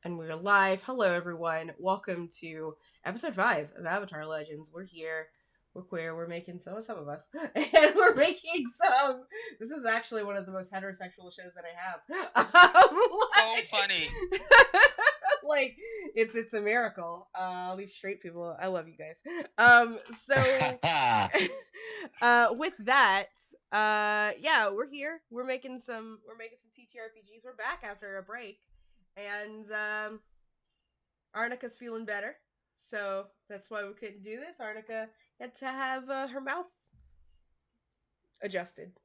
And we're live. Hello, everyone. Welcome to episode 5 of Avatar Legends. We're here. We're queer. We're making some of us, and we're making some. This is actually one of the most heterosexual shows that I have. So funny. Like it's a miracle. All these straight people. I love you guys. With that, yeah, we're here. We're making some TTRPGs. We're back after a break. And Arnica's feeling better, so that's why we couldn't do this. Arnica had to have her mouth adjusted.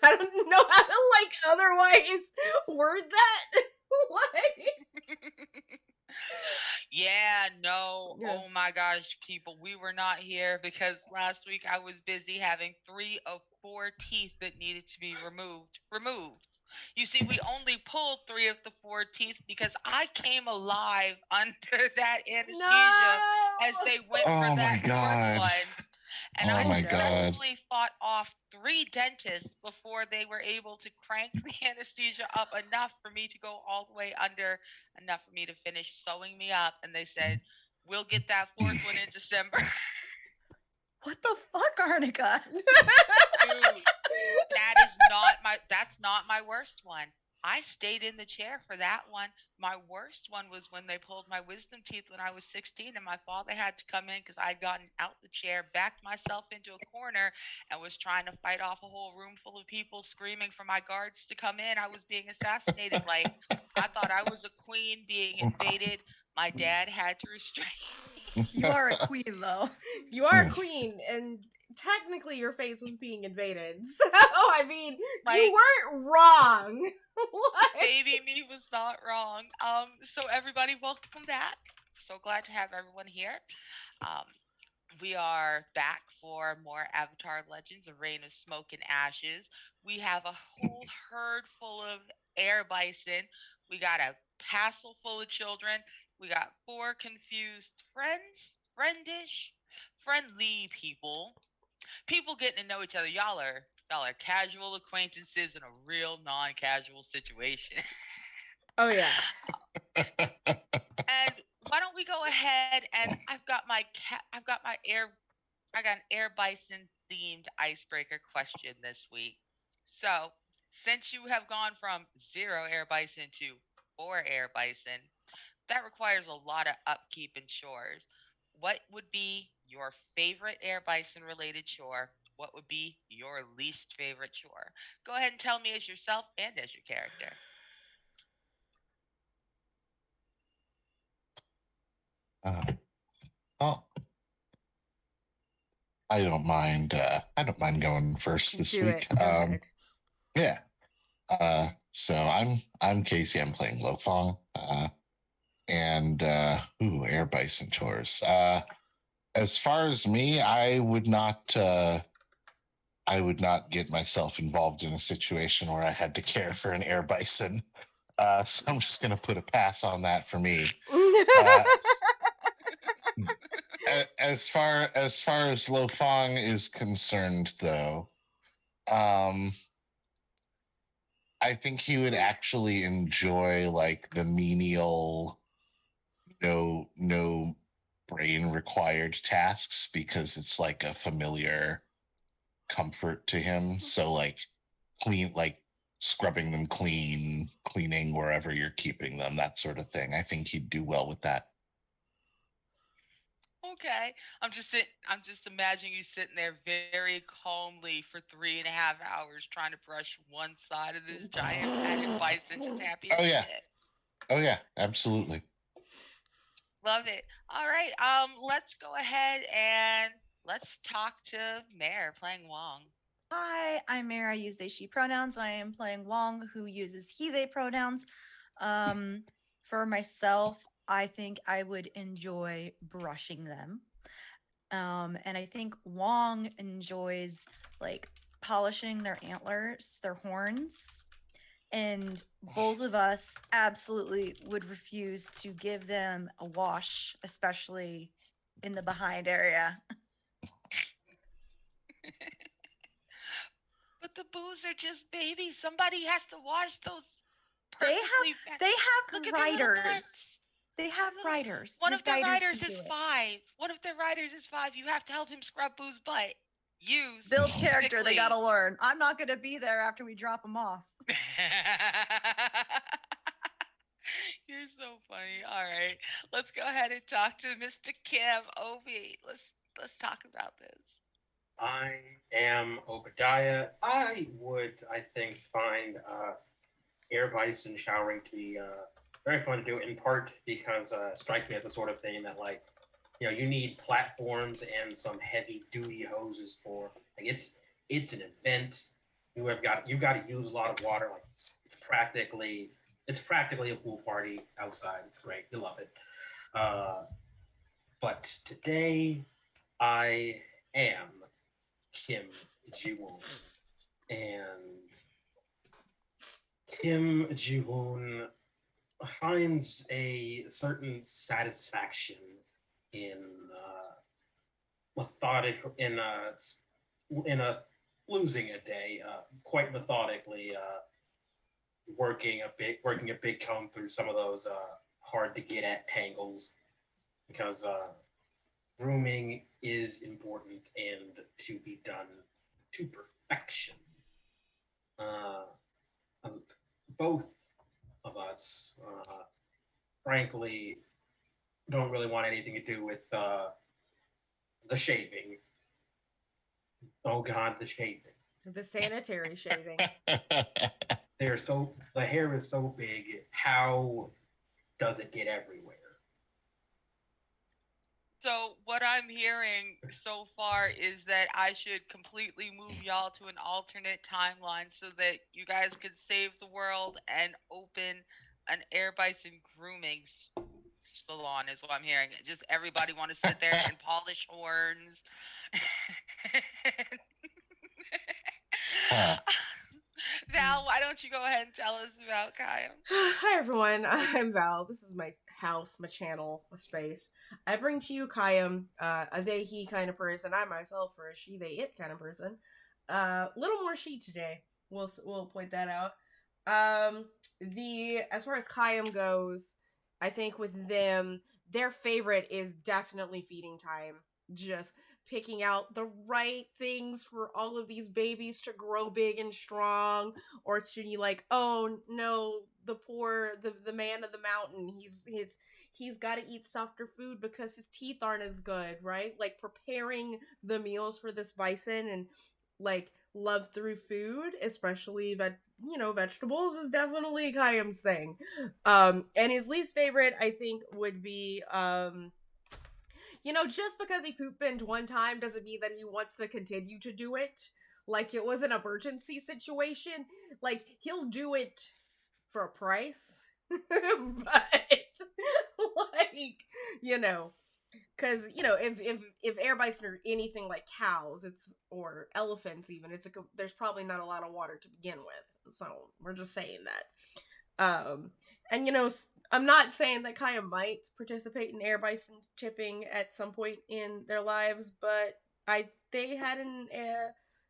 I don't know how to otherwise word that. Yeah, no. Yeah. Oh my gosh, people. We were not here because last week I was busy having 3 of 4 teeth that needed to be removed. You see, we only pulled 3 of the 4 teeth because I came alive under that anesthesia as No. they went for Oh my that fourth god. one. And Oh I my No. god. successfully fought off 3 dentists before they were able to crank the anesthesia up enough for me to go all the way under, enough for me to finish sewing me up. And they said, we'll get that fourth one in December. What the fuck, Arnica? Dude, that's not my worst one. I stayed in the chair for that one. My worst one was when they pulled my wisdom teeth when I was 16 and my father had to come in because I'd gotten out the chair, backed myself into a corner, and was trying to fight off a whole room full of people screaming for my guards to come in. I was being assassinated. Like, I thought I was a queen being invaded. My dad had to restrain me. You are a queen, though. You are a queen, and technically your face was being invaded. So, I mean, you weren't wrong. Baby me was not wrong. So everybody, welcome back. So glad to have everyone here. Um, we are back for more Avatar Legends, A Reign of Smoke and Ashes. We have a whole herd full of air bison. We got a passel full of children. We got 4 confused friendly people getting to know each other. Y'all are casual acquaintances in a real non-casual situation. Oh yeah. And why don't we go ahead and I got an air bison themed icebreaker question this week. So, since you have gone from 0 air bison to 4 air bison, that requires a lot of upkeep and chores. What would be your favorite air bison related chore? What would be your least favorite chore? Go ahead and tell me as yourself and as your character. Well, I don't mind. I don't mind going first this week. Go ahead. Yeah. So I'm Casey. I'm playing Lofong. And air bison chores. As far as me, I would not get myself involved in a situation where I had to care for an air bison. So I'm just gonna put a pass on that for me. As far as Lofong is concerned, though, I think he would actually enjoy like the menial, no brain required tasks because it's like a familiar comfort to him. So like scrubbing them clean, cleaning wherever you're keeping them, that sort of thing. I think he'd do well with that. Okay. I'm just imagining you sitting there very calmly for 3.5 hours trying to brush one side of this giant padded bison, just happy as shit. Oh yeah, absolutely. Love it. All right. Let's go ahead and let's talk to Mare playing Wong. Hi, I'm Mare. I use they, she pronouns. I am playing Wong, who uses he, they pronouns. For myself, I think I would enjoy brushing them. And I think Wong enjoys like polishing their antlers, their horns. And both of us absolutely would refuse to give them a wash, especially in the behind area. But the boos are just babies. Somebody has to wash those perfectly They Look have at their little writers. butts. They have Little- writers. One The of their writers can is do it. 5. One of their writers is 5. You have to help him scrub Boo's butt. You Bill's character, they specifically. gotta learn. I'm not gonna be there after we drop him off. You're so funny. All right, let's go ahead and talk to Mr. Kim Obi. Let's talk about this. I am Obadiah. I would, I think, find air bison showering to be very fun to do, in part because it strikes me as the sort of thing that, like, you know, you need platforms and some heavy duty hoses for. Like, it's an event. You've got to use a lot of water. Like, it's practically a pool party outside. It's great. You love it. But today I am Kim Ji-woon. And Kim Ji-woon finds a certain satisfaction in losing a day, quite methodically, working a big comb through some of those hard to get at tangles, because grooming is important and to be done to perfection. Both of us, frankly, don't really want anything to do with the shaving. Oh God, the shaving. The sanitary shaving. The hair is so big. How does it get everywhere? So what I'm hearing so far is that I should completely move y'all to an alternate timeline so that you guys could save the world and open an air bison grooming salon, is what I'm hearing. Just everybody want to sit there and polish horns. Val, why don't you go ahead and tell us about Kyle? Hi everyone, I'm Val. This is my house, my channel, my space. I bring to you Kayam, a they, he kind of person. I myself are a she, they, it kind of person. Little more she today. We'll point that out. As far as Kayam goes, I think with them, their favorite is definitely feeding time. Just picking out the right things for all of these babies to grow big and strong, or to be like, oh no, the man of the mountain, he's got to eat softer food because his teeth aren't as good, right? Like preparing the meals for this bison and like love through food, especially vegetables, is definitely Kayam's thing. And his least favorite, I think, would be just because he poop binged one time doesn't mean that he wants to continue to do it. Like it was an emergency situation. Like he'll do it for a price. But because if air bison are anything like cows, or elephants even, there's probably not a lot of water to begin with. So we're just saying that. And I'm not saying that Kaya might participate in air bison tipping at some point in their lives, but they had an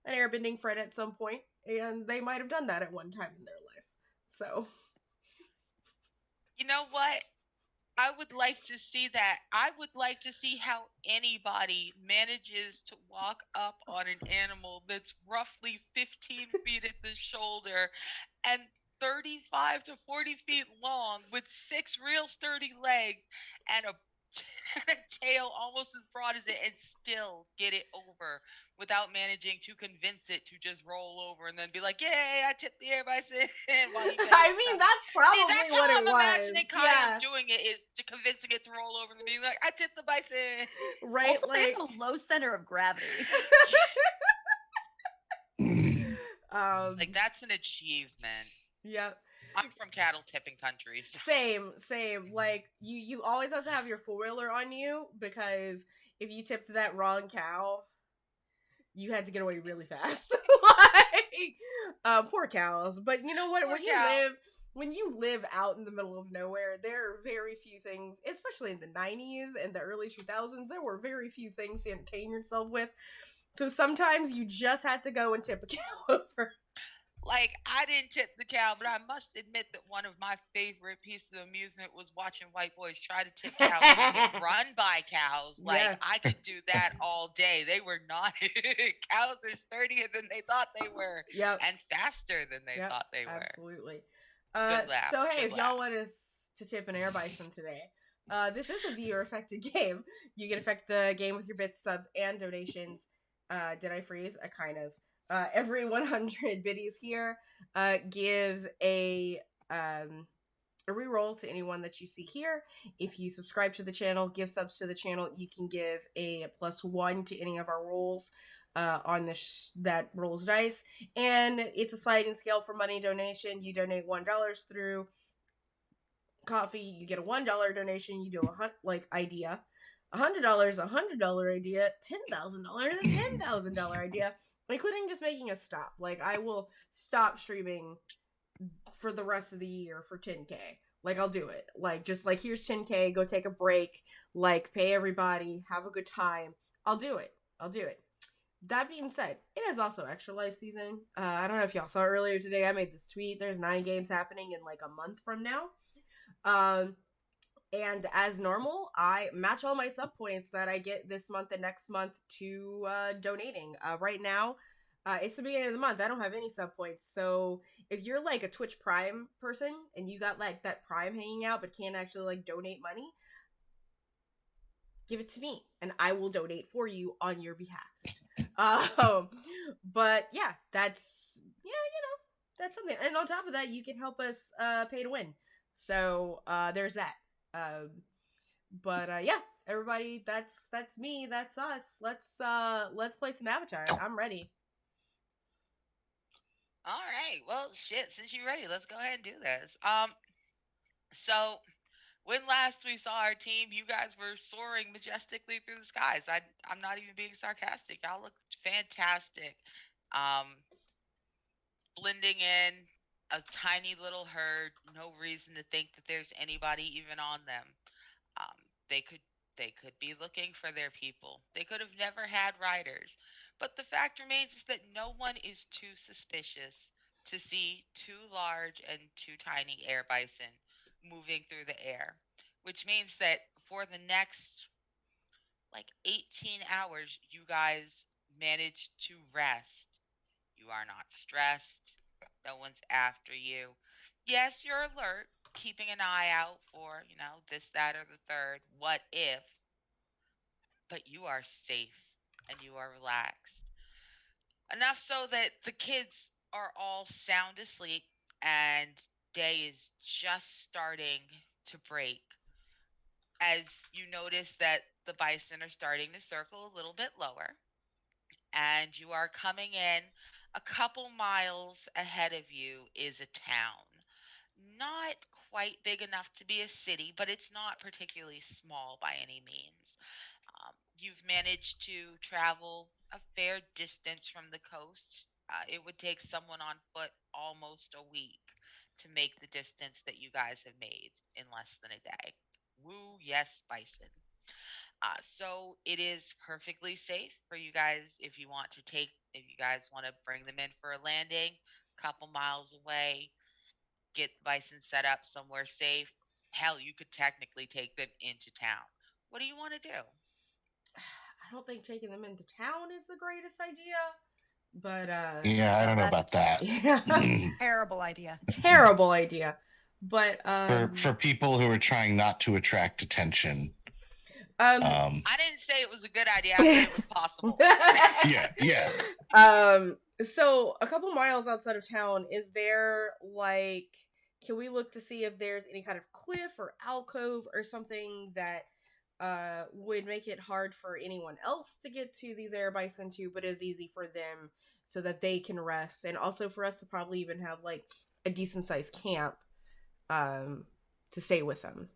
airbending friend at some point, and they might have done that at one time in their life. So, you know what? I would like to see that. I would like to see how anybody manages to walk up on an animal that's roughly 15 feet at the shoulder and 35 to 40 feet long with 6 real sturdy legs and a tail almost as broad as it, and still get it over without managing to convince it to just roll over and then be like, yay, I tipped the air bison. I mean, that's probably that's what how it I'm was. imagining Kaya doing it, is to convincing it to roll over and being like, I tipped the bison. Right? Also, they have a low center of gravity. Like, that's an achievement. Yep. I'm from cattle tipping countries. Same. Like, you always have to have your 4-wheeler on you, because if you tipped that wrong cow, you had to get away really fast. Poor cows. But you know what? When you live out in the middle of nowhere, there are very few things, especially in the 90s and the early 2000s, there were very few things to entertain yourself with. So sometimes you just had to go and tip a cow over. Like, I didn't tip the cow, but I must admit that one of my favorite pieces of amusement was watching white boys try to tip cows and then get run by cows. Like, Yeah. I could do that all day. They were not. Cows are sturdier than they thought they were Yep. and faster than they Yep. thought they were. Absolutely. Good laughs. So hey, Good if y'all laughs. want us to tip an air bison today, this is a viewer affected game. You can affect the game with your bits, subs, and donations. Did I freeze? I kind of. Every 100 biddies here gives a reroll to anyone that you see here. If you subscribe to the channel, give subs to the channel, you can give a +1 to any of our rolls on this that rolls dice. And it's a sliding scale for money donation. You donate $1 through coffee, you get a $1 donation. You do idea. $100, $100 idea. $10,000, a $10,000 idea, including just making a stop. Like, I will stop streaming for the rest of the year for 10K. Like, I'll do it. Like, just like, here's 10K, go take a break, like, pay everybody, have a good time. I'll do it. That being said, it is also Extra Life season. I don't know if y'all saw earlier today, I made this tweet. There's 9 games happening in like a month from now. And as normal, I match all my sub points that I get this month and next month to donating. Right now, it's the beginning of the month. I don't have any sub points. So if you're like a Twitch Prime person and you got like that Prime hanging out but can't actually like donate money, give it to me and I will donate for you on your behalf. But yeah, that's something. And on top of that, you can help us pay to win. So there's that. But yeah, everybody, that's me, that's us. Let's play some Avatar. I'm ready. All right. Well, shit. Since you're ready, let's go ahead and do this. So when last we saw our team, you guys were soaring majestically through the skies. I'm not even being sarcastic. Y'all look fantastic. Blending in a tiny little herd. No reason to think that there's anybody even on them. Um, they could be looking for their people. They could have never had riders. But the fact remains is that no one is too suspicious to see 2 large and 2 tiny air bison moving through the air, which means that for the next like 18 hours, you guys manage to rest. You are not stressed. No one's after you. Yes, you're alert, keeping an eye out for, this, that, or the third. What if? But you are safe and you are relaxed. Enough so that the kids are all sound asleep and day is just starting to break. As you notice that the bison are starting to circle a little bit lower, and you are coming in. A couple miles ahead of you is a town. Not quite big enough to be a city, but it's not particularly small by any means. You've managed to travel a fair distance from the coast. It would take someone on foot almost a week to make the distance that you guys have made in less than a day. Woo, yes, bison. So it is perfectly safe for you guys if you guys want to bring them in for a landing, a couple miles away, get the bison set up somewhere safe. Hell, you could technically take them into town. What do you want to do? I don't think taking them into town is the greatest idea. But yeah, I don't know about that. Yeah. Terrible idea. Terrible idea. But for people who are trying not to attract attention. I didn't say it was a good idea. I said it was possible. Yeah. So a couple miles outside of town, is there like, can we look to see if there's any kind of cliff or alcove or something that would make it hard for anyone else to get to these air bison too, but is easy for them so that they can rest, and also for us to probably even have like a decent sized camp to stay with them.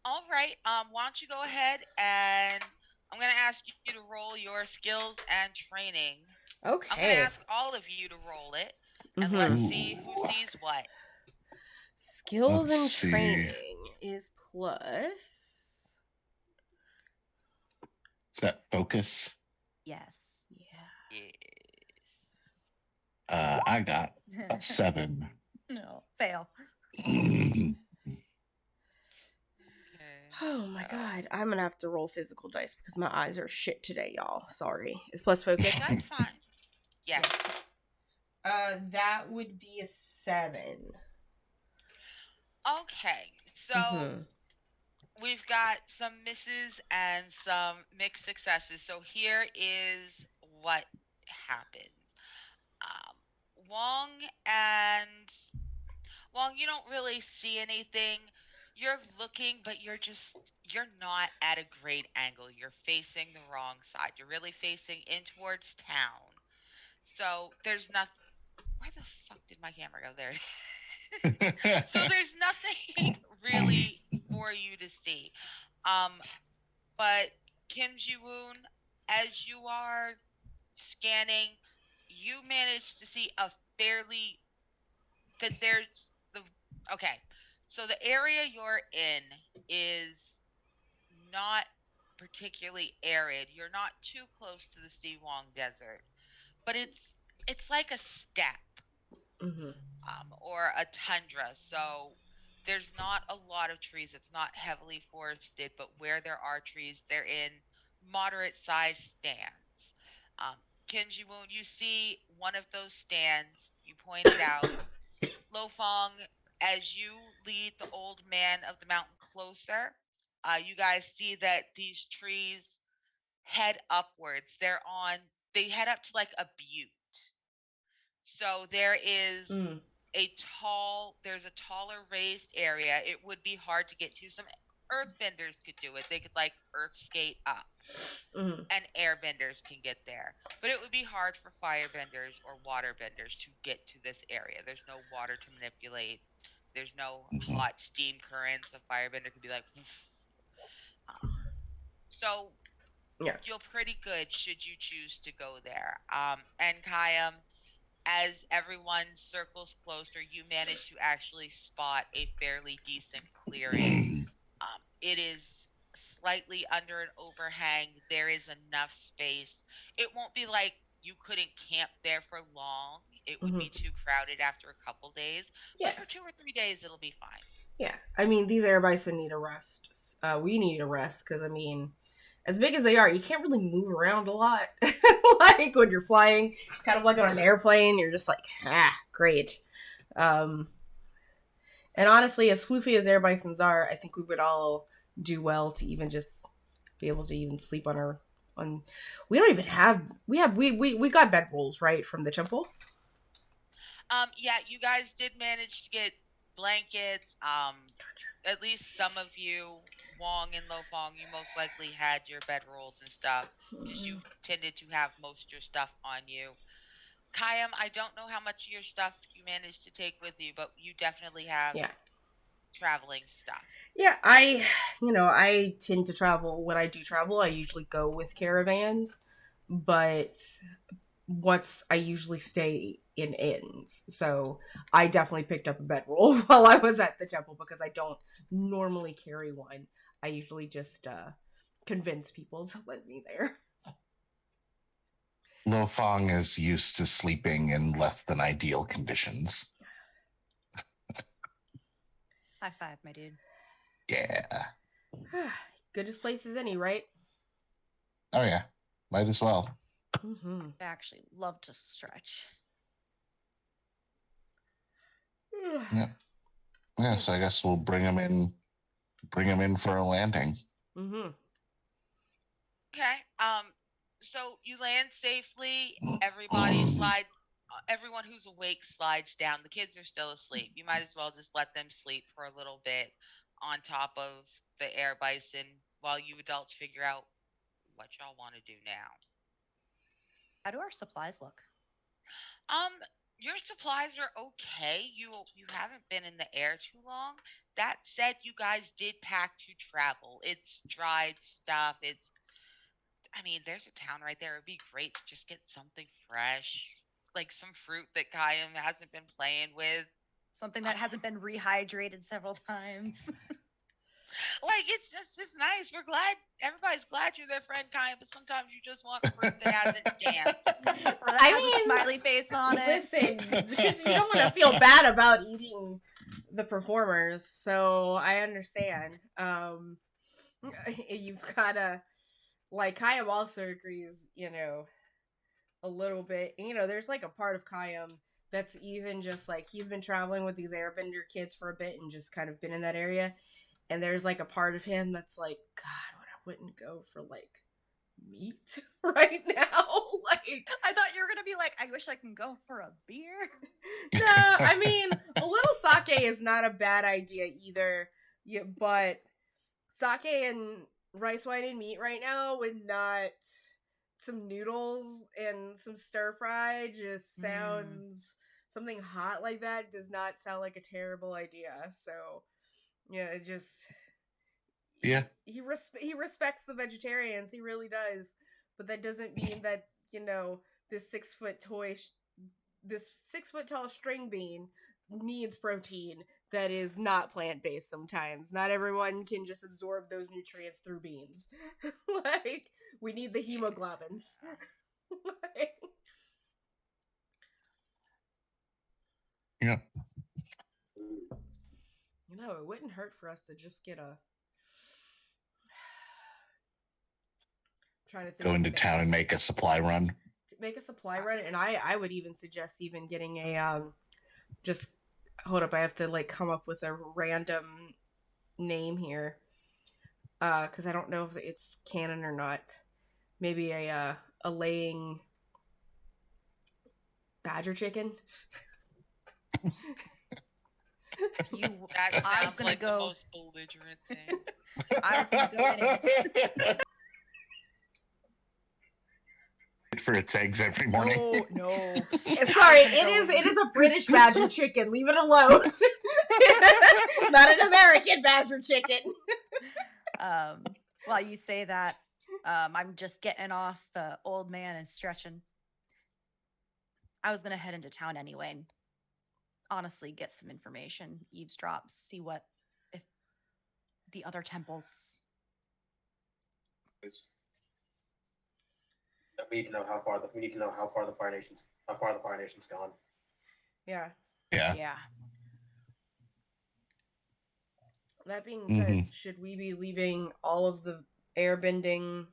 All right. Why don't you go ahead and I'm going to ask you to roll your skills and training. Okay. I'm going to ask all of you to roll it, and let's see who sees what. Skills and training is plus. Is that focus? Yes. Yeah. Yes. I got a 7. No, fail. Okay. Oh my god, I'm gonna have to roll physical dice because my eyes are shit today, y'all. Sorry. Is plus focus? That's fine. Yes. That would be a 7. Okay. So Mhm. we've got some misses and some mixed successes. So here is what happens. Um, Wong and Wong, you don't really see anything. You're looking, but you're not at a great angle. You're facing the wrong side. You're really facing in towards town. So there's nothing. Where the fuck did my camera go? There. So there's nothing really for you to see. Um, but Kim Ji Woon, as you are scanning, you manage to see a fairly that there's the okay. So the area you're in is not particularly arid. You're not too close to the Siwang Desert, but it's like a steppe Mhm. or a tundra. So there's not a lot of trees. It's not heavily forested, but where there are trees, they're in moderate sized stands. Um, Kenji Woon, you see one of those stands. You point it out. Lo Fong, as you lead the old man of the mountain closer, you guys see that these trees head upwards. They head up to like a butte. So Mm. there's a taller raised area. It would be hard to get to. Some earthbenders could do it. They could like earth skate up, Mhm. and airbenders can get there. But it would be hard for firebenders or waterbenders to get to this area. There's no water to manipulate. There's no hot steam currents. A firebender could be like, "Woof." So Yeah. you're pretty good should you choose to go there. And Kayam, as everyone circles closer, you manage to actually spot a fairly decent clearing. It is slightly under an overhang. There is enough space. It won't be like you couldn't camp there for long. It would be Mhm. too crowded after a couple days. Yeah. But for 2 or 3 days, it'll be fine. Yeah. I mean, these air bison need a rest. We need a rest because, I mean, as big as they are, you can't really move around a lot. Like when you're flying, it's kind of like on an airplane. You're just like, great. Um, and honestly, as floofy as air bisons are, I think we would all do well to even just be able to even sleep on our on. We don't even have. We got bed rolls right from the temple. Yeah, you guys did manage to get blankets. At least some of you, Wong and Lo Fong, you most likely had your bedrolls and stuff because you tended to have most of your stuff on you. Kayam, I don't know how much of your stuff you managed to take with you, but you definitely have Yeah. traveling stuff. Yeah, I tend to travel. When I do travel, I usually go with caravans, but I usually stay in inns. So I definitely picked up a bedroll while I was at the temple because I don't normally carry one. I usually just convince people to let me there. Lo Fong is used to sleeping in less than ideal conditions. High five, my dude. Yeah. Good as place as any, right? Oh, yeah. Might as well. Mm-hmm. I actually love to stretch. Yeah. Yeah, so I guess we'll bring him in for a landing. Mm-hmm. Okay. So you land safely. Everyone who's awake slides down. The kids are still asleep. You might as well just let them sleep for a little bit on top of the air bison while you adults figure out what y'all want to do now. How do our supplies look? Um, your supplies are okay. You haven't been in the air too long. That said, you guys did pack to travel. It's dried stuff. I mean, there's a town right there. It'd be great to just get something fresh, like some fruit that Kayam hasn't been playing with. Something that hasn't been rehydrated several times. Like it's nice. We're glad everybody's glad you're their friend, kind, but sometimes you just want fruit that hasn't danced. Or that has a smiley face on it. Listen, because you don't want to feel bad about eating the performers, so I understand. You've gotta, like, Kayam also agrees, a little bit. There's like a part of Kayam that's even just like he's been traveling with these airbender kids for a bit and just kind of been in that area. And there's like a part of him that's like, God, I wouldn't go for like meat right now. Like, I thought you were gonna be like, I wish I can go for a beer. no, I mean, a little sake is not a bad idea either. Yeah, but sake and rice, wine, and meat right now with not some noodles and some stir fry just sounds something hot like that does not sound like a terrible idea. So yeah, it just he respects the vegetarians. He really does, but that doesn't mean that this 6 foot this 6 foot tall string bean needs protein that is not plant based. Sometimes not everyone can just absorb those nutrients through beans. Like, we need the hemoglobins. Like, Yeah. it wouldn't hurt for us to just get a trying to think Go into town and make a supply run. Make a supply run, and I would even suggest even getting a just hold up, I have to like come up with a random name here, because I don't know if it's canon or not. Maybe a laying badger chicken. That sounds like the most belligerent thing. I was gonna go in for its eggs every morning. No. Sorry, it is a British badger chicken. Leave it alone. Not an American badger chicken. While you say that, I'm just getting off old man and stretching. I was gonna head into town anyway and honestly get some information, eavesdrop, see what if the other temples. We need to know how far the Fire Nation's gone. Yeah. That being said, should we be leaving all of the airbending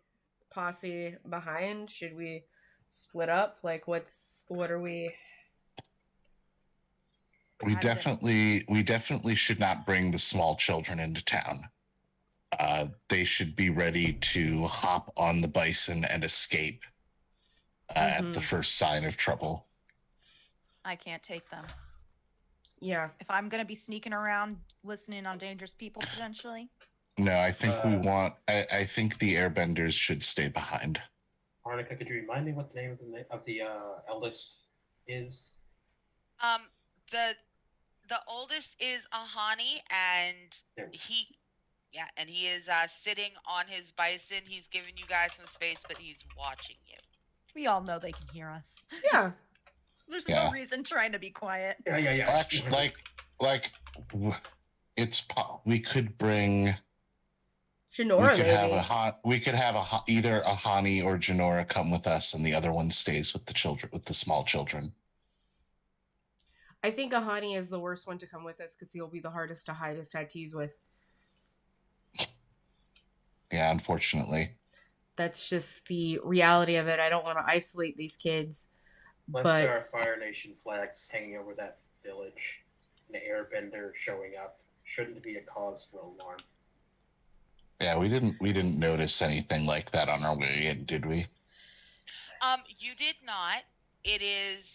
posse behind? Should we split up? Like, what are we? We definitely should not bring the small children into town. They should be ready to hop on the bison and escape at the first sign of trouble. I can't take them. Yeah. If I'm going to be sneaking around listening on dangerous people potentially. No, I think I think the airbenders should stay behind. Arnica, could you remind me what the name of the eldest is? The oldest is Ahani, and he is sitting on his bison. He's giving you guys some space, but he's watching you. We all know they can hear us. Yeah. There's no reason trying to be quiet. Yeah. Actually, we could bring Janora. We could have either Ahani or Janora come with us, and the other one stays with the small children. I think Ahani is the worst one to come with us because he'll be the hardest to hide his tattoos with. Yeah, unfortunately. That's just the reality of it. I don't want to isolate these kids. Unless there are Fire Nation flags hanging over that village, and an airbender showing up, shouldn't be a cause for alarm. Yeah, we didn't notice anything like that on our way in, did we? You did not. It is,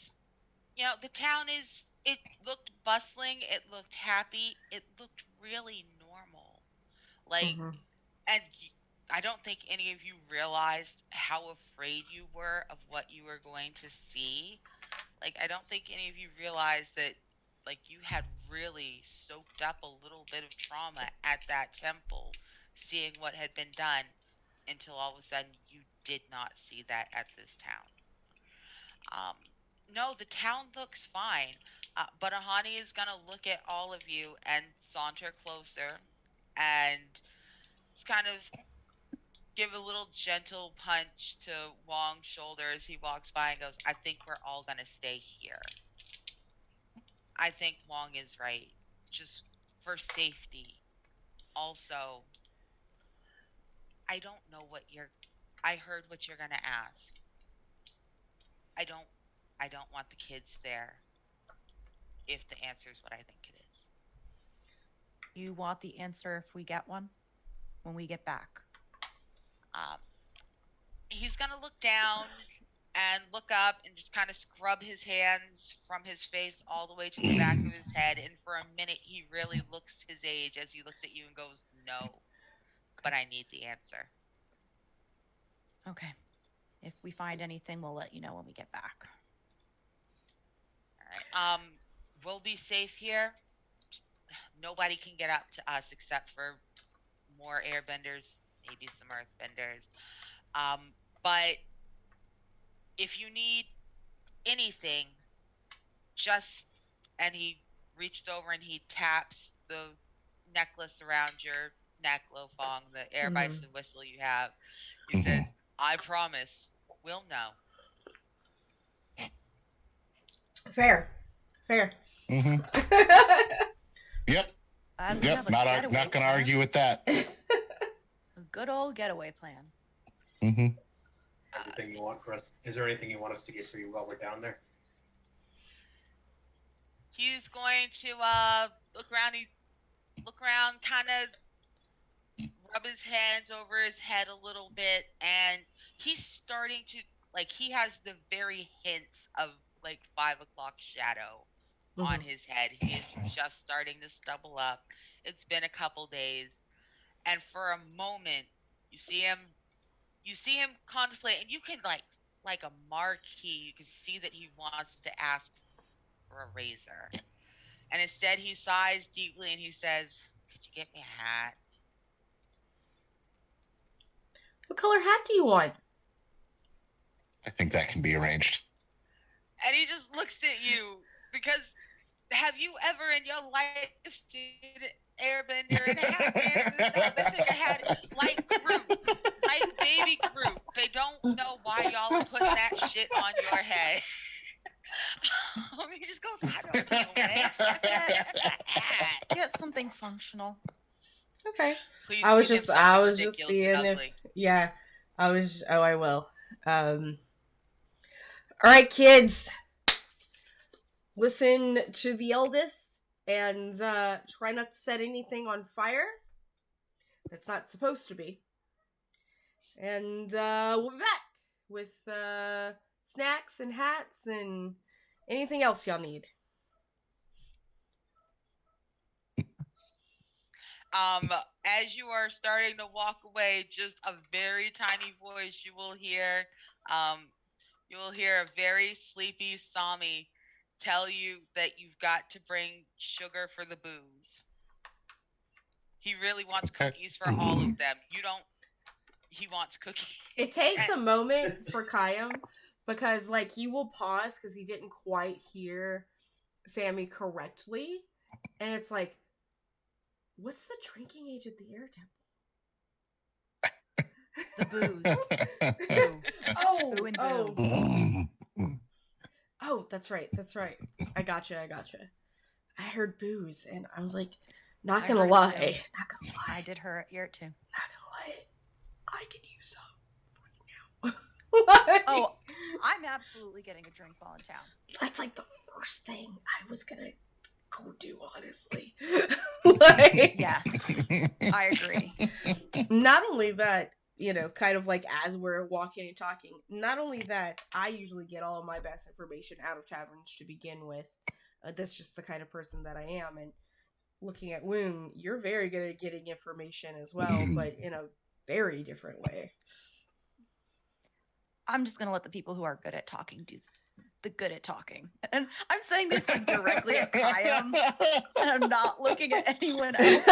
the town is. It looked bustling. It looked happy. It looked really normal. And I don't think any of you realized how afraid you were of what you were going to see. Like, I don't think any of you realized that, like, you had really soaked up a little bit of trauma at that temple, seeing what had been done, until all of a sudden you did not see that at this town. No, the town looks fine, but Ahani is going to look at all of you and saunter closer and just kind of give a little gentle punch to Wong's shoulder as he walks by and goes, I think we're all going to stay here. I think Wong is right. Just for safety. Also, I don't know what you're I heard what you're going to ask. I don't I don't want the kids there if the answer is what I think it is. You want the answer if we get one? When we get back? He's going to look down and look up and just kind of scrub his hands from his face all the way to the back of his head. And for a minute, he really looks his age as he looks at you and goes, no, but I need the answer. Okay. If we find anything, we'll let you know when we get back. All right. We'll be safe here. Nobody can get up to us except for more airbenders, maybe some earthbenders. But if you need anything, and he reached over and he taps the necklace around your neck, Lofong, the air bison whistle you have. He says, I promise, we'll know. Fair. Mm-hmm. Yep. Not going to argue with that. A good old getaway plan. Mm-hmm. Anything you want for us? Is there anything you want us to get for you while we're down there? He's going to look around, kind of rub his hands over his head a little bit, and he's starting to, like, he has the very hints of, like, 5 o'clock shadow on his head. He is just starting to stubble up. It's been a couple days, and for a moment, you see him contemplate, and you can, like a marquee, you can see that he wants to ask for a razor. And instead he sighs deeply and he says, could you get me a hat? What color hat do you want? I think that can be arranged. And he just looks at you, because have you ever in your life seen an airbender in a hat? They think a hat like Groot, like baby Groot. They don't know why y'all are putting that shit on your head. He just goes, I don't know, man. Get something functional. Okay. Please I was give him just something seeing if ugly. I will. All right, kids. Listen to the eldest and try not to set anything on fire that's not supposed to be. And we'll be back with snacks and hats and anything else y'all need. As you are starting to walk away, just a very tiny voice you will hear a very sleepy Sami tell you that you've got to bring sugar for the booze. He really wants cookies for all of them. He wants cookies. It takes a moment for Kayam because, like, he will pause because he didn't quite hear Sammy correctly. And it's like, what's the drinking age at the air temple? The booze. Boo and boo. Oh, that's right. I gotcha. I heard booze, and I was like, not gonna lie. I did hear it too. Not gonna lie. I can use some right now. Oh, I'm absolutely getting a drink while in town. That's like the first thing I was gonna go do, honestly. Like, yes, I agree. Not only that, kind of like as we're walking and talking, not only that, I usually get all of my best information out of taverns to begin with. That's just the kind of person that I am. And looking at Woon, you're very good at getting information as well, but in a very different way. I'm just gonna let the people who are good at talking do the good at talking. And I'm saying this like directly at Kayam, and I'm not looking at anyone else.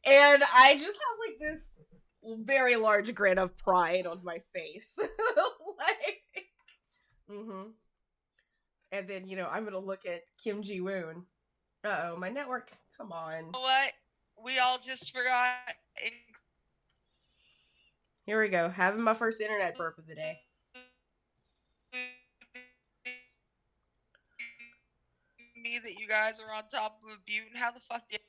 And I just have like this very large grin of pride on my face. And then, I'm gonna look at Kim Ji Woon. Uh-oh, my network Come on. You know what? We all just forgot. Here we go. Having my first internet burp of the day. Me that you guys are on top of a butte, and how the fuck did?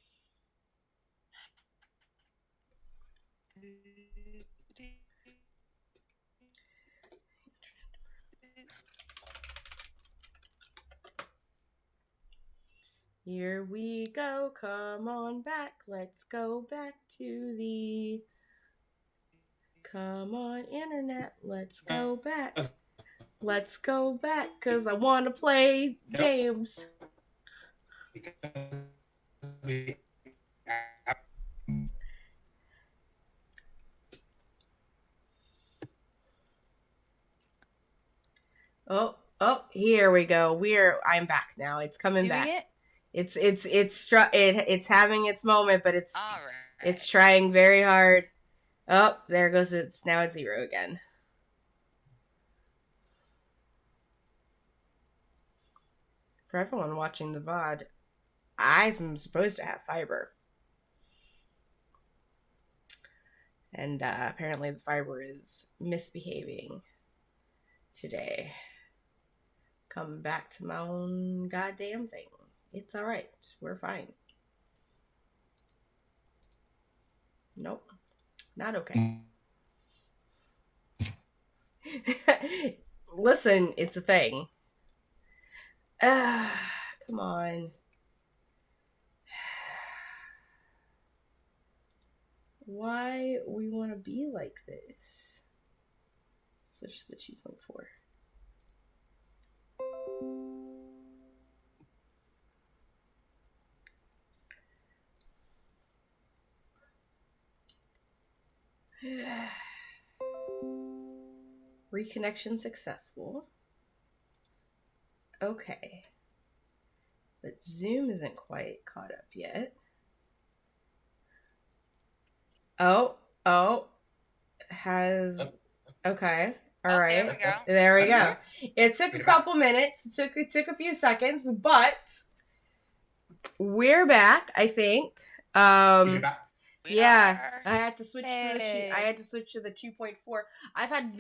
Here we go. Come on back. Let's go back to the. Come on, internet. Let's go back. Let's go back because I want to play games. Oh, here we go. I'm back now. It's coming Doing back. it? It's having its moment, but it's All right. it's trying very hard. Oh, there goes it's now at 0 again. For everyone watching the VOD, I'm supposed to have fiber. And apparently the fiber is misbehaving today. Come back to my own goddamn thing. It's alright. We're fine. Nope. Not okay. Listen, it's a thing. Come on. Why we want to be like this? Switch to the 2.4. Reconnection successful. Okay. But Zoom isn't quite caught up yet. Has... Okay. All right. There we go. It took a couple minutes. It took a few seconds, but we're back, I think. Yeah, I had to switch to the 2.4. I've had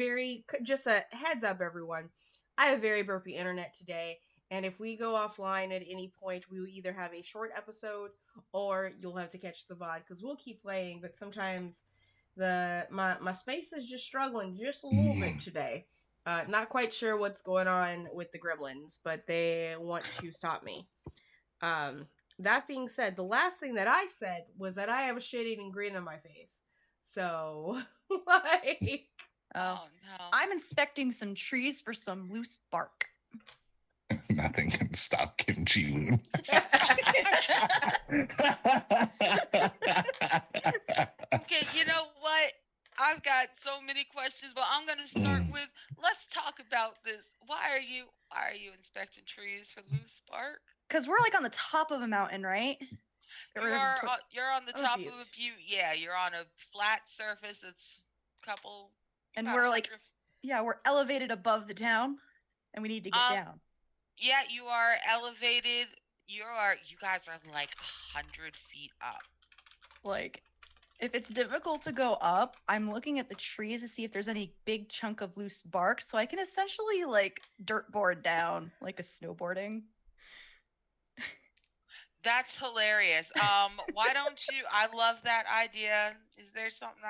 just a heads up, everyone. I have very burpy internet today, and if we go offline at any point, we will either have a short episode or you'll have to catch the VOD because we'll keep playing. But sometimes my space is just struggling just a little bit today. Not quite sure what's going on with the gremlins, but they want to stop me. That being said, the last thing that I said was that I have a shit-eating grin on my face. So, like... Oh, no. I'm inspecting some trees for some loose bark. Nothing can stop Kim Ji-woon. Okay, you know what? I've got so many questions, but I'm gonna start with let's talk about this. Why are you inspecting trees for loose bark? Because we're like on the top of a mountain, right? You're on the top of a butte. Yeah, you're on a flat surface. It's a couple. And we're like, we're elevated above the town, and we need to get down. Yeah, you are elevated. You guys are like 100 feet up. Like, if it's difficult to go up, I'm looking at the trees to see if there's any big chunk of loose bark, so I can essentially like dirt board down, like a snowboarding. That's hilarious. Why don't you? I love that idea. Is there something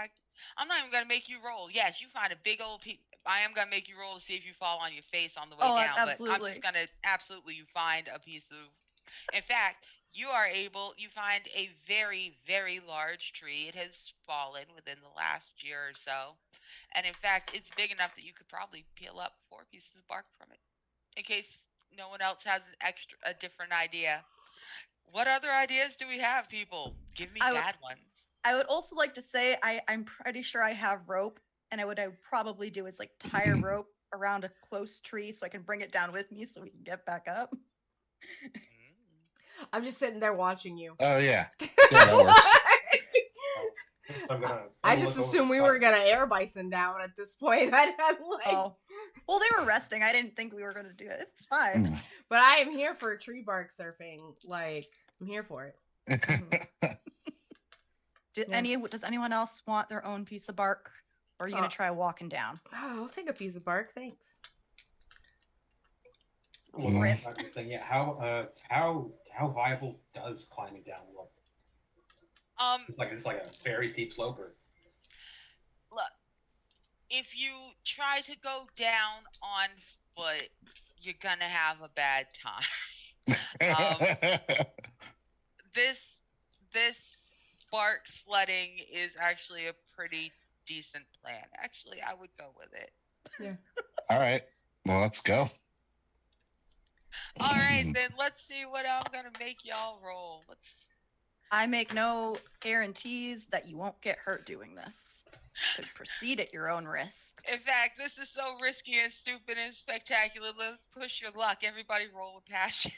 I'm not even gonna make you roll. Yes, you find a big old I am gonna make you roll to see if you fall on your face on the way down. Absolutely. But I'm just gonna you find a piece of. In fact, you find a very, very large tree. It has fallen within the last year or so, and in fact, it's big enough that you could probably peel up 4 pieces of bark from it, in case no one else has a different idea. What other ideas do we have, people? Give me bad ones. I would also like to say I'm pretty sure I have rope, and what I would probably do is like tie a rope around a close tree so I can bring it down with me so we can get back up. I'm just sitting there watching you. Oh yeah, that works. I just assumed we were gonna air bison down at this point. Well, they were resting. I didn't think we were gonna do it. It's fine. But I am here for tree bark surfing. Like, I'm here for it. Does anyone else want their own piece of bark? Or are you going to try walking down? Oh, I'll take a piece of bark, thanks. Well, this thing, yeah. How viable does climbing down look? It's like a very steep slope. Look, if you try to go down on foot, you're gonna have a bad time. This bark sledding is actually a pretty decent plan. Actually, I would go with it. Yeah. All right. Well, let's go. All right, then let's see what I'm gonna make y'all roll. I make no guarantees that you won't get hurt doing this. So proceed at your own risk. In fact, this is so risky and stupid and spectacular. Let's push your luck. Everybody roll with passion.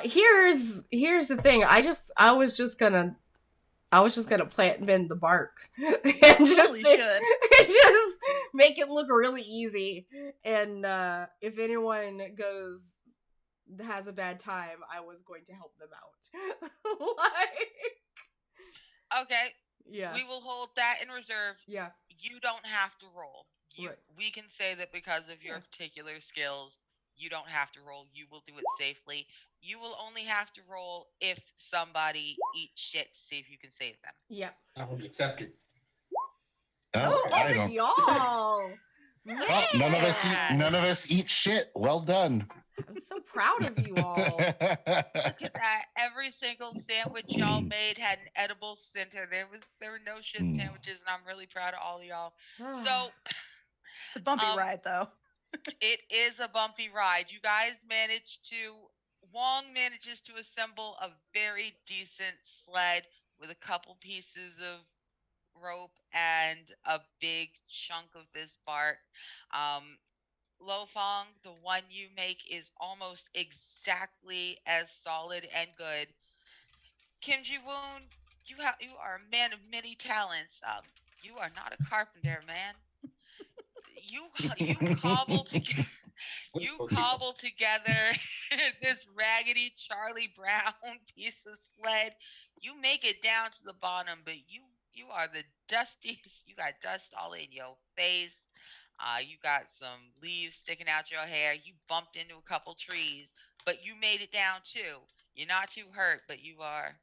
Here's the thing. I was just gonna plant and bend the bark and just just make it look really easy. And if anyone has a bad time, I was going to help them out. Okay. Yeah. We will hold that in reserve. Yeah. You don't have to roll. Right. We can say that because of your particular skills, you don't have to roll. You will do it safely. You will only have to roll if somebody eats shit to see if you can save them. Yep. I will be accepted. Look at y'all. Well, none of us eat shit. Well done. I'm so proud of you all. Look at that. Every single sandwich y'all made had an edible center. There were no shit sandwiches, and I'm really proud of all of y'all. So it's a bumpy ride, though. It is a bumpy ride. You guys Wong manages to assemble a very decent sled with a couple pieces of rope and a big chunk of this bark. Lo Fong, the one you make is almost exactly as solid and good. Kim Ji Woon, you are a man of many talents. You are not a carpenter, man. You cobble together. You cobble together this raggedy Charlie Brown piece of sled. You make it down to the bottom, but you are the dustiest. You got dust all in your face. You got some leaves sticking out your hair. You bumped into a couple trees, but you made it down too. You're not too hurt, but you're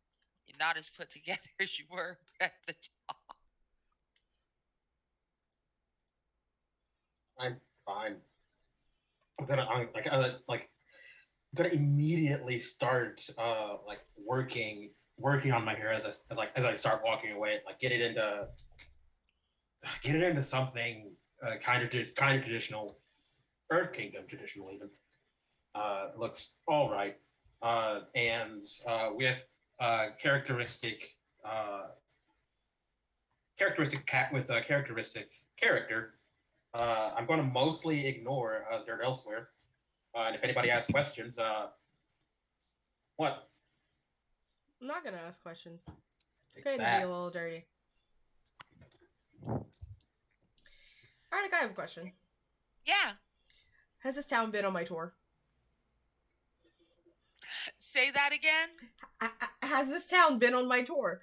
not as put together as you were at the top. I'm fine. I'm gonna immediately start working on my hair as I start walking away. Like get it into something kind of traditional, Earth Kingdom traditional even. Looks all right, and with characteristic cat with a characteristic character. I'm going to mostly ignore Dirt Elsewhere. And if anybody asks questions, what? I'm not going to ask questions. It's okay to be a little dirty. Alright, I have a question. Yeah. Has this town been on my tour? Say that again? Has this town been on my tour?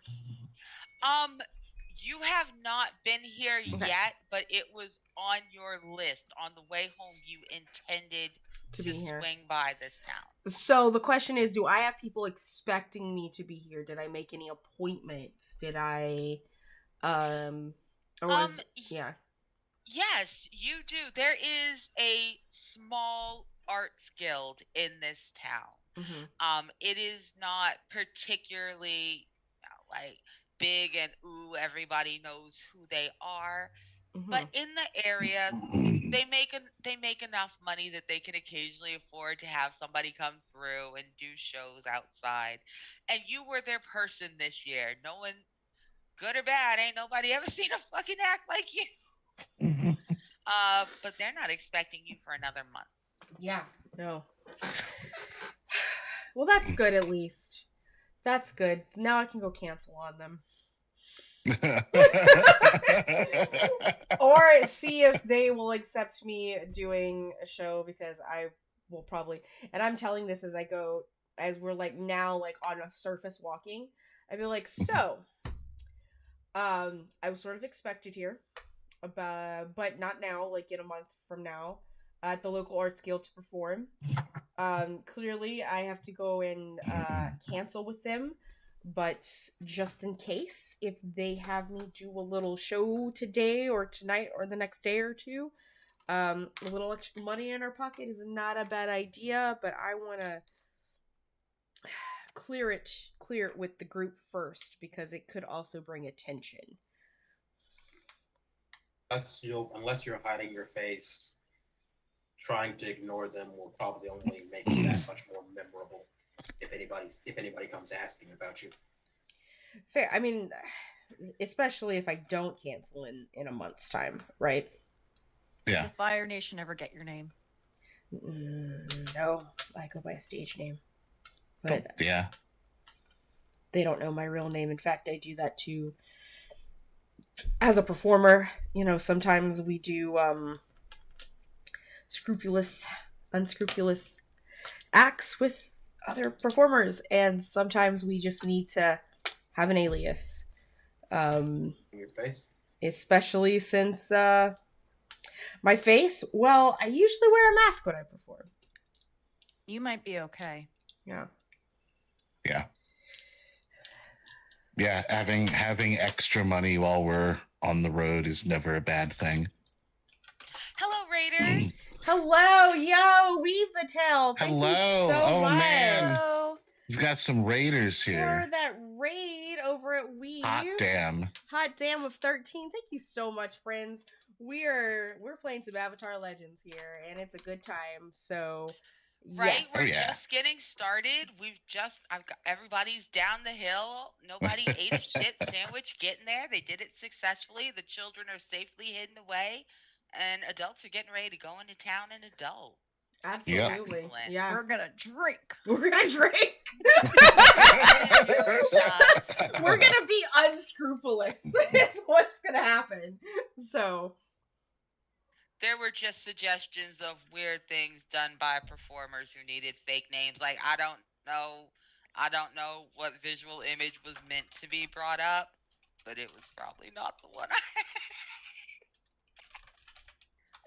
You have not been here yet, but it was on your list. On the way home, you intended to be here. Swing by this town. So the question is, do I have people expecting me to be here? Did I make any appointments? Did I, yeah. Yes, you do. There is a small arts guild in this town. Mm-hmm. It is not particularly big and everybody knows who they are. Mm-hmm. But in the area, they make enough money that they can occasionally afford to have somebody come through and do shows outside. And you were their person this year. No one, good or bad, ain't nobody ever seen a fucking act like you. But they're not expecting you for another month. Yeah, no. Well, that's good at least. That's good. Now I can go cancel on them. Or see if they will accept me doing a show, because I will probably, and I'm telling this as I go as we're like now like on a surface walking, I'd be like, so, I was sort of expected here, but not now. Like in a month from now, at the local arts guild to perform. Clearly, I have to go and cancel with them, but just in case, if they have me do a little show today or tonight or the next day or two, a little extra money in our pocket is not a bad idea. But I want to clear it with the group first because it could also bring attention. Unless you're hiding your face, trying to ignore them will probably only make it that much more memorable if anybody comes asking about you. Fair. I mean, especially if I don't cancel in a month's time, right? Yeah. Did the Fire Nation ever get your name? No, I go by a stage name. But yeah, they don't know my real name. In fact, I do that too. As a performer, you know, sometimes we do unscrupulous acts with other performers, and sometimes we just need to have an alias. In your face? Especially since my face, well, I usually wear a mask when I perform. You might be okay. Yeah. Having extra money while we're on the road is never a bad thing. Hello, Raiders. Hello, yo, weave the tail. Thank you so much. Man. Hello. We've got some raiders here. For that raid over at Weave. Hot damn of 13. Thank you so much, friends. We're playing some Avatar Legends here, and it's a good time. So Right, yes. we're just getting started. I've got everybody's down the hill. Nobody ate a shit sandwich getting there. They did it successfully. The children are safely hidden away, and adults are getting ready to go into town and adult. Absolutely. Excellent. Yeah. We're gonna drink. We're gonna drink. We're gonna be unscrupulous. Is what's gonna happen. So there were just suggestions of weird things done by performers who needed fake names. Like I don't know what visual image was meant to be brought up, but it was probably not the one.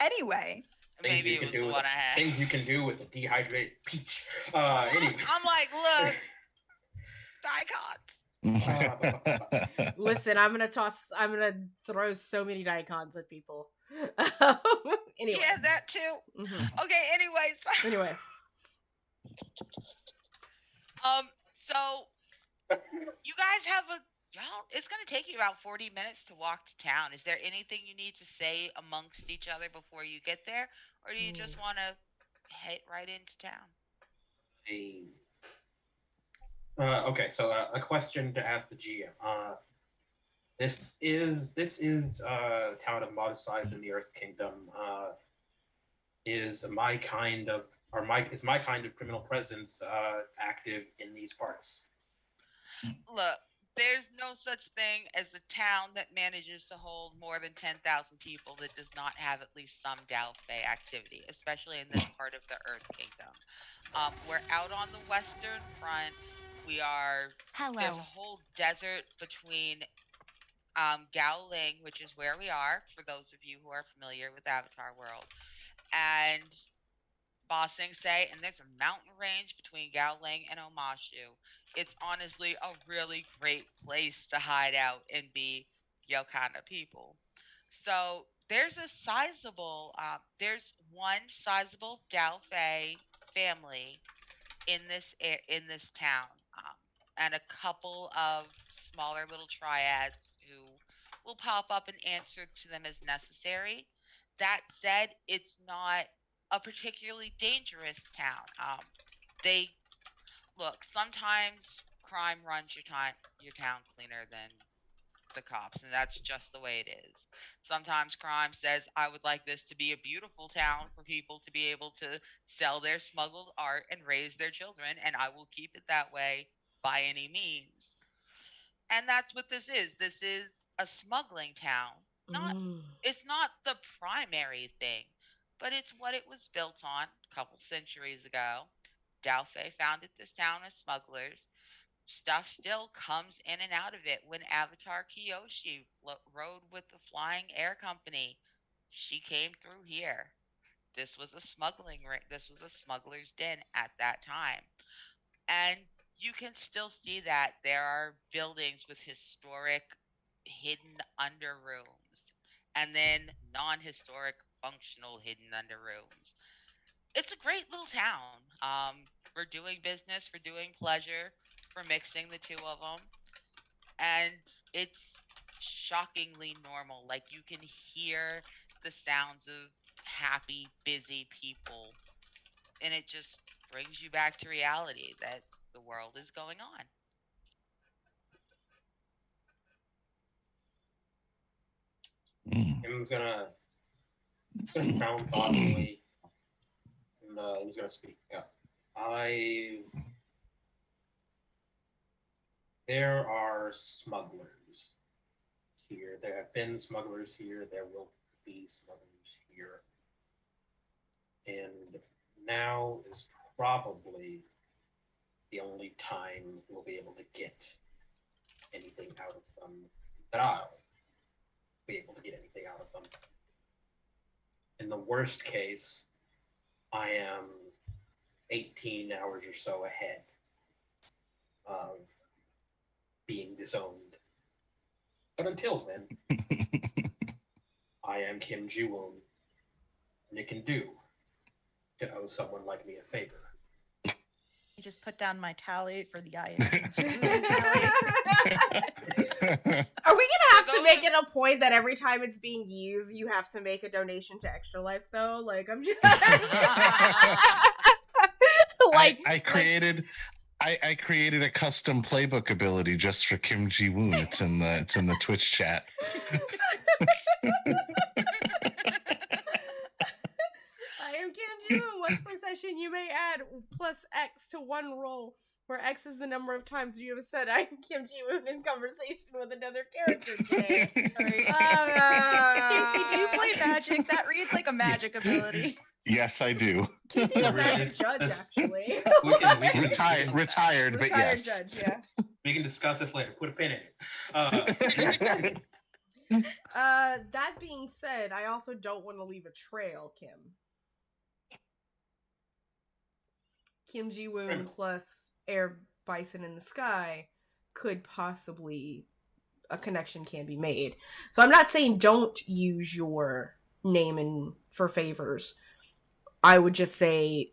Anyway, maybe it was the one I had. Things you can do with a dehydrated peach. Anyway. I'm like, look, Daikons. Listen, I'm gonna throw so many Daikons at people. Anyway. Yeah, that too. Mm-hmm. Okay, anyways. Anyway. So you guys have it's gonna take you about 40 minutes to walk to town. Is there anything you need to say amongst each other before you get there? Or do you just wanna head right into town? Okay, so a question to ask the GM. This is a town of modest size in the Earth Kingdom. Is my kind of criminal presence active in these parts? Look, there's no such thing as a town that manages to hold more than 10,000 people that does not have at least some Dalfay activity, especially in this part of the Earth Kingdom. We're out on the western front. There's a whole desert between Gowling, which is where we are, for those of you who are familiar with Avatar World, and Ba Sing Se, and there's a mountain range between Gowling and Omashu. It's honestly a really great place to hide out and be Yokana people. So there's one sizable Dalfay family in this town, and a couple of smaller little triads who will pop up and answer to them as necessary. That said, it's not a particularly dangerous town. Sometimes crime runs your town cleaner than the cops, and that's just the way it is. Sometimes crime says, I would like this to be a beautiful town for people to be able to sell their smuggled art and raise their children, and I will keep it that way by any means. And that's what this is. This is a smuggling town. It's not the primary thing, but it's what it was built on a couple centuries ago. Dalfei founded this town of smugglers. Stuff still comes in and out of it. When Avatar Kiyoshi rode with the Flying Air Company, she came through here. This was a smuggling ring. This was a smuggler's den at that time. And you can still see that there are buildings with historic hidden under rooms and then non-historic functional hidden under rooms. It's a great little town, for doing business, for doing pleasure, for mixing the two of them, and it's shockingly normal. Like you can hear the sounds of happy, busy people, and it just brings you back to reality that the world is going on. Kim's gonna sit down thoughtfully, and he's gonna speak up. There are smugglers here. There have been smugglers here. There will be smugglers here. And now is probably the only time we'll be able to get anything out of them, that I'll be able to get anything out of them. In the worst case, I am 18 hours or so ahead of being disowned. But until then, I am Kim Ji-woon, and it can do to owe someone like me a favor. I just put down my tally for the IM. Are we gonna have to make it a point that every time it's being used, you have to make a donation to Extra Life, though? Like, I'm just like I created a custom playbook ability just for Kim Ji-woon. It's in the Twitch chat. I am Kim Ji-woon. Once per session, you may add plus X to one roll, where X is the number of times you have said I am Kim Ji-woon in conversation with another character today. Casey, do you play magic? That reads like a magic ability. Yes, I do. Casey's a magic judge, actually. Retired, but yes. Judge, yeah. We can discuss this later. Put a pin in it. That being said, I also don't want to leave a trail, Kim. Kim Ji-woon plus Air Bison in the Sky could possibly, a connection can be made. So I'm not saying don't use your name for favors. I would just say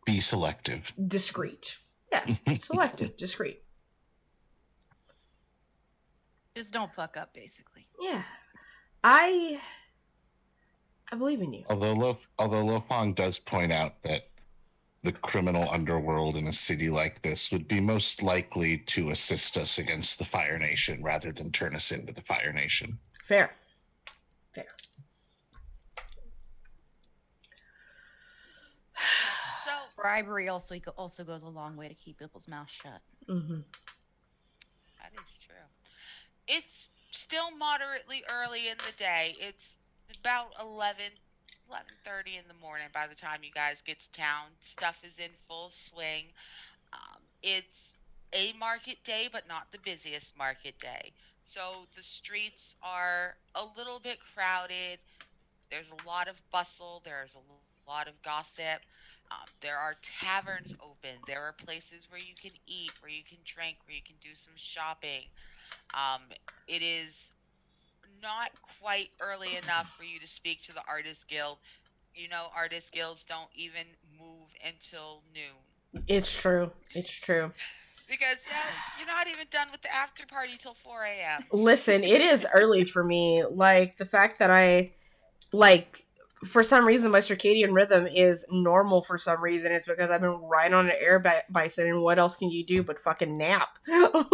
be selective. Discreet. Yeah, selective, discreet. Just don't fuck up, basically. Yeah. I believe in you. Although Lo Fong does point out that the criminal underworld in a city like this would be most likely to assist us against the Fire Nation rather than turn us into the Fire Nation. Fair. So bribery also goes a long way to keep people's mouths shut. Mm-hmm. That is true. It's still moderately early in the day. It's about 11:30 in the morning by the time you guys get to town. Stuff is in full swing. It's a market day, but not the busiest market day. So the streets are a little bit crowded. There's a lot of bustle. There's a lot of gossip. There are taverns open. There are places where you can eat, where you can drink, where you can do some shopping. It is not quite early enough for you to speak to the Artist Guild. You know, Artist Guilds don't even move until noon. It's true. Because, you're not even done with the after party till 4 a.m. Listen, it is early for me. Like, the fact that for some reason, my circadian rhythm is normal for some reason. It's because I've been riding on an air bison, and what else can you do but fucking nap? And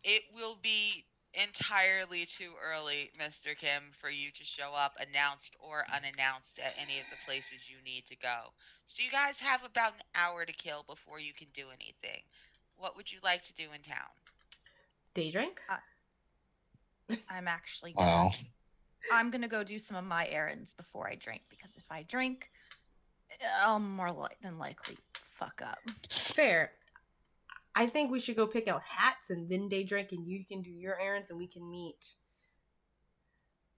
it will be entirely too early, Mr. Kim, for you to show up announced or unannounced at any of the places you need to go. So you guys have about an hour to kill before you can do anything. What would you like to do in town? Day drink? I'm actually Well, I'm gonna go do some of my errands before I drink, because if I drink, I'll more than likely fuck up. Fair. I think we should go pick out hats and then day drink, and you can do your errands, and we can meet.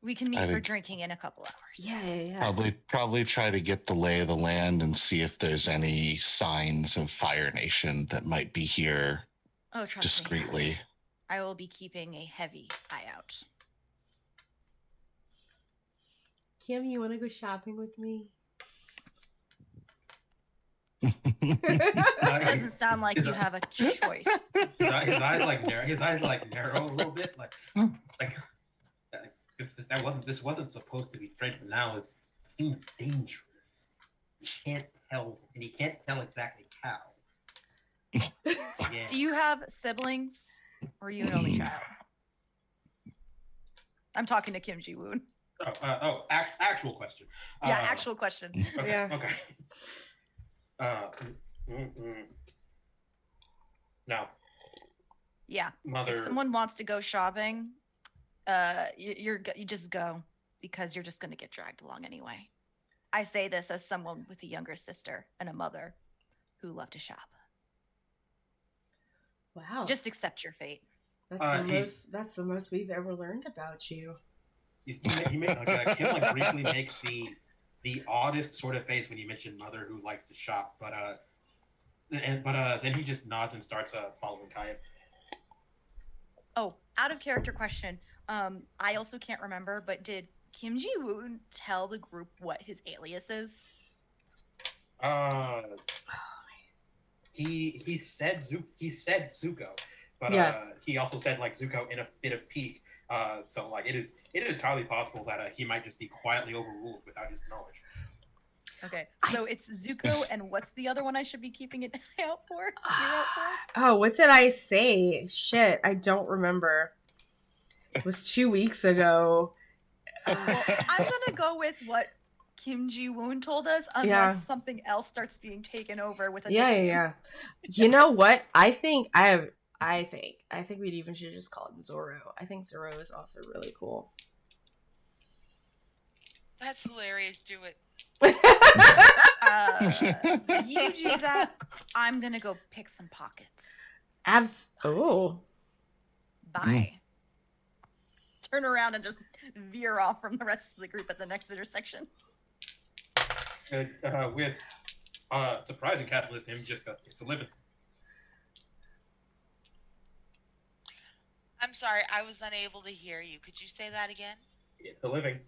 We can meet for drinking in a couple hours. Yeah. Probably try to get the lay of the land and see if there's any signs of Fire Nation that might be here. Oh, trust discreetly. me. I will be keeping a heavy eye out. Kim, you want to go shopping with me? It doesn't sound like you have a choice. His eyes narrow a little bit, this wasn't supposed to be straight, but now it's dangerous. You can't tell, and he can't tell exactly how. Do you have siblings, or are you an only child? I'm talking to Kim Ji-woon. Actual question. Actual question. Okay, Yeah. Okay. Now. Yeah. Mother. If someone wants to go shopping, you just go, because you're just going to get dragged along anyway. I say this as someone with a younger sister and a mother who love to shop. Wow. Just accept your fate. That's the most we've ever learned about you. Kim briefly makes the oddest sort of face when you mention mother who likes to shop, but then he just nods and starts following Kaya. Oh, out of character question. I also can't remember, but did Kim Ji-woon tell the group what his alias is? He said Zuko, but he also said Zuko in a bit of pique. So it is entirely possible that he might just be quietly overruled without his knowledge. Okay, so it's Zuko, and what's the other one I should be keeping an eye out for? Oh, what did I say? Shit, I don't remember. It was 2 weeks ago. Well, I'm gonna go with what Kim Ji-woon told us, unless something else starts being taken over with a Yeah. You know what? I think we even should just call him Zorro. I think Zorro is also really cool. That's hilarious. Do it. You do that. I'm gonna go pick some pockets. Bye. Turn around and just veer off from the rest of the group at the next intersection. With surprising catalyst, him just got to live. I'm sorry, I was unable to hear you. Could you say that again? It's a living.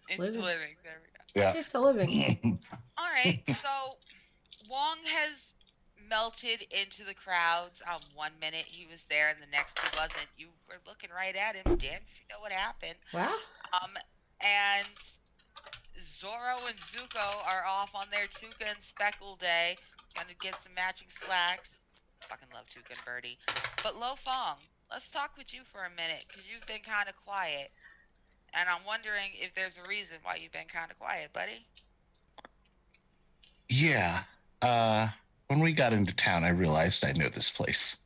It's living. There we go. Yeah. It's a living. All right. So Wong has melted into the crowds. 1 minute he was there, and the next he wasn't. You were looking right at him. Damn if you know what happened. Wow. And Zorro and Zuko are off on their Tuca and Speckle day. Gonna get some matching slacks. Fucking love Tuca and Birdie. But Lo Fong, let's talk with you for a minute, because you've been kind of quiet. And I'm wondering if there's a reason why you've been kind of quiet, buddy. Yeah. When we got into town, I realized I know this place.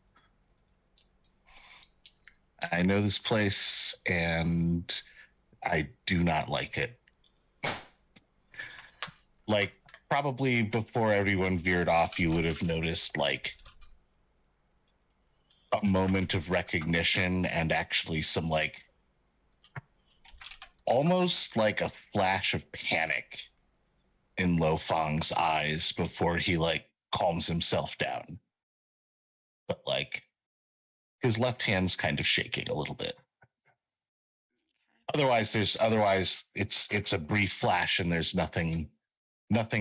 And I do not like it. Probably before everyone veered off, you would have noticed a moment of recognition and actually some almost like a flash of panic in Lo Fong's eyes before he calms himself down. But his left hand's kind of shaking a little bit. Otherwise it's a brief flash and there's nothing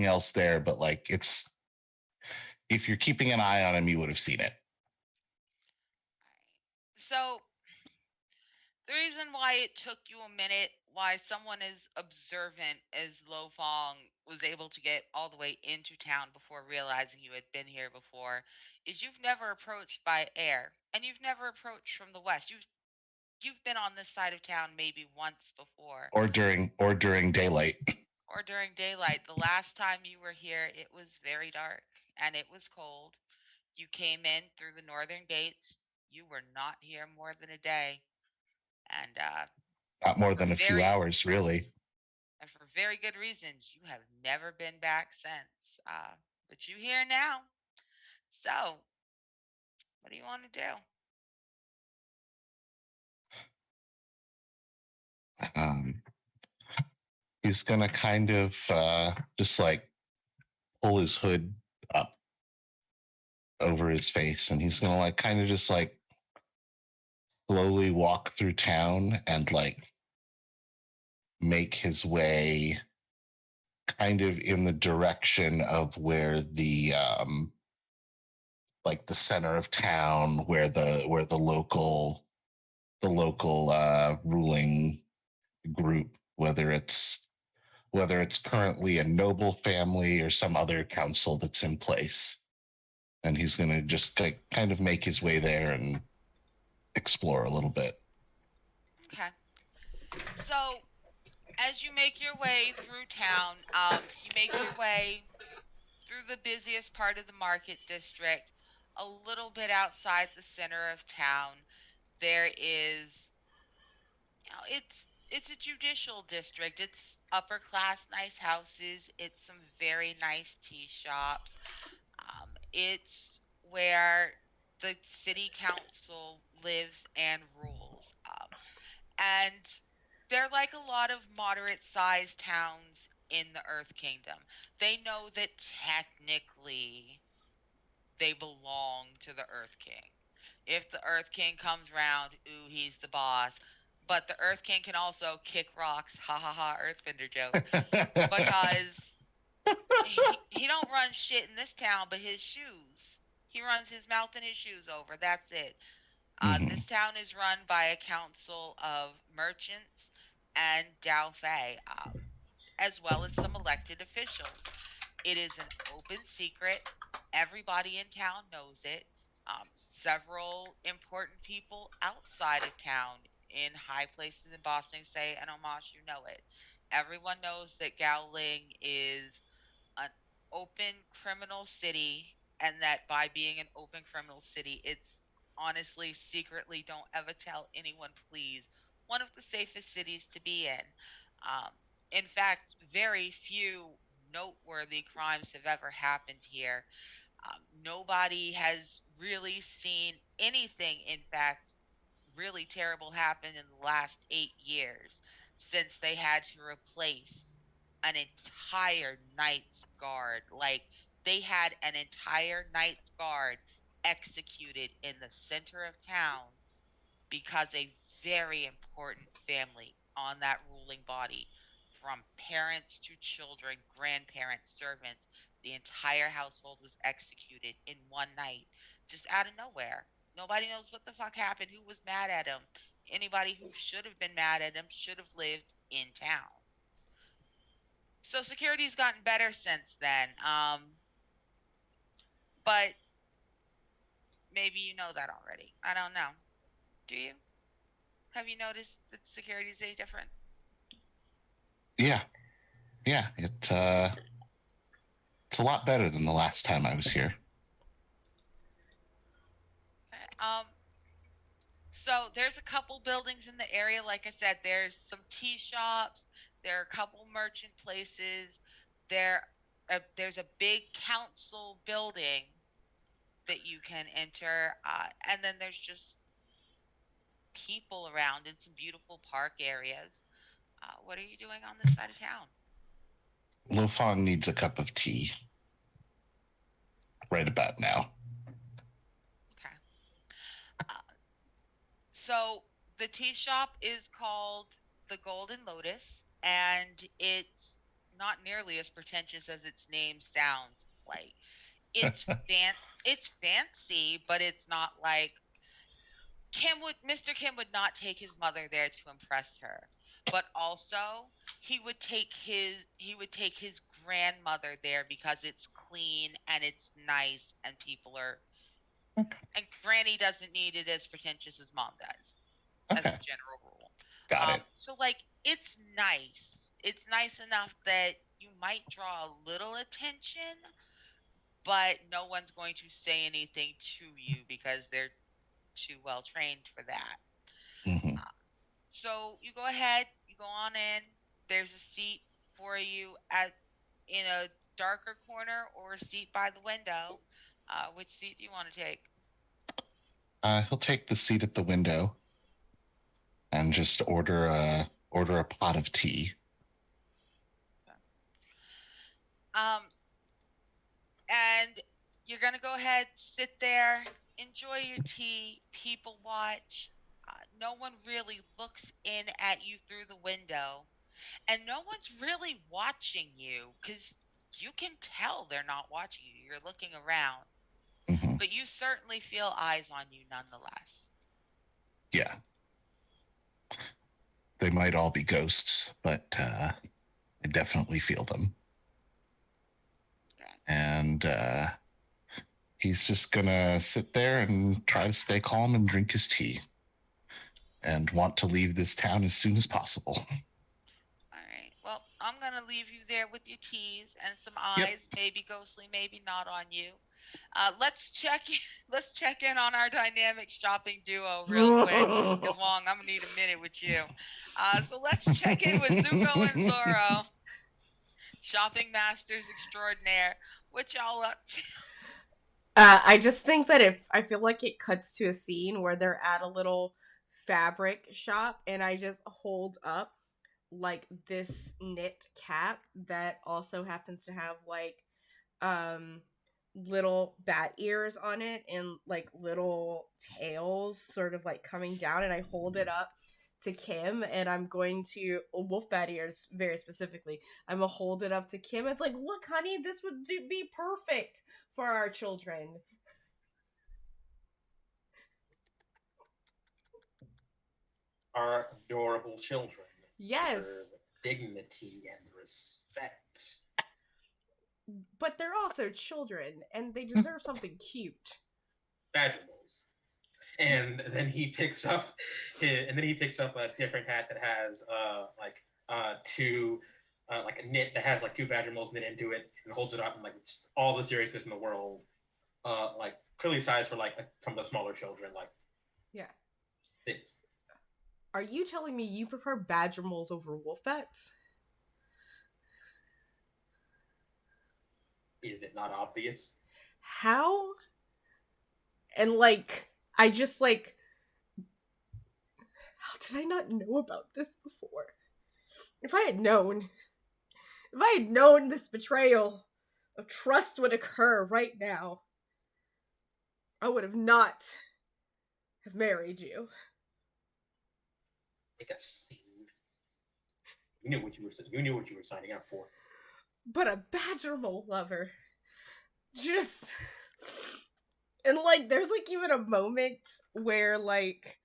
else there, but it's, if you're keeping an eye on him, you would have seen it. So the reason why it took you a minute, why someone as observant as Lo Fong was able to get all the way into town before realizing you had been here before, is you've never approached by air, and you've never approached from the west. You've been on this side of town maybe once before. Or during daylight. Or during daylight. The last time you were here, it was very dark and it was cold. You came in through the northern gates. You were not here more than a day. And Not more than a few hours, really. And for very good reasons. You have never been back since. But you here now. So, what do you want to do? He's gonna kind of just like pull his hood up over his face, and he's gonna like kind of just like slowly walk through town and like make his way kind of in the direction of where the like the center of town, where the local ruling group, whether it's currently a noble family or some other council that's in place. And he's going to just like, kind of make his way there and explore a little bit. Okay. So, as you make your way through town, you make your way through the busiest part of the market district, a little bit outside the center of town. There is, it's a judicial district. It's upper class, nice houses. It's some very nice tea shops. It's where the city council lives and rules. And they're like a lot of moderate sized towns in the Earth Kingdom. They know that technically they belong to the Earth King. If the Earth King comes round, ooh, he's the boss. But the Earth King can also kick rocks, ha ha ha, Earthbender joke, because he don't run shit in this town but his shoes. He runs his mouth and his shoes over. That's it. This town is run by a council of merchants and Daofei, as well as some elected officials. It is an open secret. Everybody in town knows it. Several important people outside of town in high places in Boston say, and Omash, you know it. Everyone knows that Gowling is an open criminal city, and that by being an open criminal city, it's honestly, secretly, don't ever tell anyone, please, one of the safest cities to be in. Um, in fact, very few noteworthy crimes have ever happened here. Nobody has really seen anything, in fact, really terrible happen in the last 8 years since they had to replace an entire Knight's Guard. Like, they had an entire Knight's Guard executed in the center of town because a very important family on that ruling body, from parents to children, grandparents, servants, the entire household was executed in one night, just out of nowhere. Nobody knows what the fuck happened, who was mad at him. Anybody who should have been mad at him should have lived in town. So security's gotten better since then. But maybe you know that already. I don't know. Do you? Have you noticed that security's any different? Yeah. It's a lot better than the last time I was here. So there's a couple buildings in the area. Like I said, there's some tea shops. There are a couple merchant places. There's a big council building that you can enter, and then there's just people around in some beautiful park areas. What are you doing on this side of town? Lo Fong needs a cup of tea right about now. Okay. So the tea shop is called the Golden Lotus, and it's not nearly as pretentious as its name sounds like. It's fancy, but it's not like Mr. Kim would not take his mother there to impress her. But also he would take his grandmother there because it's clean and it's nice and people are and Granny doesn't need it as pretentious as Mom does, as a general rule. Got it. So like it's nice. It's nice enough that you might draw a little attention, but no one's going to say anything to you because they're too well trained for that. Mm-hmm. So you go ahead, you go on in. There's a seat for you at in a darker corner or a seat by the window. Which seat do you want to take? He'll take the seat at the window and just order a pot of tea. And you're gonna go ahead, sit there, enjoy your tea, people watch. No one really looks in at you through the window, and no one's really watching you because you can tell they're not watching you. You're looking around, Mm-hmm. but you certainly feel eyes on you nonetheless. Yeah. They might all be ghosts, but I definitely feel them. Okay. And he's just gonna sit there and try to stay calm and drink his tea and want to leave this town as soon as possible. All right. Well, I'm gonna leave you there with your teas and some Yep. eyes, maybe ghostly, maybe not on you. Let's check. Let's check in on our dynamic shopping duo real quick. Because Wong, I'm gonna need a minute with you. So let's check in with Zuko and Zoro, shopping masters extraordinaire. What y'all up to? I just think that if I feel like it cuts to a scene where they're at a little fabric shop and I just hold up like this knit cap that also happens to have like um little bat ears on it and like little tails sort of like coming down, and I hold it up to Kim and I'm going to wolf bat ears very specifically. I'm gonna hold it up to Kim. It's like, look, honey, this would be perfect for our children. Our adorable children. Yes. Deserve dignity and respect. But they're also children and they deserve something cute. Badgermoles. And then he picks up a different hat that has two like a knit that has like two badger moles knit into it, and holds it up and like all the seriousness in the world, like clearly sized for like some of the smaller children, like yeah. This. Are you telling me you prefer badger moles over wolf bats? Is it not obvious? How? And like, I just like, how did I not know about this before? If I had known this betrayal of trust would occur right now, I would have not have married you. Make a scene. You knew what you were signing up for. But a badger mole lover, just, and like, there's like even a moment where like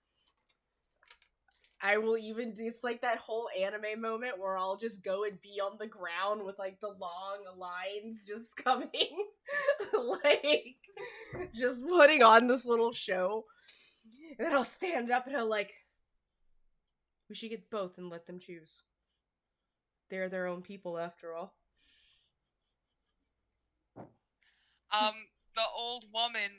I will even, it's like that whole anime moment where I'll just go and be on the ground with like the long lines just coming, like just putting on this little show, and then I'll stand up and I'll like, we should get both and let them choose. They're their own people after all. The old woman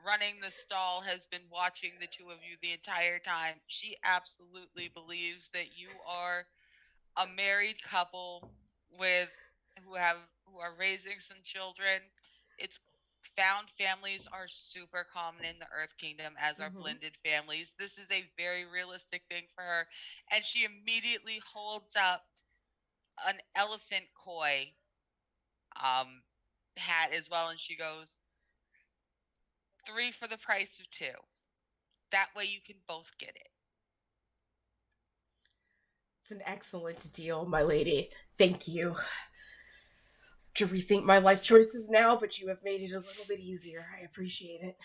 running the stall has been watching the two of you the entire time. She absolutely believes that you are a married couple with who are raising some children. It's found families are super common in the Earth Kingdom, as are blended families. This is a very realistic thing for her, and she immediately holds up an elephant koi hat as well, and she goes, 3 for the price of 2. That way you can both get it. It's an excellent deal, my lady. Thank you. To rethink my life choices now, but you have made it a little bit easier. I appreciate it.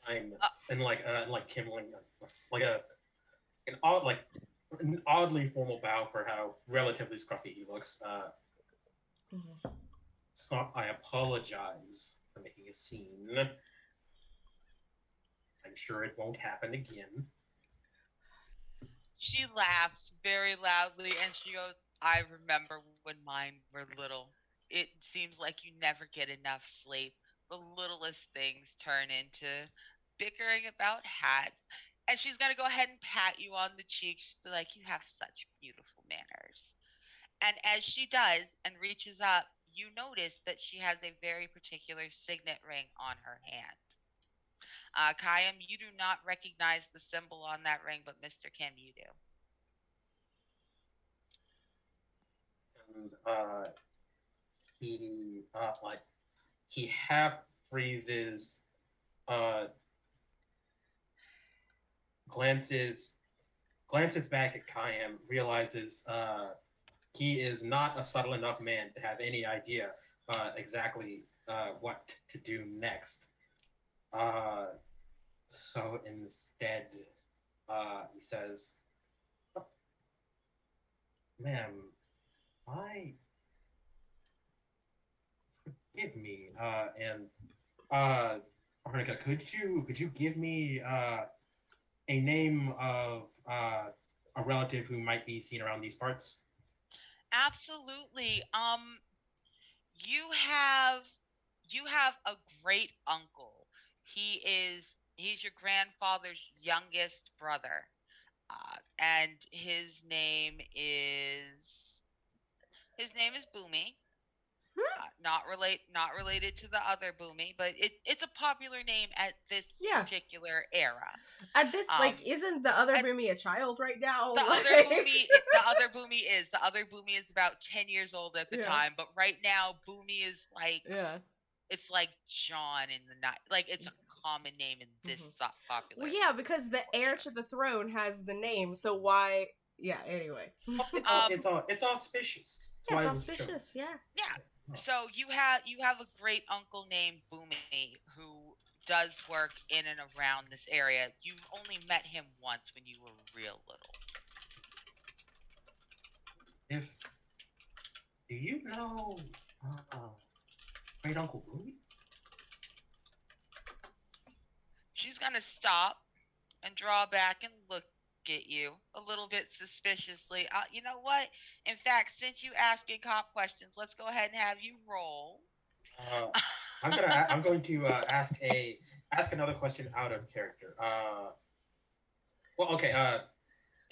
I'm and like Kim like an oddly formal bow for how relatively scruffy he looks. So I apologize for making a scene. I'm sure it won't happen again. She laughs very loudly and she goes, I remember when mine were little. It seems like you never get enough sleep. The littlest things turn into bickering about hats. And she's gonna go ahead and pat you on the cheek. She's be like, "You have such beautiful manners." And as she does and reaches up, you notice that she has a very particular signet ring on her hand. Kayam, you do not recognize the symbol on that ring, but Mr. Kim, you do. And he like he half freezes, uh, glances back at Kayam, realizes he is not a subtle enough man to have any idea exactly what to do next. So instead, he says, oh, "Ma'am, I forgive me, and Arnica, could you give me a name of a relative who might be seen around these parts?" Absolutely. You have you have a great uncle. He's your grandfather's youngest brother, and his name is Boomy. Not related to the other Boomy, but it's a popular name at this Yeah. particular era. At this, like, Um, isn't the other at Boomy a child right now? the Like- other Boomy is about 10 years old at the Yeah. time, but right now Boomy is like Yeah. it's like John in the night. Like it's a common name in this popular. Well, yeah, because the heir to the throne has the name, so why? Yeah. Anyway. It's auspicious. Yeah, it's auspicious. Yeah. Yeah. So you have a great uncle named Boomy who does work in and around this area. You've only met him once when you were real little. Do you know great uncle Boomy? She's gonna stop and draw back and look at you a little bit suspiciously. You know what? In fact, since you asking cop questions, let's go ahead and have you roll. I'm going to ask another question out of character. Well, okay.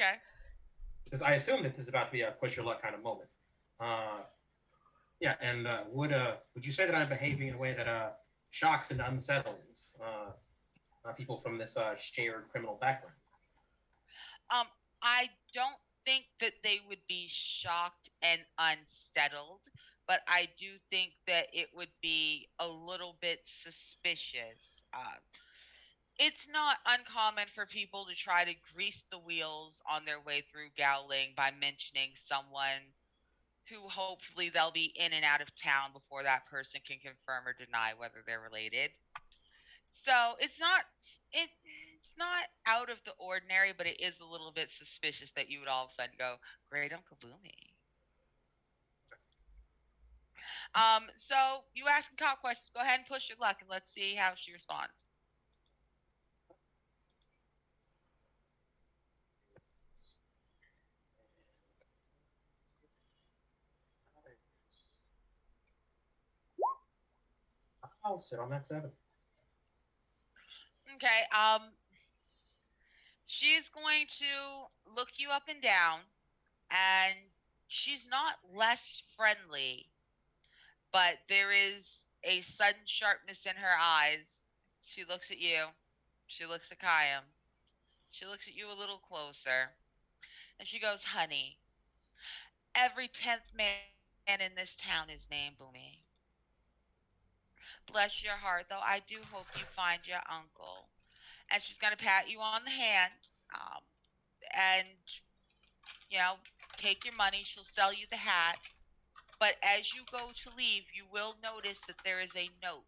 Okay. Because I assume that this is about to be a push your luck kind of moment. Yeah, and would you say that I'm behaving in a way that shocks and unsettles people from this shared criminal background? I don't think that they would be shocked and unsettled, but I do think that it would be a little bit suspicious. It's not uncommon for people to try to grease the wheels on their way through Gowling by mentioning someone who hopefully they'll be in and out of town before that person can confirm or deny whether they're related. So it's not out of the ordinary, but it is a little bit suspicious that you would all of a sudden go, "Great Uncle Boomy." So you ask cop questions. Go ahead and push your luck, and let's see how she responds. I'll sit on that 7. Okay. She's going to look you up and down, and she's not less friendly, but there is a sudden sharpness in her eyes. She looks at you. She looks at Kayam. She looks at you a little closer, and she goes, "Honey, every 10th man in this town is named Boomy. Bless your heart, though. I do hope you find your uncle." And she's gonna pat you on the hand, and you know, take your money. She'll sell you the hat. But as you go to leave, you will notice that there is a note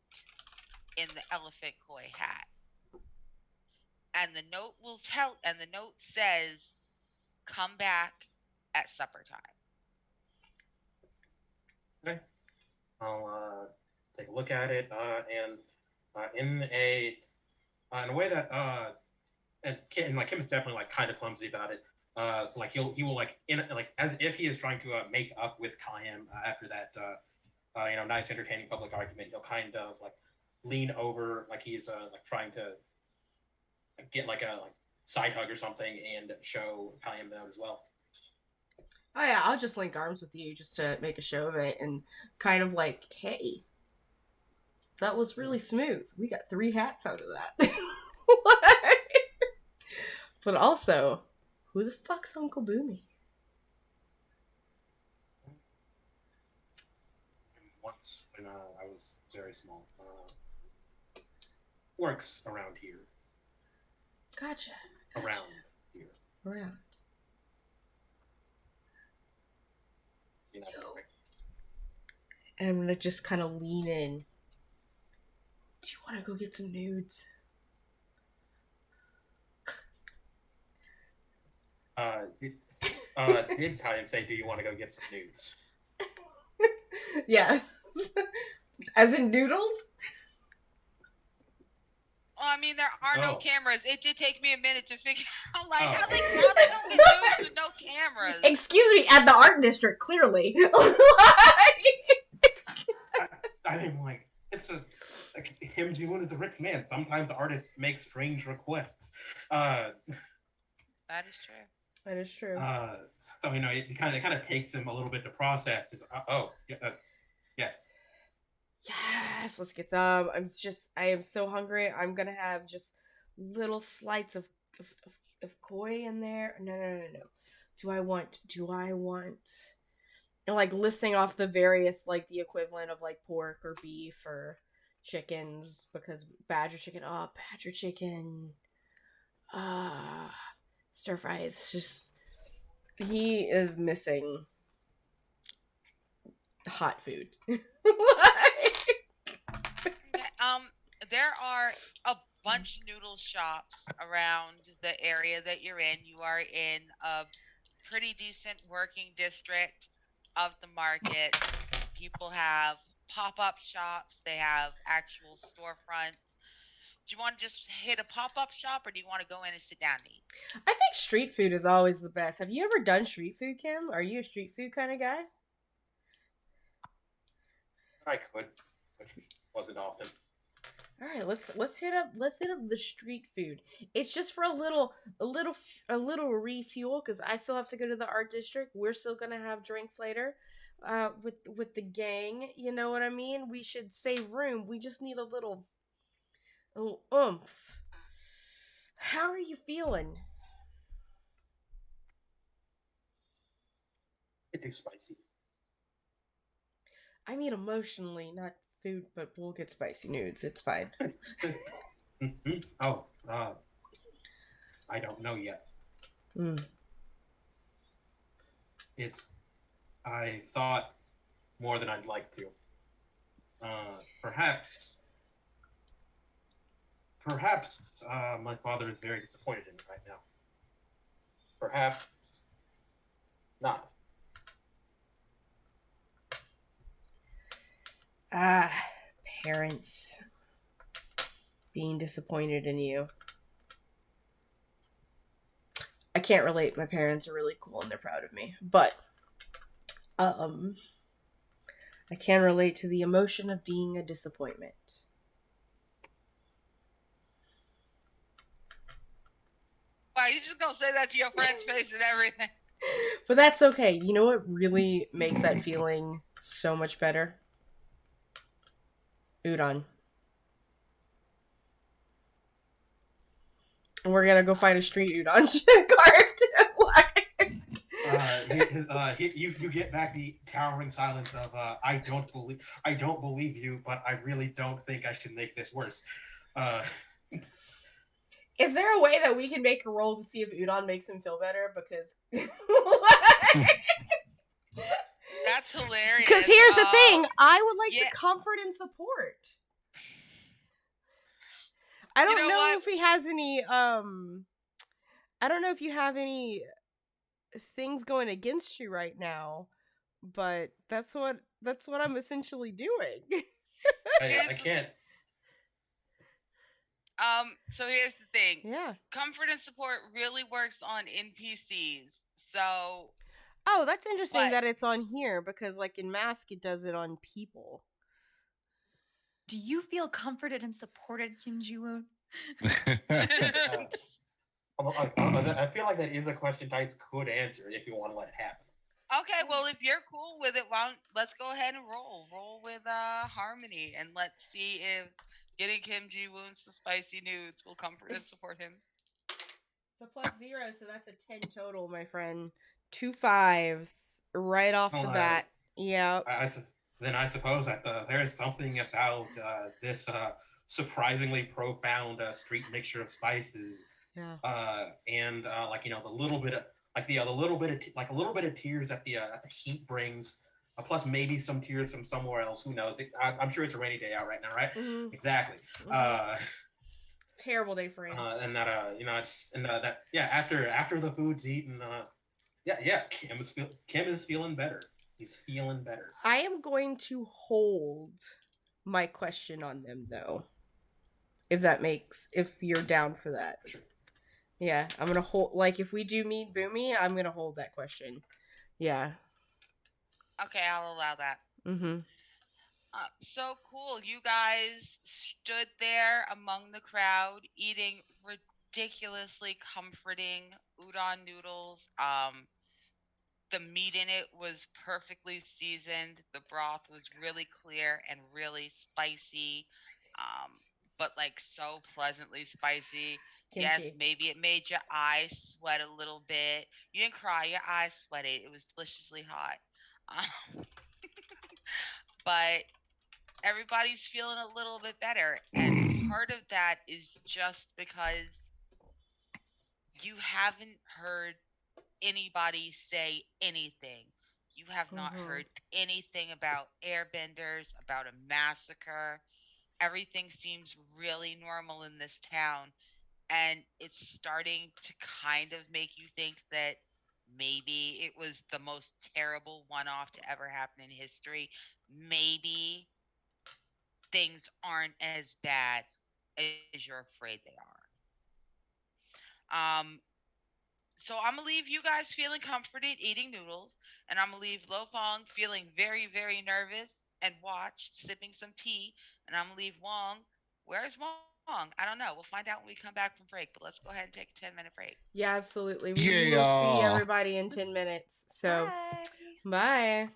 in the elephant koi hat. And the note says, "Come back at supper time." Okay. I'll take a look at it, and in a way that and Kim is definitely like kind of clumsy about it. So like he will like as if he is trying to make up with Kayam after that nice entertaining public argument. He'll kind of like lean over like he's like trying to get like a side hug or something and show Payam that as well. Oh yeah, I'll just link arms with you just to make a show of it and kind of like, hey, that was really smooth. We got 3 hats out of that. But also, who the fuck's Uncle Boomy? Once when I was very small, works around here. Gotcha. Around here. Around. You know, And I'm gonna just kind of lean in. Do you want to go get some nudes? Did Payam say, "Do you want to go get some nudes?" Yes. As in noodles? Well, I mean, there are no Oh. cameras. It did take me a minute to figure out, like, how they don't get news with no cameras. Excuse me, at the art district, clearly. I mean, like, it's like him doing the rich man. Sometimes artists make strange requests. That is true. That is true. So it kind of takes him a little bit to process. Yes. Yes, let's get some. I am so hungry. I'm gonna have just little slices of koi in there. No. Do I want and like listing off the various, like the equivalent of like pork or beef or chickens, because badger chicken, stir fry. It's just, he is missing hot food. There are a bunch of noodle shops around the area that you're in. You are in a pretty decent working district of the market. People have pop-up shops. They have actual storefronts. Do you want to just hit a pop-up shop, or do you want to go in and sit down and eat? I think street food is always the best. Have you ever done street food, Kim? Are you a street food kind of guy? I could, but wasn't often. All right, let's hit up the street food. It's just for a little refuel, because I still have to go to the art district. We're still gonna have drinks later, with the gang. You know what I mean? We should save room. We just need a little oomph. How are you feeling? It's too spicy. I mean emotionally, not food, but we'll get spicy nudes. It's fine. Mm-hmm. Oh, I don't know yet. I thought more than I'd like to. Perhaps my father is very disappointed in me right now. Perhaps not. Parents being disappointed in you. I can't relate. My parents are really cool and they're proud of me. But I can relate to the emotion of being a disappointment. Wow, you just gonna say that to your friend's face and everything. But that's okay. You know what really makes that feeling so much better? Udon. And we're gonna go find a street udon cart. You get back the towering silence of I don't believe you, but I really don't think I should make this worse. Is there a way that we can make a roll to see if udon makes him feel better? Because That's hilarious. Because here's the thing, I would like to comfort and support. I don't know if he has any. I don't know if you have any things going against you right now, but that's what I'm essentially doing. I can't. So here's the thing. Yeah. Comfort and support really works on NPCs. So. Oh, that's interesting that it's on here, because like in Mask it does it on people. Do you feel comforted and supported, Kim Ji-woon? I feel like that is a question Tights could answer if you want to let it happen. Okay, well, if you're cool with it, why don't, let's go ahead and roll. Roll with Harmony, and let's see if getting Kim Ji Woon's some spicy nudes will comfort and support him. It's a +0, so that's a 10 total, my friend. 2 5s right off the bat. Yep. Then I suppose that there is something about this surprisingly profound street mixture of spices, Yeah. and like the little bit of the little bit of like a little bit of tears that the heat brings, plus maybe some tears from somewhere else. Who knows? I'm sure it's a rainy day out right now, right? Mm-hmm. Exactly. Mm-hmm. Terrible day for rain. And that it's and that after the food's eaten, Kim is feeling better. He's feeling better. I am going to hold my question on them, though. If you're down for that. Sure. Yeah, I'm gonna hold, like, if we do meet Boomy, I'm gonna hold that question. Yeah. Okay, I'll allow that. Mm-hmm. So cool. You guys stood there among the crowd eating ridiculously comforting udon noodles. The meat in it was perfectly seasoned. The broth was really clear and really spicy. But like so pleasantly spicy. Yes, Kimchi. maybe it made your eyes sweat a little bit. You didn't cry, your eyes sweated. It was deliciously hot. Um, but everybody's feeling a little bit better. And part of that is just because you haven't heard anybody say anything. You have not Mm-hmm. heard anything about airbenders, about a massacre. Everything seems really normal in this town. And it's starting to kind of make you think that maybe it was the most terrible one off to ever happen in history. Maybe things aren't as bad as you're afraid they are. So I'm gonna leave you guys feeling comforted eating noodles, and I'm gonna leave Lo Fong feeling very, very nervous and watched sipping some tea, and I'm gonna leave Wong. Where's Wong? I don't know. We'll find out when we come back from break. But let's go ahead and take a 10-minute break. Yeah, absolutely. Yeah, We will see everybody in 10 minutes. So, Bye. bye.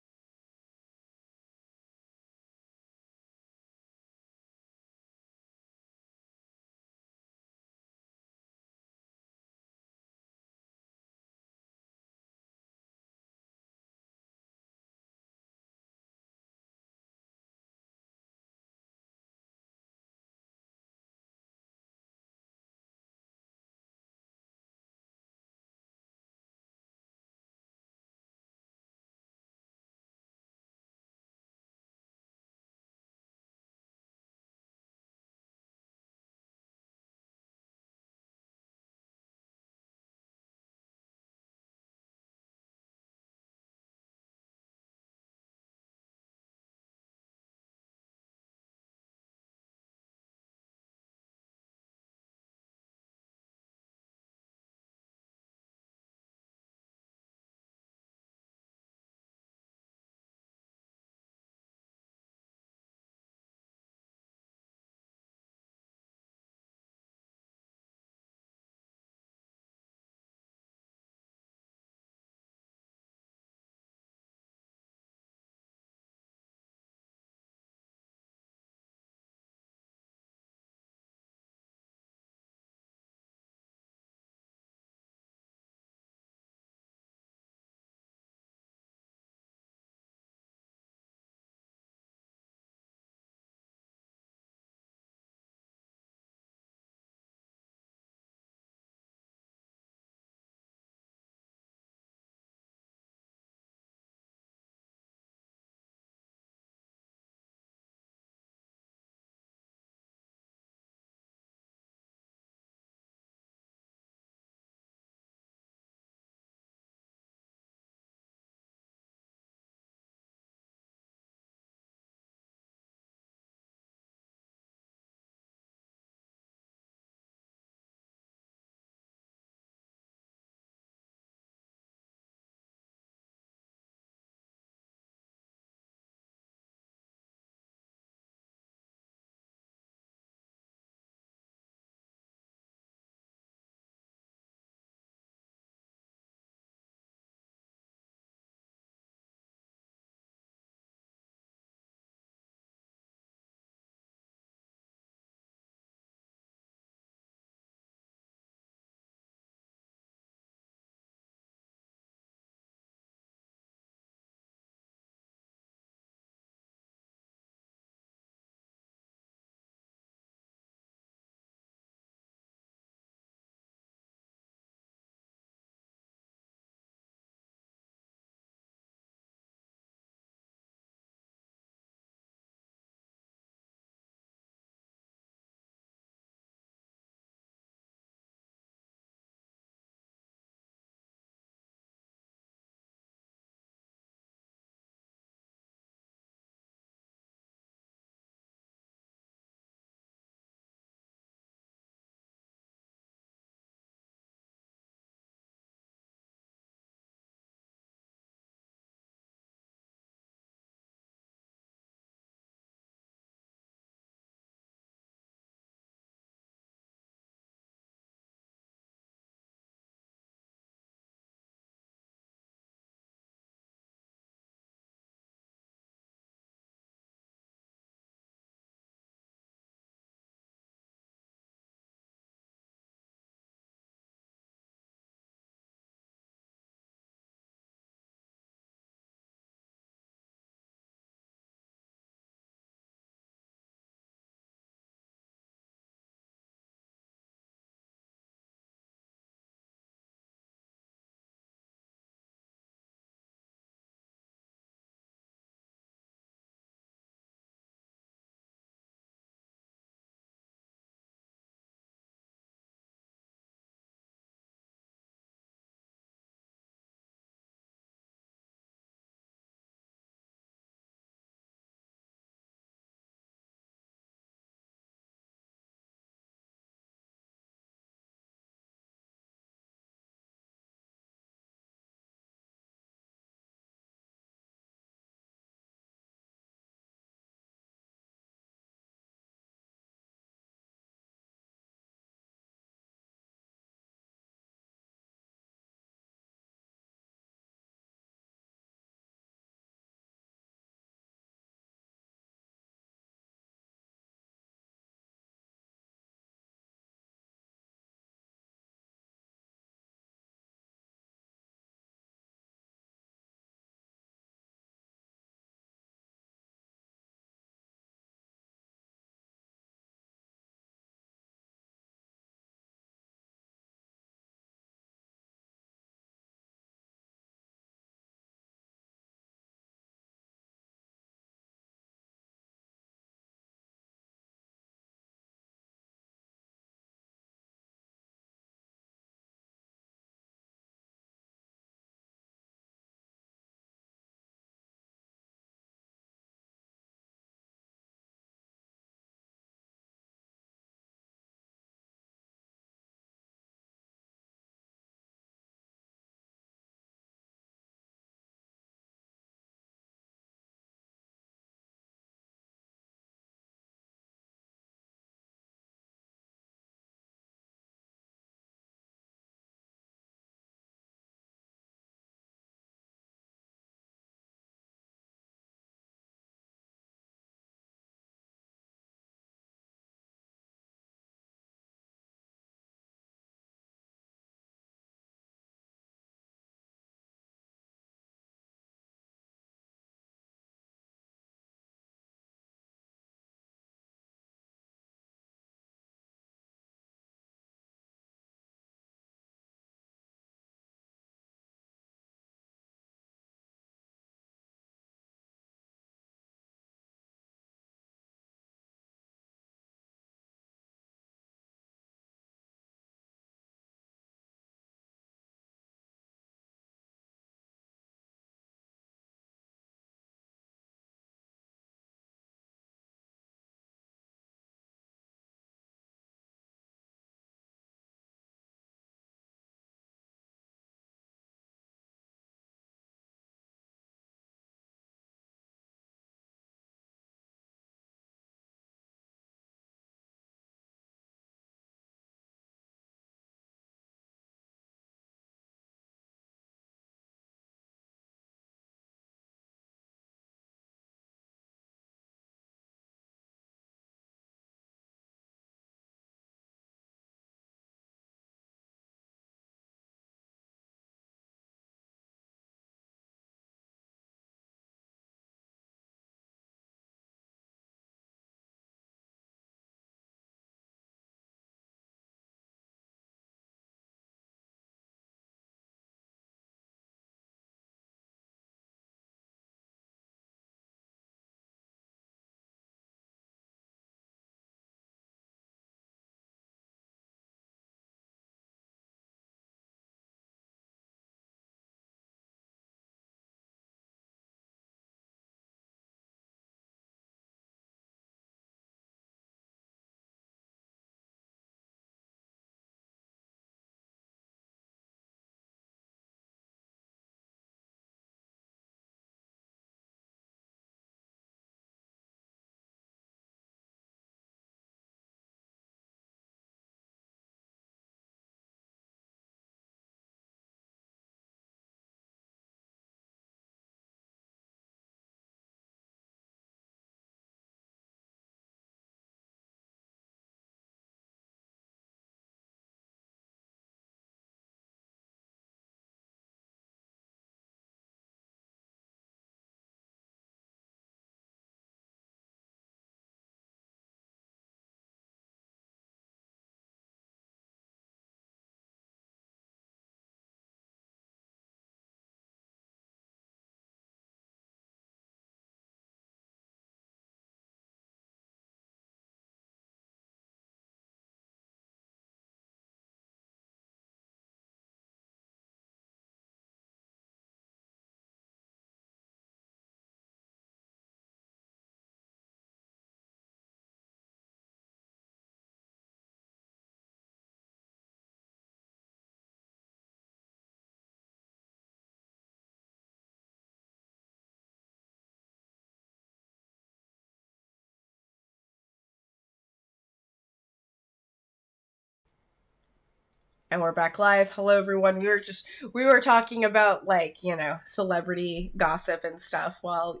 And we're back live. Hello, everyone. We were talking about, like, celebrity gossip and stuff while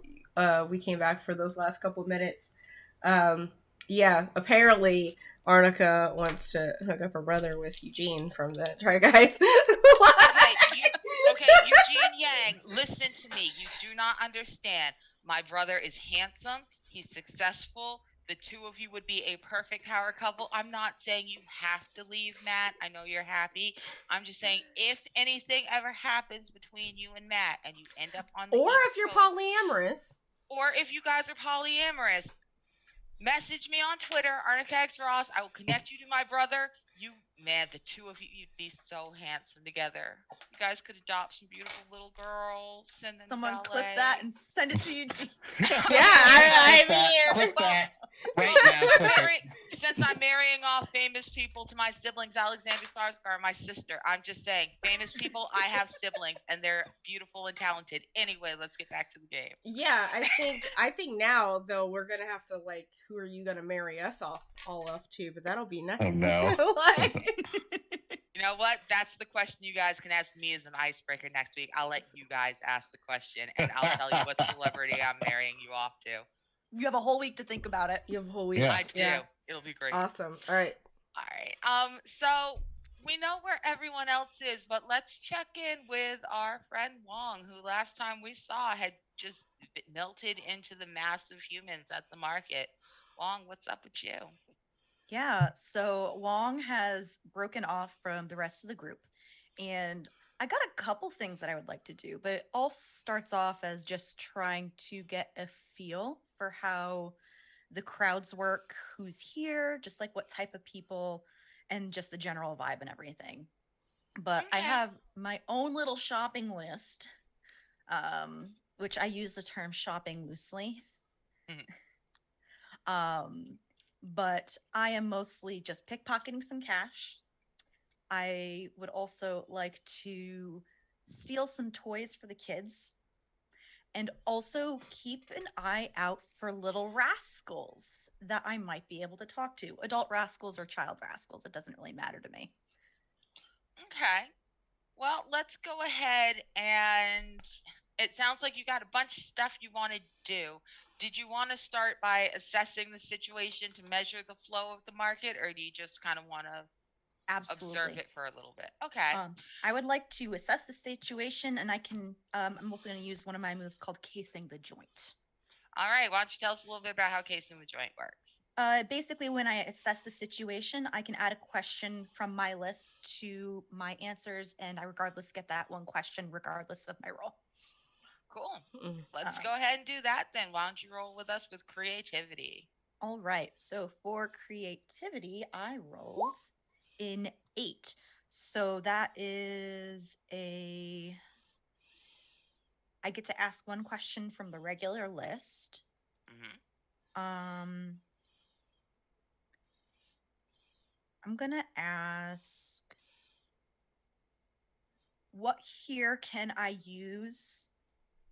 we came back for those last couple minutes. Yeah, apparently Arnica wants to hook up her brother with Eugene from the Try Guys. Okay, Eugene Yang, listen to me. You do not understand. My brother is handsome. He's successful. The two of you would be a perfect power couple. I'm not saying you have to leave, Matt. I know you're happy. I'm just saying if anything ever happens between you and Matt and you end up on the or East if you're Coast, polyamorous, or if you guys are polyamorous, message me on Twitter, Arnicax Ross. I will connect you to my brother. Man, the two of you, you'd be so handsome together. You guys could adopt some beautiful little girls, send them Someone to clip LA. that and send it to you. Click that right now. Since I'm marrying off famous people to my siblings, Alexander Skarsgård, my sister, I'm just saying, famous people, I have siblings, and they're beautiful and talented. Anyway, let's get back to the game. Yeah, I think now though we're gonna have to, like, who are you gonna marry us all off to? But that'll be next. Oh no. You know what? That's the question you guys can ask me as an icebreaker next week. I'll let you guys ask the question, and I'll tell you what celebrity I'm marrying you off to. You have a whole week to think about it. You have a whole week. Yeah. I do. Yeah. It'll be great. Awesome. All right. So we know where everyone else is, but let's check in with our friend Wong, who last time we saw had just melted into the mass of humans at the market. Wong, what's up with you? Yeah, so Wong has broken off from the rest of the group, and I got a couple things that I would like to do, but it all starts off as just trying to get a feel for how the crowds work, who's here, just like what type of people, and just the general vibe and everything. But I Okay. have my own little shopping list, which I use the term shopping loosely. But I am mostly just pickpocketing some cash. I would also like to steal some toys for the kids and also keep an eye out for little rascals that I might be able to talk to. Adult rascals or child rascals, it doesn't really matter to me. Okay. Well, let's go ahead, and it sounds like you got a bunch of stuff you want to do. Did you want to start by assessing the situation to measure the flow of the market, or do you just kind of want to observe it for a little bit? Okay. I would like to assess the situation, and I can. I'm also going to use one of my moves called casing the joint. All right. Why don't you tell us a little bit about how casing the joint works? Basically, when I assess the situation, I can add a question from my list to my answers, and I regardless get that one question regardless of my roll. Cool. Let's go ahead and do that then. Why don't you roll with us with creativity? All right. So for creativity, I rolled an 8. So that is I get to ask one question from the regular list. I'm gonna ask, what here can I use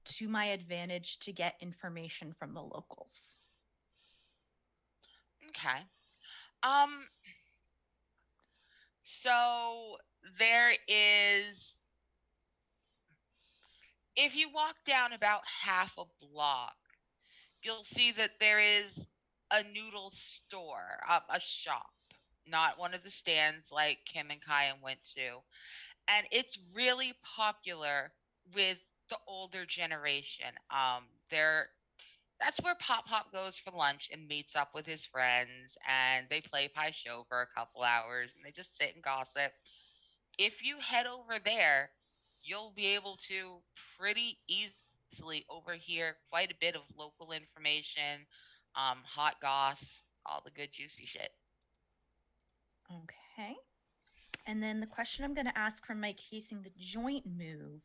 to my advantage to get information from the locals? Okay. So there is, if you walk down about half a block, you'll see that there is a noodle store, a shop, not one of the stands like Kim and Kyan went to. And it's really popular with the older generation. That's where Pop Pop goes for lunch and meets up with his friends, and they play Pai Sho for a couple hours, and they just sit and gossip. If you head over there, you'll be able to pretty easily overhear quite a bit of local information, hot goss, all the good juicy shit. Okay. And then the question I'm going to ask from my casing the joint move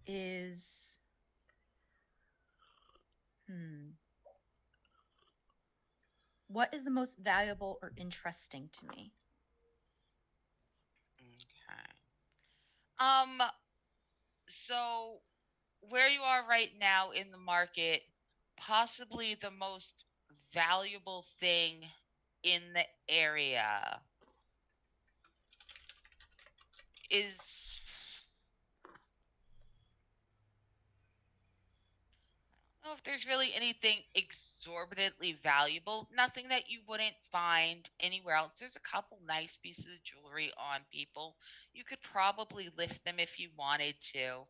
is, what is the most valuable or interesting to me? Okay. So where you are right now in the market, possibly the most valuable thing in the area is I don't know if there's really anything exorbitantly valuable. Nothing that you wouldn't find anywhere else. There's a couple nice pieces of jewelry on people. You could probably lift them if you wanted to.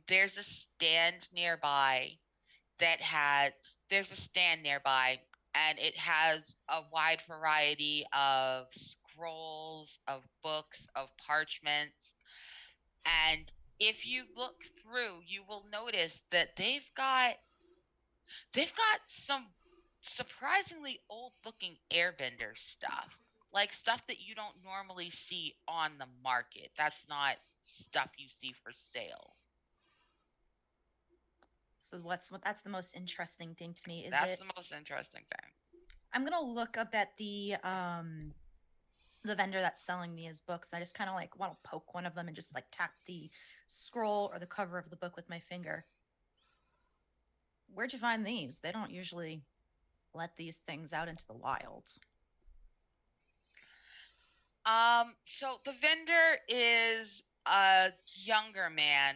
There's a stand nearby that had there's a stand nearby and it has a wide variety of scrolls, of books, of parchments. And if you look through, you will notice that they've got some surprisingly old looking airbender stuff. Like stuff that you don't normally see on the market. That's not stuff you see for sale. So that's the most interesting thing to me. That's the most interesting thing. I'm gonna look up at the vendor that's selling me his books. I just kind of like want to poke one of them and just like tap the scroll or the cover of the book with my finger. Where'd you find these? They don't usually let these things out into the wild. So the vendor is a younger man,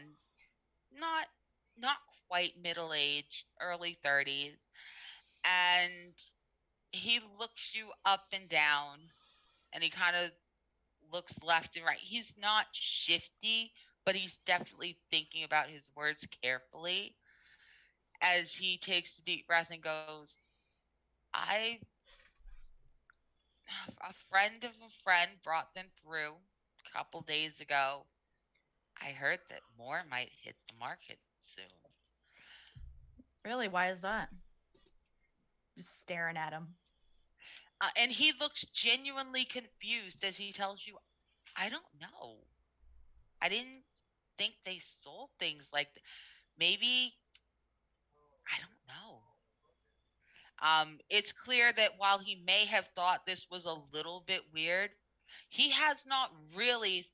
not not quite middle age, early 30s, and he looks you up and down, and he kind of looks left and right. He's not shifty, but he's definitely thinking about his words carefully as he takes a deep breath and goes, I a friend of a friend brought them through a couple days ago. I heard that more might hit the market soon. Really? Why is that? Just staring at him. And he looks genuinely confused as he tells you, I don't know. I didn't think they sold things like maybe I don't know. It's clear that while he may have thought this was a little bit weird, he has not really,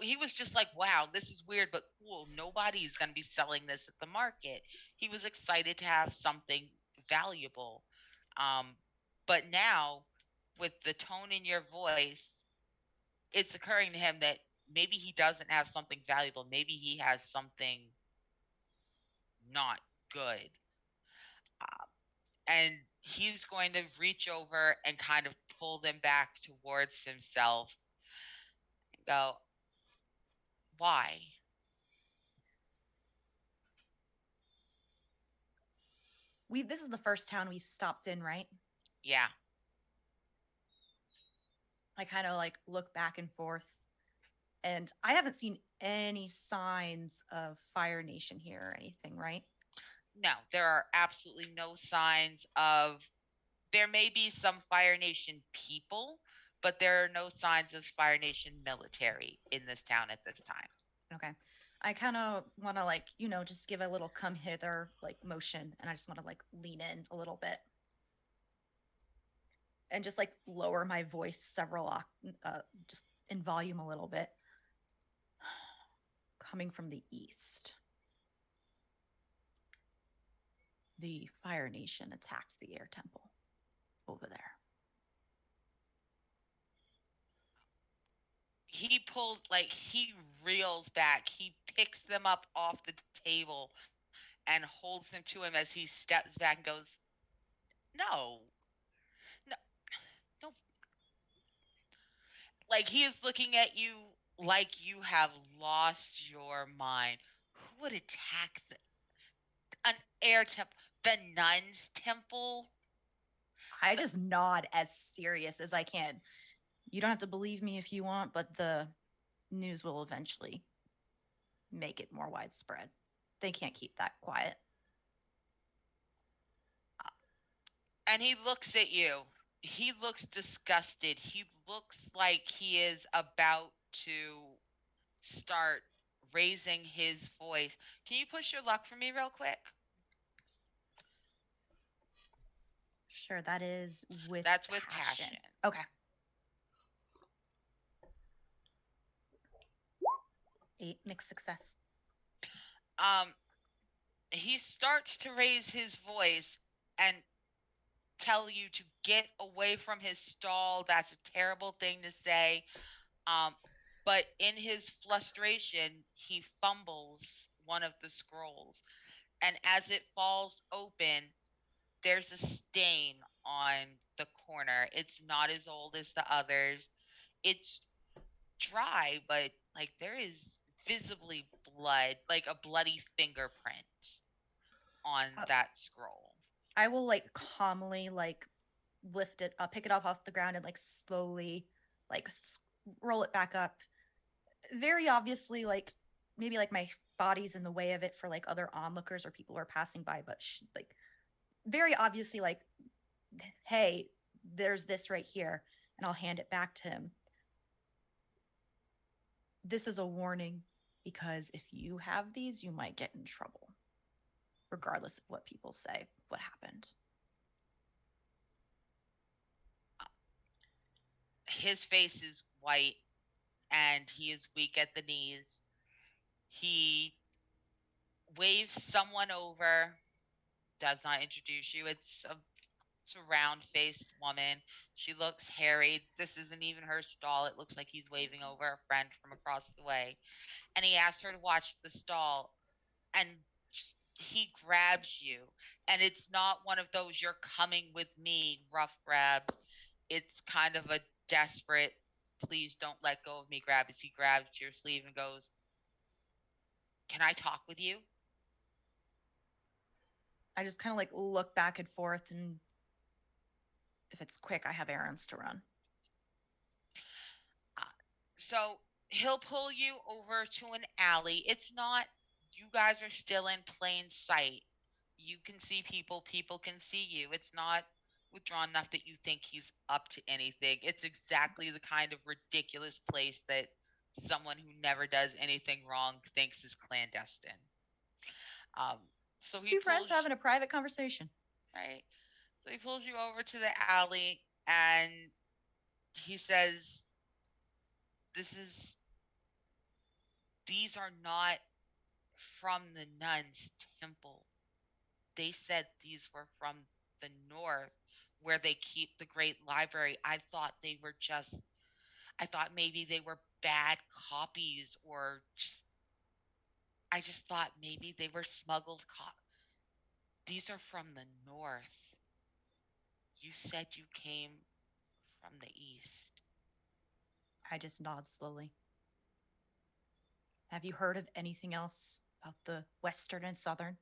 he was just like, wow, this is weird, but cool. Nobody's going to be selling this at the market. He was excited to have something valuable. Um, but now, with the tone in your voice, it's occurring to him that maybe he doesn't have something valuable. Maybe he has something not good. And he's going to reach over and kind of pull them back towards himself and go, why? This is the first town we've stopped in, right? Yeah. I kind of like look back and forth, and I haven't seen any signs of Fire Nation here or anything, right? No, there are absolutely no signs of. There may be some Fire Nation people, but there are no signs of Fire Nation military in this town at this time. Okay. I kind of want to like, just give a little come hither like motion, and I just want to like lean in a little bit and just like lower my voice just in volume a little bit. Coming from the east, the Fire Nation attacked the Air Temple over there. He reels back. He picks them up off the table and holds them to him as he steps back and goes, no, no, no. Like he is looking at you like you have lost your mind. Who would attack an air temple? The nuns' temple? I just nod as serious as I can. You don't have to believe me if you want, but the news will eventually make it more widespread. They can't keep that quiet. And he looks at you. He looks disgusted. He looks like he is about to start raising his voice. Can you push your luck for me real quick? Sure, that is with That's with passion. Okay. 8, mixed success. He starts to raise his voice and tell you to get away from his stall. That's a terrible thing to say. But in his frustration, he fumbles one of the scrolls. And as it falls open, there's a stain on the corner. It's not as old as the others. It's dry, but like there is visibly blood, like a bloody fingerprint on Uh, that scroll. I will like calmly like lift it up, pick it off the ground, and like slowly like roll it back up. Very obviously, like maybe like my body's in the way of it for like other onlookers or people who are passing by, but like very obviously, like, hey, there's this right here, and I'll hand it back to him. This is a warning because if you have these, you might get in trouble, regardless of what people say, what happened. His face is white and he is weak at the knees. He waves someone over, does not introduce you. It's a round faced woman. She looks harried. This isn't even her stall. It looks like he's waving over a friend from across the way. And he asks her to watch the stall. And he grabs you. And it's not one of those "you're coming with me" rough grabs. It's kind of a desperate, "please don't let go of me" grab as he grabs your sleeve and goes, "Can I talk with you?" I just kind of like look back and forth, and if it's quick, I have errands to run. So he'll pull you over to an alley. It's not, you guys are still in plain sight. You can see people, people can see you. It's not withdrawn enough that you think he's up to anything. It's exactly the kind of ridiculous place that someone who never does anything wrong thinks is clandestine. Um, so Just he two friends pulls having a private conversation. right. So he pulls you over to the alley and he says, "This is these are not from the nuns' temple. They said these were from the north where they keep the great library. I thought maybe they were bad copies or I just thought maybe they were smuggled These are from the north. You said you came from the east." I just nod slowly. Have you heard of anything else about the Western and Southern?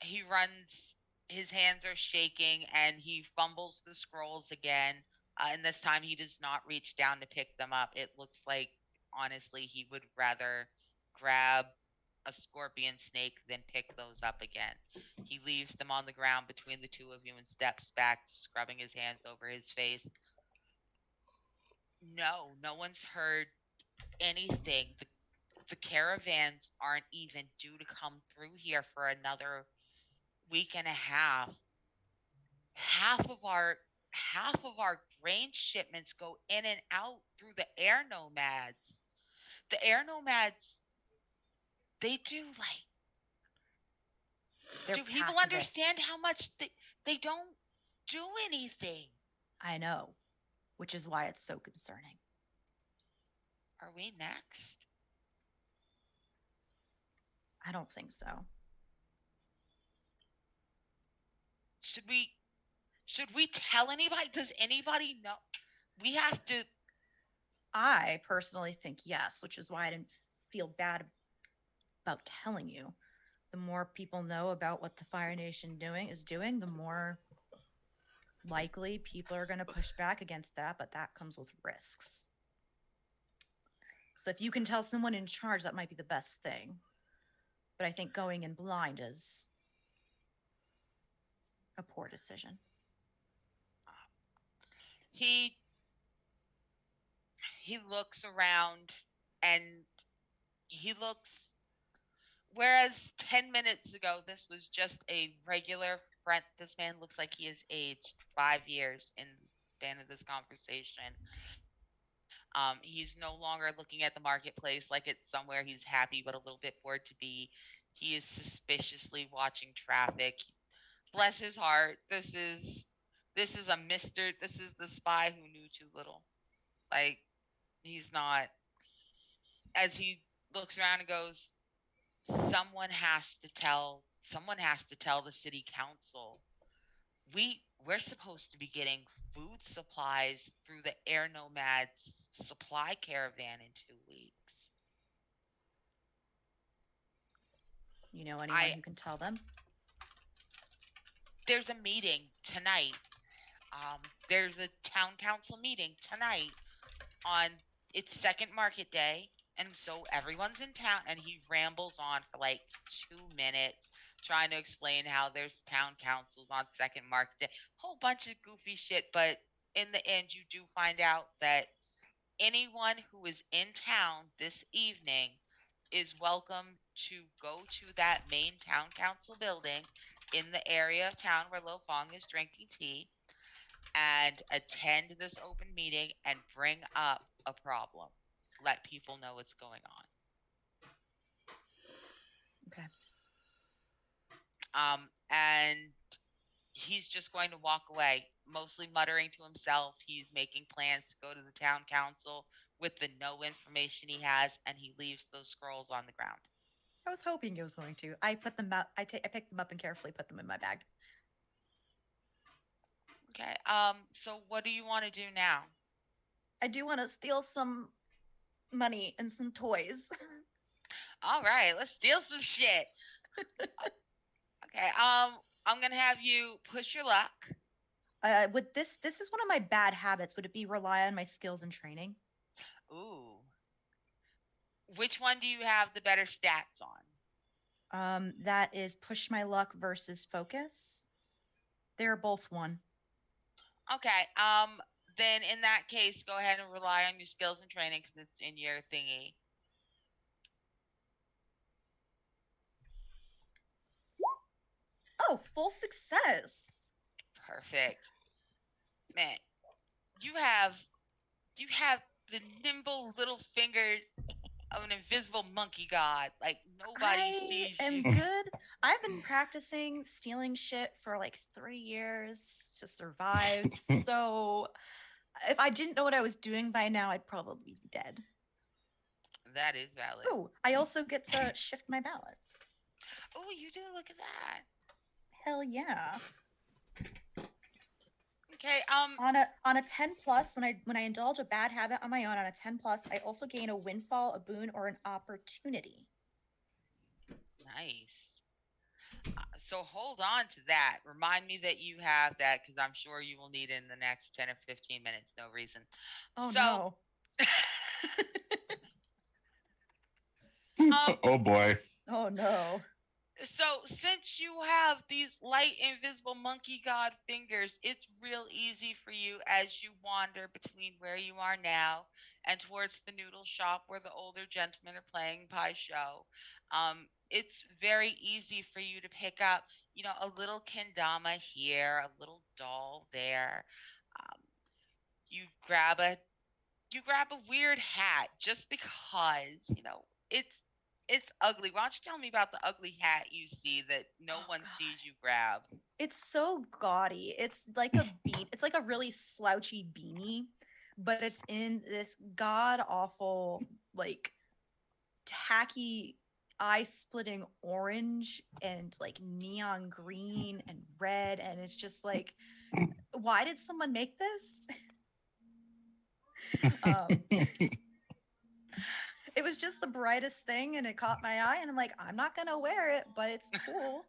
He runs, his hands are shaking, and he fumbles the scrolls again. And this time he does not reach down to pick them up. It looks like, honestly, he would rather grab a scorpion snake than pick those up again. He leaves them on the ground between the two of you and steps back, scrubbing his hands over his face. No, no one's heard anything. The caravans aren't even due to come through here for another week and a half. half of our half of our grain shipments go in and out through the air nomads. The air nomads, they do like, They're do people understand pacifists. how much they don't do anything? I know, which is why it's so concerning. Are we next? I don't think so. Should we tell anybody? Does anybody know? We have to. I personally think yes, which is why I didn't feel bad about telling you. The more people know about what the Fire Nation is doing, the more likely people are going to push back against that, but that comes with risks. So if you can tell someone in charge, that might be the best thing. But I think going in blind is a poor decision. He looks around and he looks, whereas 10 minutes ago this was just a regular friend, this man looks like he has aged 5 years in the span of this conversation. He's no longer looking at the marketplace like it's somewhere he's happy but a little bit bored to be. He is suspiciously watching traffic. Bless his heart. This is the spy who knew too little. Like, he's not. As he looks around and goes, someone has to tell the city council. We're supposed to be getting food supplies through the Air Nomads supply caravan in 2 weeks. You know anyone who can tell them? There's a meeting tonight. There's a town council meeting tonight on its second market day, and so everyone's in town. And he rambles on for like 2 minutes trying to explain how there's town councils on second market day, whole bunch of goofy shit. But in the end, you do find out that anyone who is in town this evening is welcome to go to that main town council building in the area of town where Lo Fong is drinking tea and attend this open meeting and bring up a problem. Let people know what's going on. Okay. And he's just going to walk away, mostly muttering to himself. He's making plans to go to the town council with the no information he has, and he leaves those scrolls on the ground. I was hoping he was going to. I put them up. I picked them up and carefully put them in my bag. Okay. So what do you want to do now? I do want to steal some money and some toys. All right, let's steal some shit. Okay. I'm gonna have you push your luck. Would this is one of my bad habits. Would it be rely on my skills and training? Ooh. Which one do you have the better stats on? That is push my luck versus focus. They're both 1. Okay. Then in that case, go ahead and rely on your skills and training because it's in your thingy. Oh, full success. Perfect. Man, you have the nimble little fingers of an invisible monkey god. Like nobody sees I am you. good. I've been practicing stealing shit for like 3 years to survive. So if I didn't know what I was doing by now, I'd probably be dead. That is valid. Oh, I also get to shift my balance. Oh, you do. Look at that. Hell yeah. Okay. On a 10 plus, when I indulge a bad habit on my own on a 10 plus, I also gain a windfall, a boon, or an opportunity. Nice. So hold on to that. Remind me that you have that because I'm sure you will need it in the next 10 or 15 minutes. No reason. Oh no. Oh boy. Oh no. So, since you have these light, invisible monkey god fingers, it's real easy for you as you wander between where you are now and towards the noodle shop where the older gentlemen are playing pie show. It's very easy for you to pick up, a little kendama here, a little doll there. Um, you grab a weird hat just because, it's ugly. Why don't you tell me about the ugly hat you see that no one sees you grab? It's so gaudy. It's like a it's like a really slouchy beanie, but it's in this god awful, like tacky eye-splitting orange and like neon green and red, and it's just like, why did someone make this? It was just the brightest thing and it caught my eye, and I'm like, I'm not gonna wear it, but it's cool.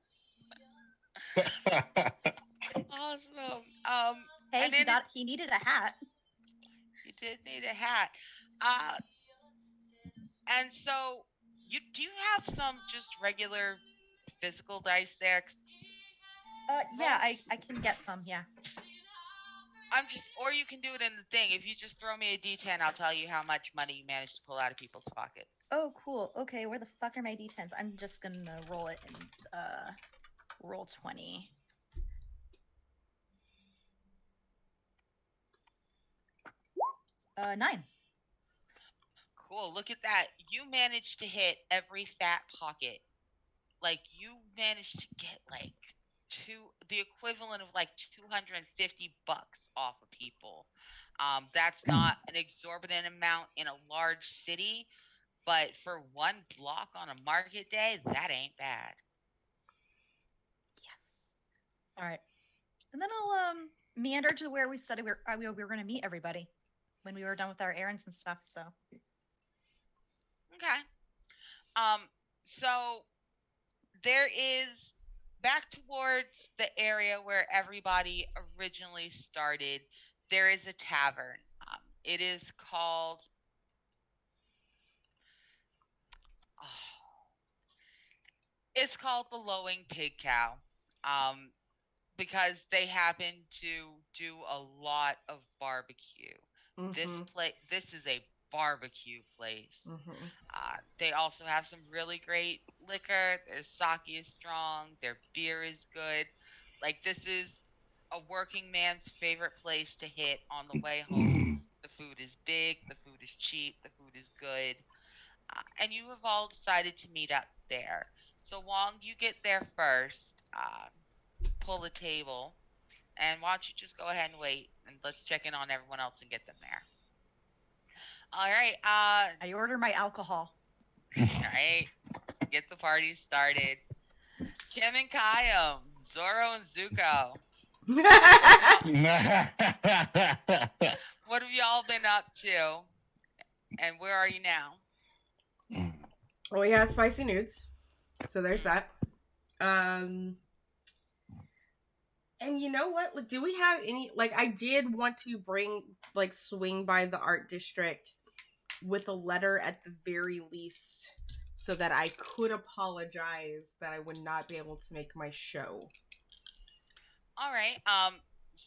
Awesome. Hey, he needed a hat. He did need a hat. And so do you have some just regular physical dice there? Yeah, I can get some, yeah. Or you can do it in the thing. If you just throw me a D10, I'll tell you how much money you managed to pull out of people's pockets. Oh, cool. Okay, where the fuck are my D10s? I'm just gonna roll it and roll 20. Nine. Cool. Look at that. You managed to hit every fat pocket. Like you managed to get like the equivalent of like $250 off of people. That's not an exorbitant amount in a large city, but for one block on a market day, that ain't bad. Yes. All right. And then I'll meander to where we said we were going to meet everybody when we were done with our errands and stuff. So Okay. So there is back towards the area where everybody originally started. There is a tavern. It is called. Oh, it's called the Lowing Pig Cow. Um, because they happen to do a lot of barbecue. This is a barbecue place. They also have some really great liquor. Their sake is strong. Their beer is good. Like this is a working man's favorite place to hit on the way home. The food is big. The food is cheap. The food is good. And you have all decided to meet up there. So Wong, you get there first. Pull the table. And why don't you just go ahead and wait, and let's check in on everyone else and get them there. All right. I order my alcohol. All right. Get the party started. Kim and Kayam, Zoro and Zuko. What have y'all been up to? And where are you now? Well, we had spicy nudes, so there's that. And you know what? Like, do we have any? Like, I did want to swing by the art district with a letter at the very least, so that I could apologize that I would not be able to make my show. All right.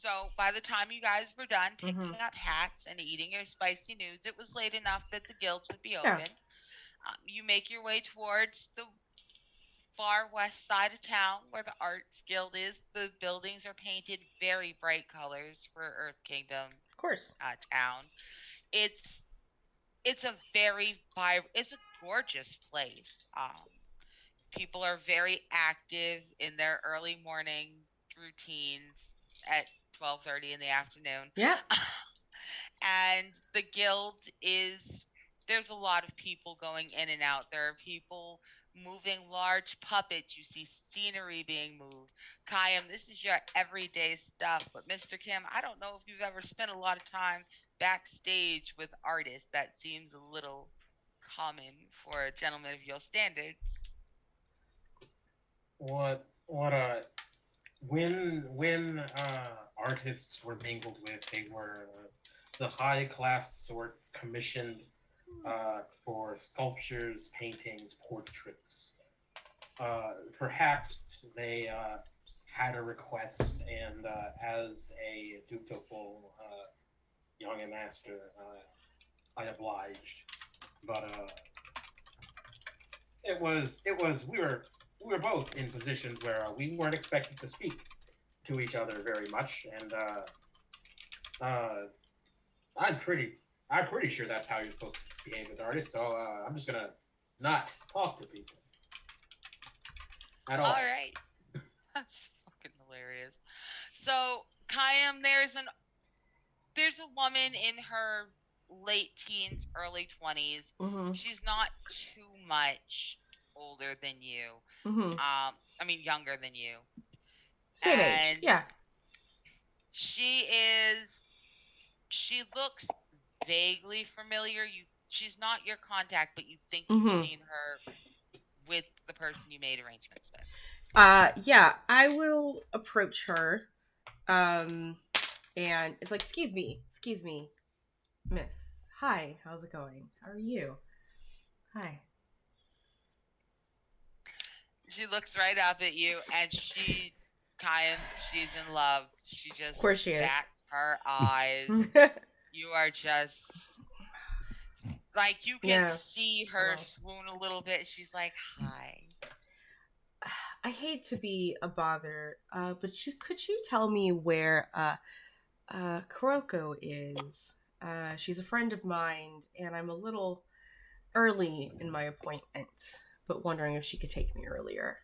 So by the time you guys were done picking up hats and eating your spicy nudes, it was late enough that the guilds would be open. Yeah. You make your way towards the far west side of town where the Arts Guild is. The buildings are painted very bright colors for Earth Kingdom. Of course. Town. It's a very it's a gorgeous place. People are very active in their early morning routines at 12:30 in the afternoon. Yeah. And the guild there's a lot of people going in and out. There are people moving large puppets. You see scenery being moved. Kayam, this is your everyday stuff. But Mr. Kim, I don't know if you've ever spent a lot of time backstage with artists. That seems a little common for a gentleman of your standards. When artists were mingled with, they were the high class sort commissioned for sculptures, paintings, portraits. Perhaps they had a request, and as a dutiful young master, I obliged. But we were both in positions where we weren't expected to speak to each other very much, and I'm pretty sure that's how you're supposed to behave with artists. So I'm just gonna not talk to people at all. All right, that's fucking hilarious. So Kayam, there's a woman in her late teens, early 20s. She's not too much older than you. I mean younger than you. Same age. Yeah. She looks vaguely familiar. She's not your contact, but you think you've seen her with the person you made arrangements with. Yeah, I will approach her. And it's like, excuse me, miss. Hi, how's it going? How are you? Hi. She looks right up at you, and she's in love. She just, of course she is, bats her eyes. You are just like, you can see her swoon a little bit. She's like, hi. I hate to be a bother, but could you tell me where Kuroko is? She's a friend of mine, and I'm a little early in my appointment, but wondering if she could take me earlier.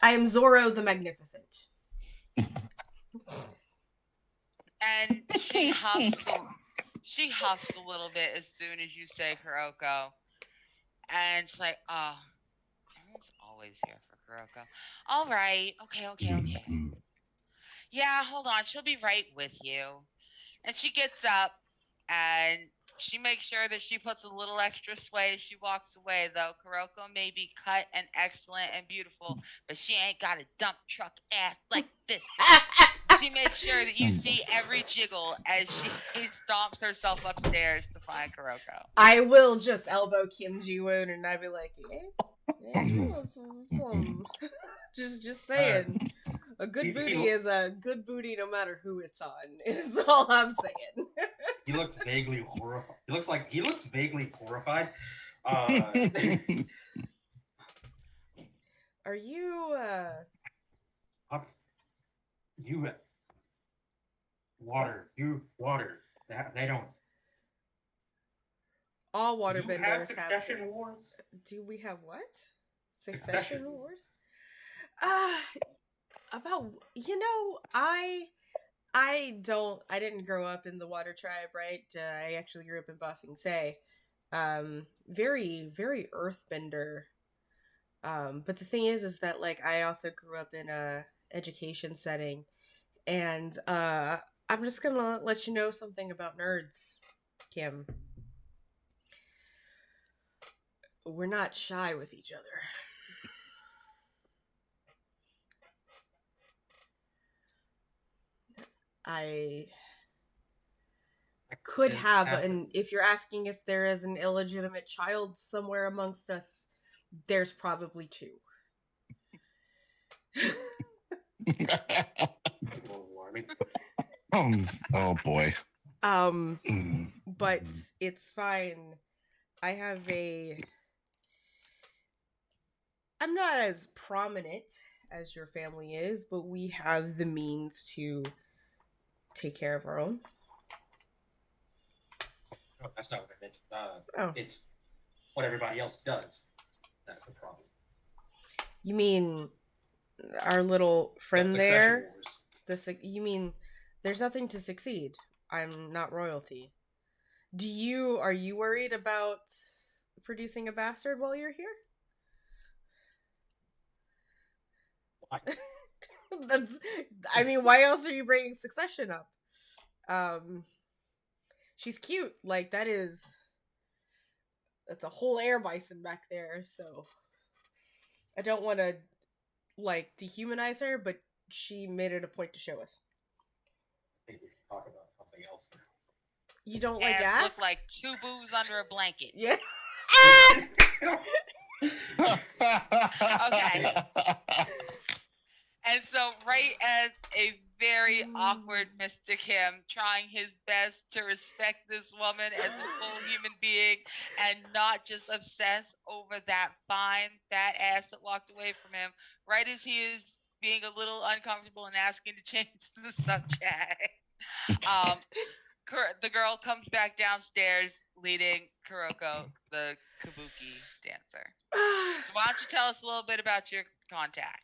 I am Zoro the Magnificent. And she huffs a little bit as soon as you say Kuroko. And it's like, oh, everyone's always here for Kuroko. All right, okay. Yeah, hold on, she'll be right with you. And she gets up and she makes sure that she puts a little extra sway as she walks away, though. Kuroko may be cut and excellent and beautiful, but she ain't got a dump truck ass like this. She makes sure that you see every jiggle as she stomps herself upstairs to find Kuroko. I will just elbow Kim Ji-woon and I'd be like, just saying. A good booty is a good booty no matter who it's on. Is all I'm saying. He looks vaguely horrified. He looks vaguely horrified. Are you You water. They don't. all Do you have waterbenders succession wars? Do we have what? Succession wars? About I didn't grow up in the water tribe, right? I actually grew up in Ba Sing Se. Very, very earthbender. But the thing is that like I also grew up in a education setting, and I'm just gonna let you know something about nerds, Kim. We're not shy with each other. I could have, and if you're asking if there is an illegitimate child somewhere amongst us, there's probably two. Oh boy. But it's fine. I'm not as prominent as your family is, but we have the means to take care of our own. No, that's not what I meant. It's what everybody else does. That's the problem. You mean our little friend there? You mean there's nothing to succeed? I'm not royalty. Are you worried about producing a bastard while you're here? Why? Why else are you bringing succession up? She's cute. Like, that's a whole air bison back there, so I don't want to, like, dehumanize her, but she made it a point to show us. I think we should talk about something else now. You don't like ass? Look like two boos under a blanket. Yeah. Okay. And so, right as a very awkward Mr. Kim, trying his best to respect this woman as a full human being and not just obsess over that fine, fat ass that walked away from him, right as he is being a little uncomfortable and asking to change the subject, the girl comes back downstairs leading Kuroko, the kabuki dancer. So why don't you tell us a little bit about your contact?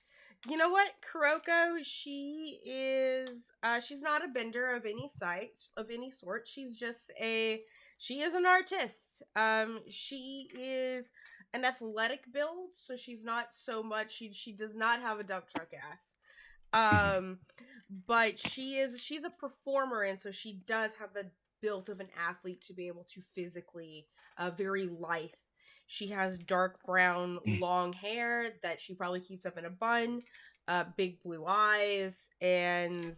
You know what, Kuroko, she is she's not a bender of any sort. She is an artist. She is an athletic build, so she's not so much she does not have a dump truck ass. But she's a performer, and so she does have the build of an athlete to be able to physically very lithe. She has dark brown long hair that she probably keeps up in a bun, big blue eyes, and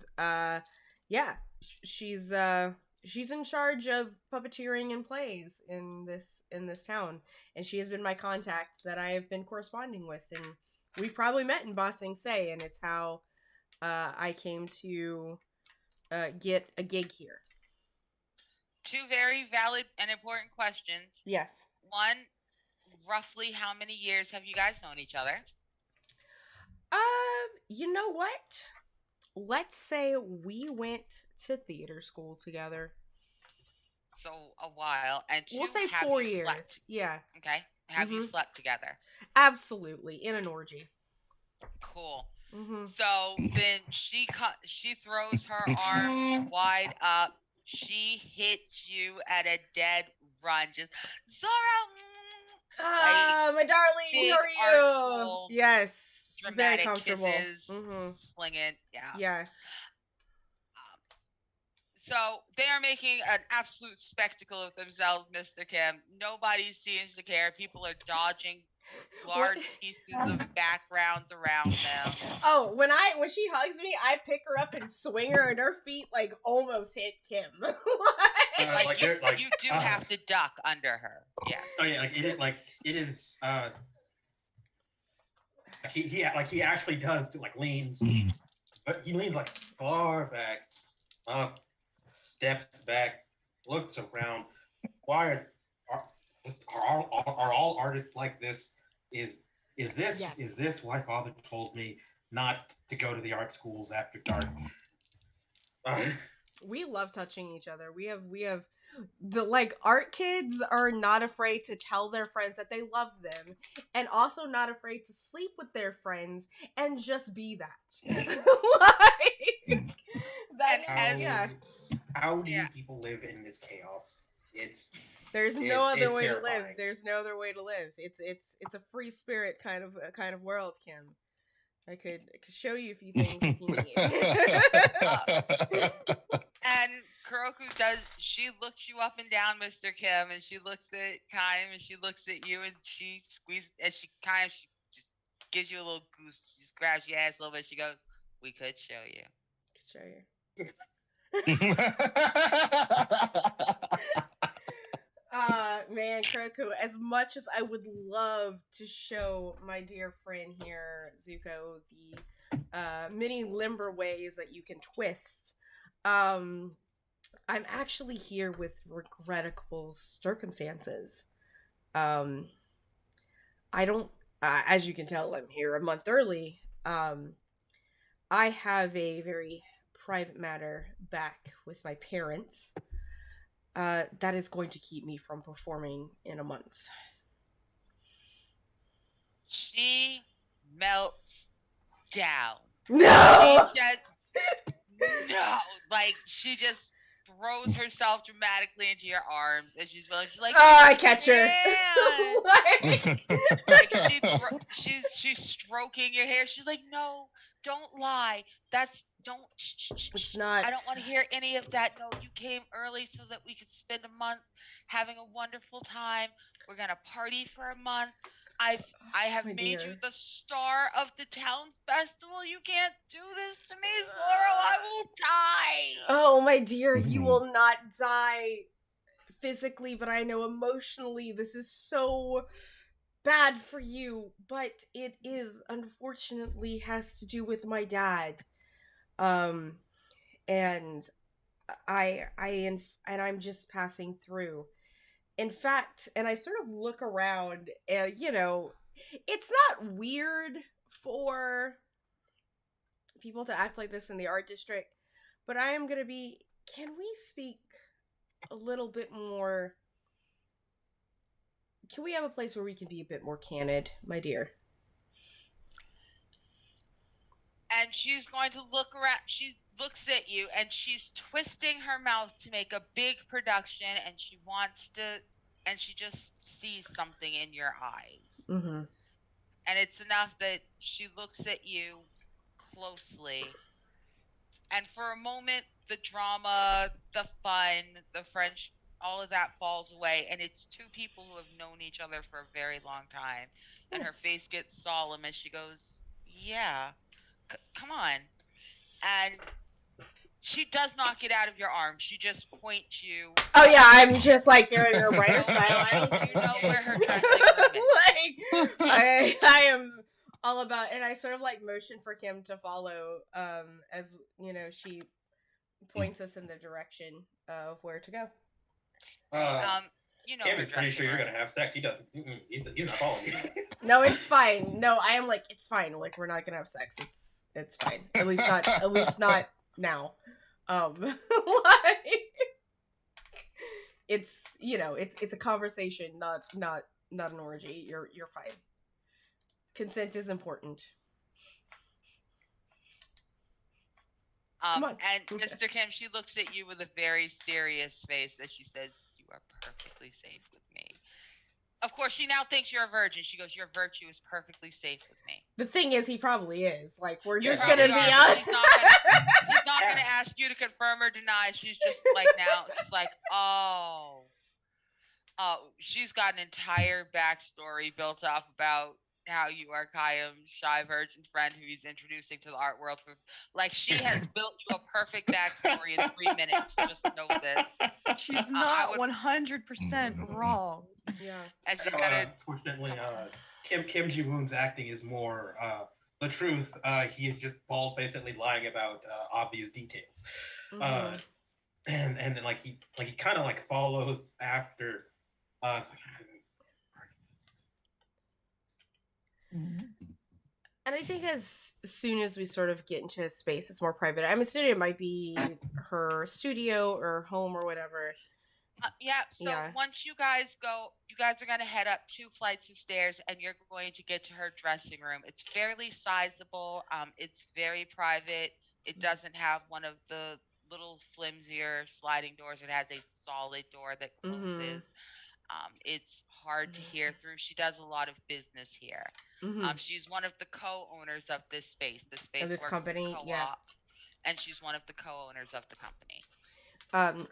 she's in charge of puppeteering and plays in this town, and she has been my contact that I have been corresponding with, and we probably met in Ba Sing Se, and it's how I came to get a gig here. Two very valid and important questions. Yes. One, roughly how many years have you guys known each other? You know what? Let's say we went to theater school together. So a while. And we'll say 4 years. Slept? Yeah. Okay. Have you slept together? Absolutely. In an orgy. Cool. Mm-hmm. So then she throws her arms wide up. She hits you at a dead run. Just Zora, like My darling, big how are you? archful, Yes, very dramatic comfortable. kisses, Mm-hmm. slinging. Yeah. Yeah. So they are making an absolute spectacle of themselves, Mr. Kim. Nobody seems to care. People are dodging large pieces of backgrounds around them. Oh, when she hugs me, I pick her up and swing her, and her feet like almost hit Kim. You do have to duck under her. Yeah. Oh yeah, it is. He actually does leans, but he leans like far back, steps back, looks around. Why are all artists like this? Is this why Father told me not to go to the art schools after dark? We love touching each other. We have the art kids are not afraid to tell their friends that they love them, and also not afraid to sleep with their friends and just be that. How do you people live in this chaos? There's no other way to live. There's no other way to live. It's a free spirit kind of world, Kim. I could show you a few things if you need. And Kuroku she looks you up and down, Mr. Kim, and she looks at Kaim, and she looks at you, and she squeezes, and she just gives you a little goose. She just grabs your ass a little bit. She goes, "We could show you." Man, Kuroku, as much as I would love to show my dear friend here, Zuko, the many limber ways that you can twist, I'm actually here with regrettable circumstances. I don't, as you can tell, I'm here a month early. I have a very private matter back with my parents. That is going to keep me from performing in a month. She melts down. No! She just throws herself dramatically into your arms, and she's like, I catch her. She's stroking your hair. She's like, "No, don't lie. It's not. I don't want to hear any of that. No, you came early so that we could spend a month having a wonderful time. We're gonna party for a month. I have made you the star of the town festival. You can't do this to me, Zoro. I will die." Oh, my dear, you will not die physically, but I know emotionally this is so bad for you. But it is, unfortunately, has to do with my dad. And I'm just passing through. In fact, and I sort of look around, and it's not weird for people to act like this in the art district, but I am gonna be. Can we speak a little bit more? Can we have a place where we can be a bit more candid, my dear? And she's going to look around. She looks at you, and she's twisting her mouth to make a big production, and she just sees something in your eyes. Mm-hmm. And it's enough that she looks at you closely. And for a moment, the drama, the fun, the French, all of that falls away. And it's two people who have known each other for a very long time. And her face gets solemn as she goes, "Yeah. Come on." And she does not get out of your arms. She just points you. Oh yeah, I'm just like your writer style. You know where her dressing room is. I am all about, and I sort of motion for Kim to follow. As she points us in the direction of where to go. Kim is pretty sure you're gonna have sex. He doesn't. He's not following you. No, it's fine. No, I am it's fine. We're not gonna have sex. It's fine. At least not now. It's it's a conversation, not an orgy. You're fine. Consent is important. Come on. And Mr. Kim, she looks at you with a very serious face as she says, "You are perfectly safe with me." Of course, she now thinks you're a virgin. She goes, "Your virtue is perfectly safe with me." The thing is, he probably is. Like, we're You just probably gonna be are, but on. she's not gonna ask you to confirm or deny. She's just like now. She's like, oh, she's got an entire backstory built up about how you are Kayam's shy virgin friend who he's introducing to the art world. Like, she has built you a perfect backstory in 3 minutes. Just know this. She's not 100% wrong. Yeah. And she's gonna. Fortunately, Kim Ji-woon's acting is more the truth. He is just bald-facedly lying about obvious details. Mhm. And then he kind of like follows after. It's like, And I think as soon as we sort of get into a space that's more private, I'm assuming it might be her studio or home or whatever. Yeah, so Yeah. once you guys go, you guys are going to head up 2 flights of stairs and you're going to get to her dressing room. It's fairly sizable. It's very private. It doesn't have one of the little flimsier sliding doors. It has a solid door that closes. It's hard to hear through. She does a lot of business here. She's one of the co-owners of this space. The space this works company, as a co-op, yeah. and she's one of the co-owners of the company.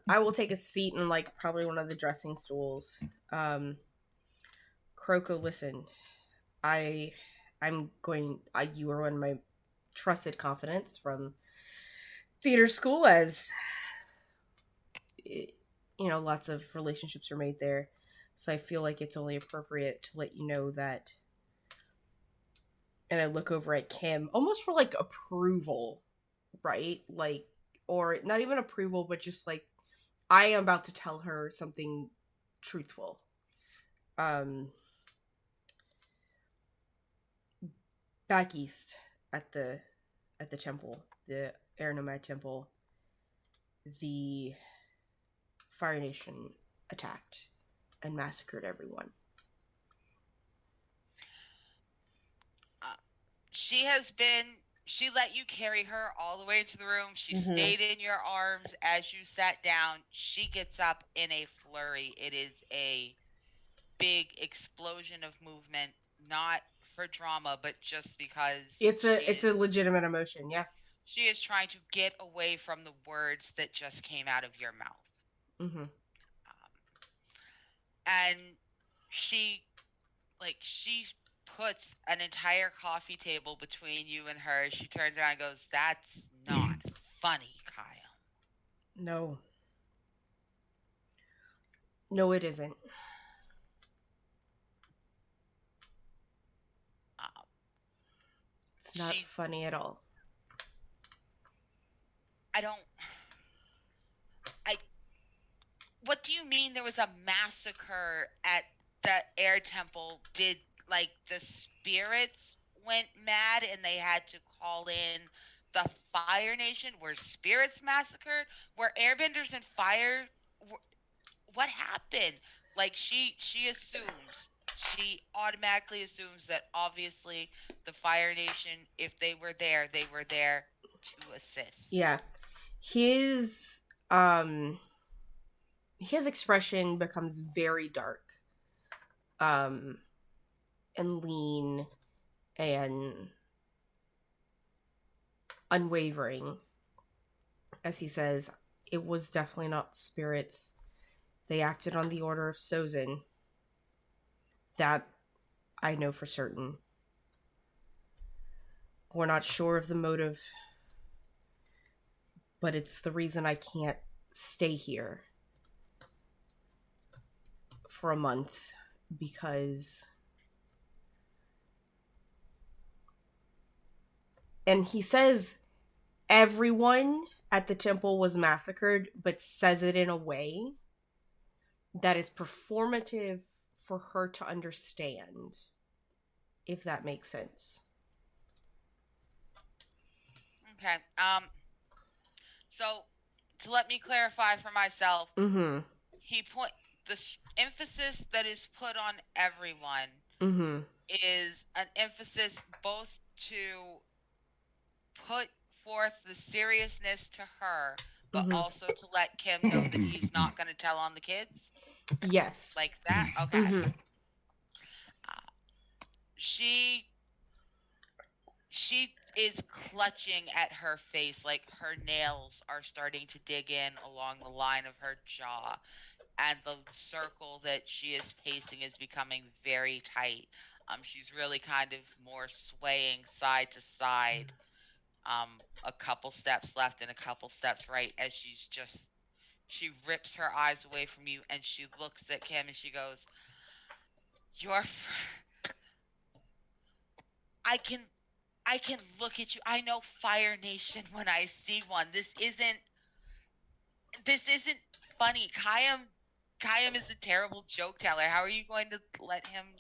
I will take a seat in like probably one of the dressing stools. Kroko, listen, I'm going. You are one of my trusted confidants from theater school, as lots of relationships are made there. So I feel like it's only appropriate to let you know that. And I look over at Kim, almost for like approval, right? Like, or not even approval, but just like, I am about to tell her something truthful. Back east at the temple, the Air Nomad temple, the Fire Nation attacked and massacred everyone. She let you carry her all the way into the room. She stayed in your arms as you sat down. She gets up in a flurry. It is a big explosion of movement, not for drama, but just because it's a legitimate emotion. Yeah, she is trying to get away from the words that just came out of your mouth. And she puts an entire coffee table between you and her. She turns around and goes, "That's not funny, Kyle." No, it isn't. It's not funny at all. What do you mean there was a massacre at the air temple? Did, like, the spirits went mad and they had to call in the Fire Nation? Were spirits massacred? Were airbenders and fire? What happened? Like, she automatically assumes that obviously the Fire Nation, if they were there to assist. Yeah. His expression becomes very dark, and lean and unwavering as he says, "It was definitely not spirits. They acted on the order of Sozin. That I know for certain. We're not sure of the motive, but it's the reason I can't stay here for a month, because..." And he says everyone at the temple was massacred, but says it in a way that is performative for her to understand, if that makes sense. Okay. So, to let me clarify for myself, the emphasis that is put on everyone is an emphasis both to put forth the seriousness to her, but Mhm. also to let Kim know that he's not going to tell on the kids? Yes. Like that? Okay. Mhm. She is clutching at her face, like her nails are starting to dig in along the line of her jaw, and the circle that she is pacing is becoming very tight. She's really kind of more swaying side to side. A couple steps left and a couple steps right as she rips her eyes away from you and she looks at Kim and she goes, "You're I can look at you. I know Fire Nation when I see one. This isn't funny. Kayam is a terrible joke teller. How are you going to let him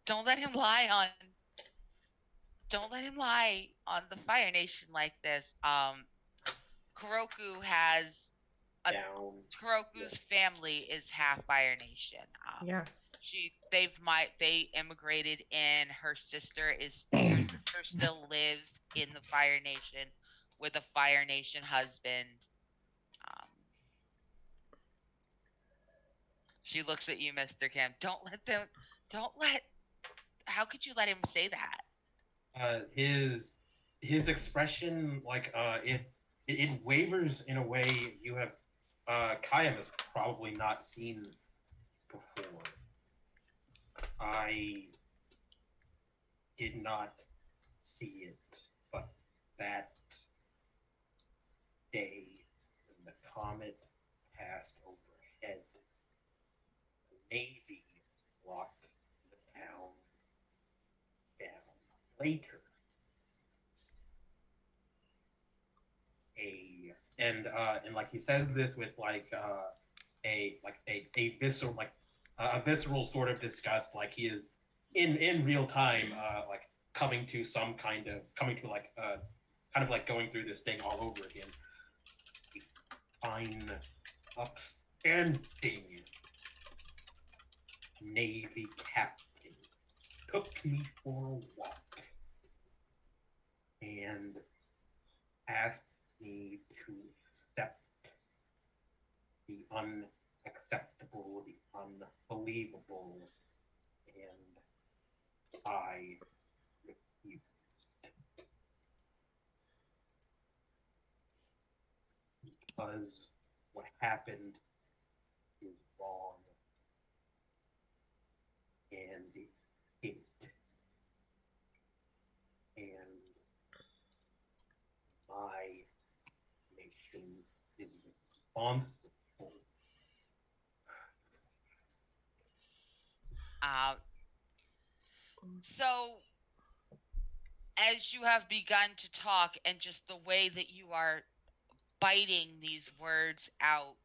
don't let him lie on don't let him lie on the Fire Nation like this. Kuroku has a Down. Kuroku's family is half Fire Nation. Yeah. They immigrated in. Her sister still lives in the Fire Nation with a Fire Nation husband. Um, she looks at you, Mr. Kim. Don't let how could you let him say that? His expression, like it wavers in a way you have Kayam has probably not seen before. I did not see it, but that day when the comet passed overhead, the Navy locked the town down. Later, and like he says this with like a visceral a visceral sort of disgust, like he is in real time like coming to like kind of like going through this thing all over again. A fine, upstanding Navy captain took me for a walk and asked me to accept the unacceptable, the unbelievable, and I refused. Because what happened is wrong, and it and my nation is responsible. So as you have begun to talk and just the way that you are biting these words out,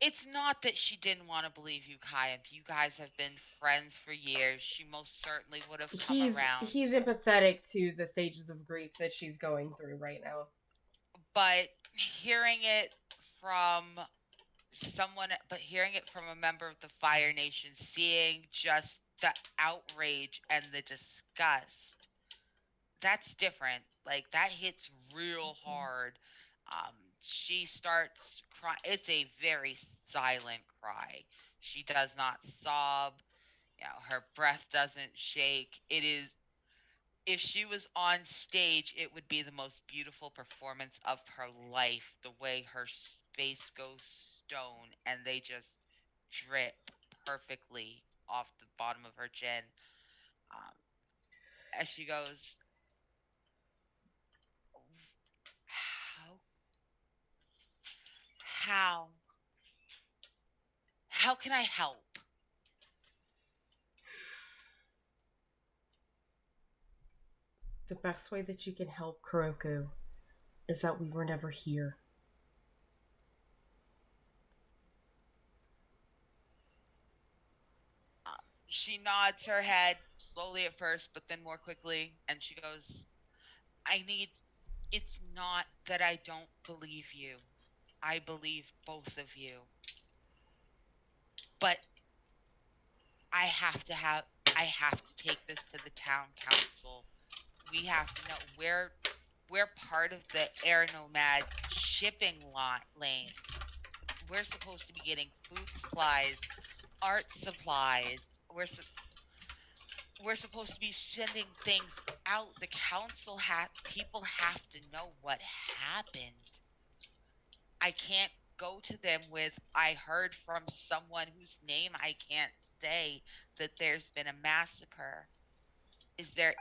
it's not that she didn't want to believe you, Kaya. You guys have been friends for years. She most certainly would have come around. He's empathetic to the stages of grief that she's going through right now. But hearing it from hearing it from a member of the Fire Nation, seeing just the outrage and the disgust, that's different. Like that hits real hard. She starts crying. It's a very silent cry. She does not sob. Her breath doesn't shake. It is, if she was on stage, it would be the most beautiful performance of her life. The way her face goes stone and they just drip perfectly off the bottom of her chin. Um, as she goes, how, how, how can I help? The best way that you can help Kuroko is that we were never here. She nods her head slowly at first, but then more quickly, and she goes, it's not that I don't believe you. I believe both of you. But I have to take this to the town council. We have to know we're part of the air nomad shipping lanes. We're supposed to be getting food supplies, art supplies. We're supposed to be sending things out. The council people have to know what happened. I can't go to them with I heard from someone whose name I can't say that there's been a massacre. Is there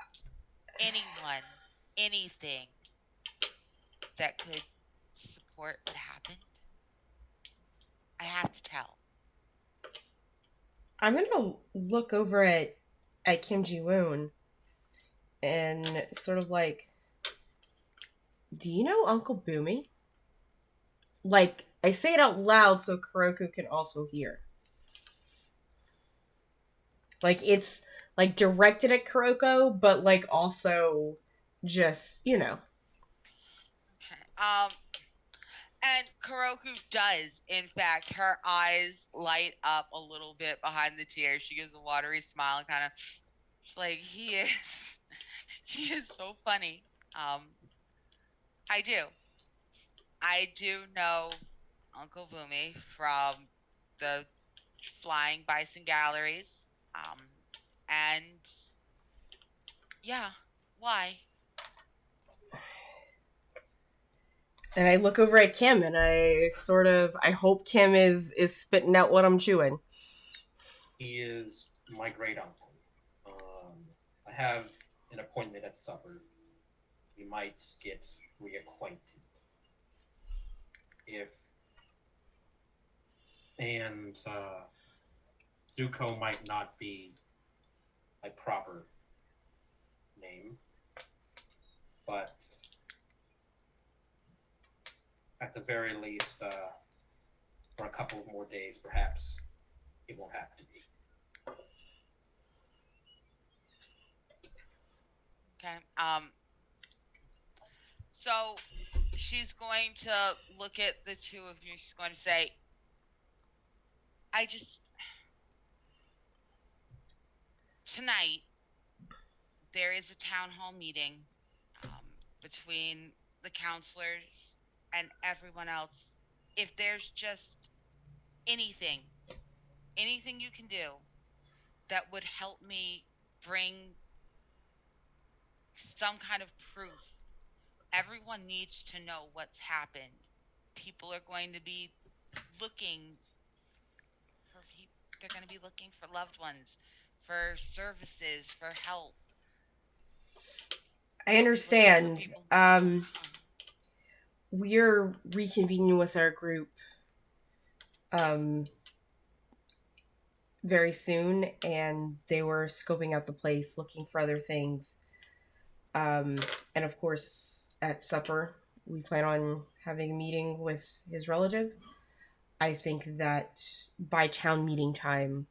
anyone, anything that could support what happened? I have to tell. I'm gonna look over at Kim Ji Woon and sort of like, do you know Uncle Boomy? Like, I say it out loud so Kuroko can also hear. Like, it's like directed at Kuroko, but like also just, you know. Okay. And Kuroku does, in fact, her eyes light up a little bit behind the tears. She gives a watery smile and kind of, she's like, he is so funny. I do. I do know Uncle Boomy from the Flying Bison Galleries. Um, and yeah, why? And I look over at Kim and I hope Kim is spitting out what I'm chewing. He is my great uncle. I have an appointment at supper. We might get reacquainted. If and Zuko might not be my proper name, but at the very least, for a couple of more days, perhaps it won't have to be. Okay. So she's going to look at the two of you. She's going to say, I just. Tonight, there is a town hall meeting between the counselors and everyone else. If there's just anything, anything you can do that would help me bring some kind of proof, everyone needs to know what's happened. People are going to be looking for people. They're going to be looking for loved ones, for services, for help. I understand. We're reconvening with our group very soon, and they were scoping out the place, looking for other things. And of course, at supper, we plan on having a meeting with his relative. I think that by town meeting time,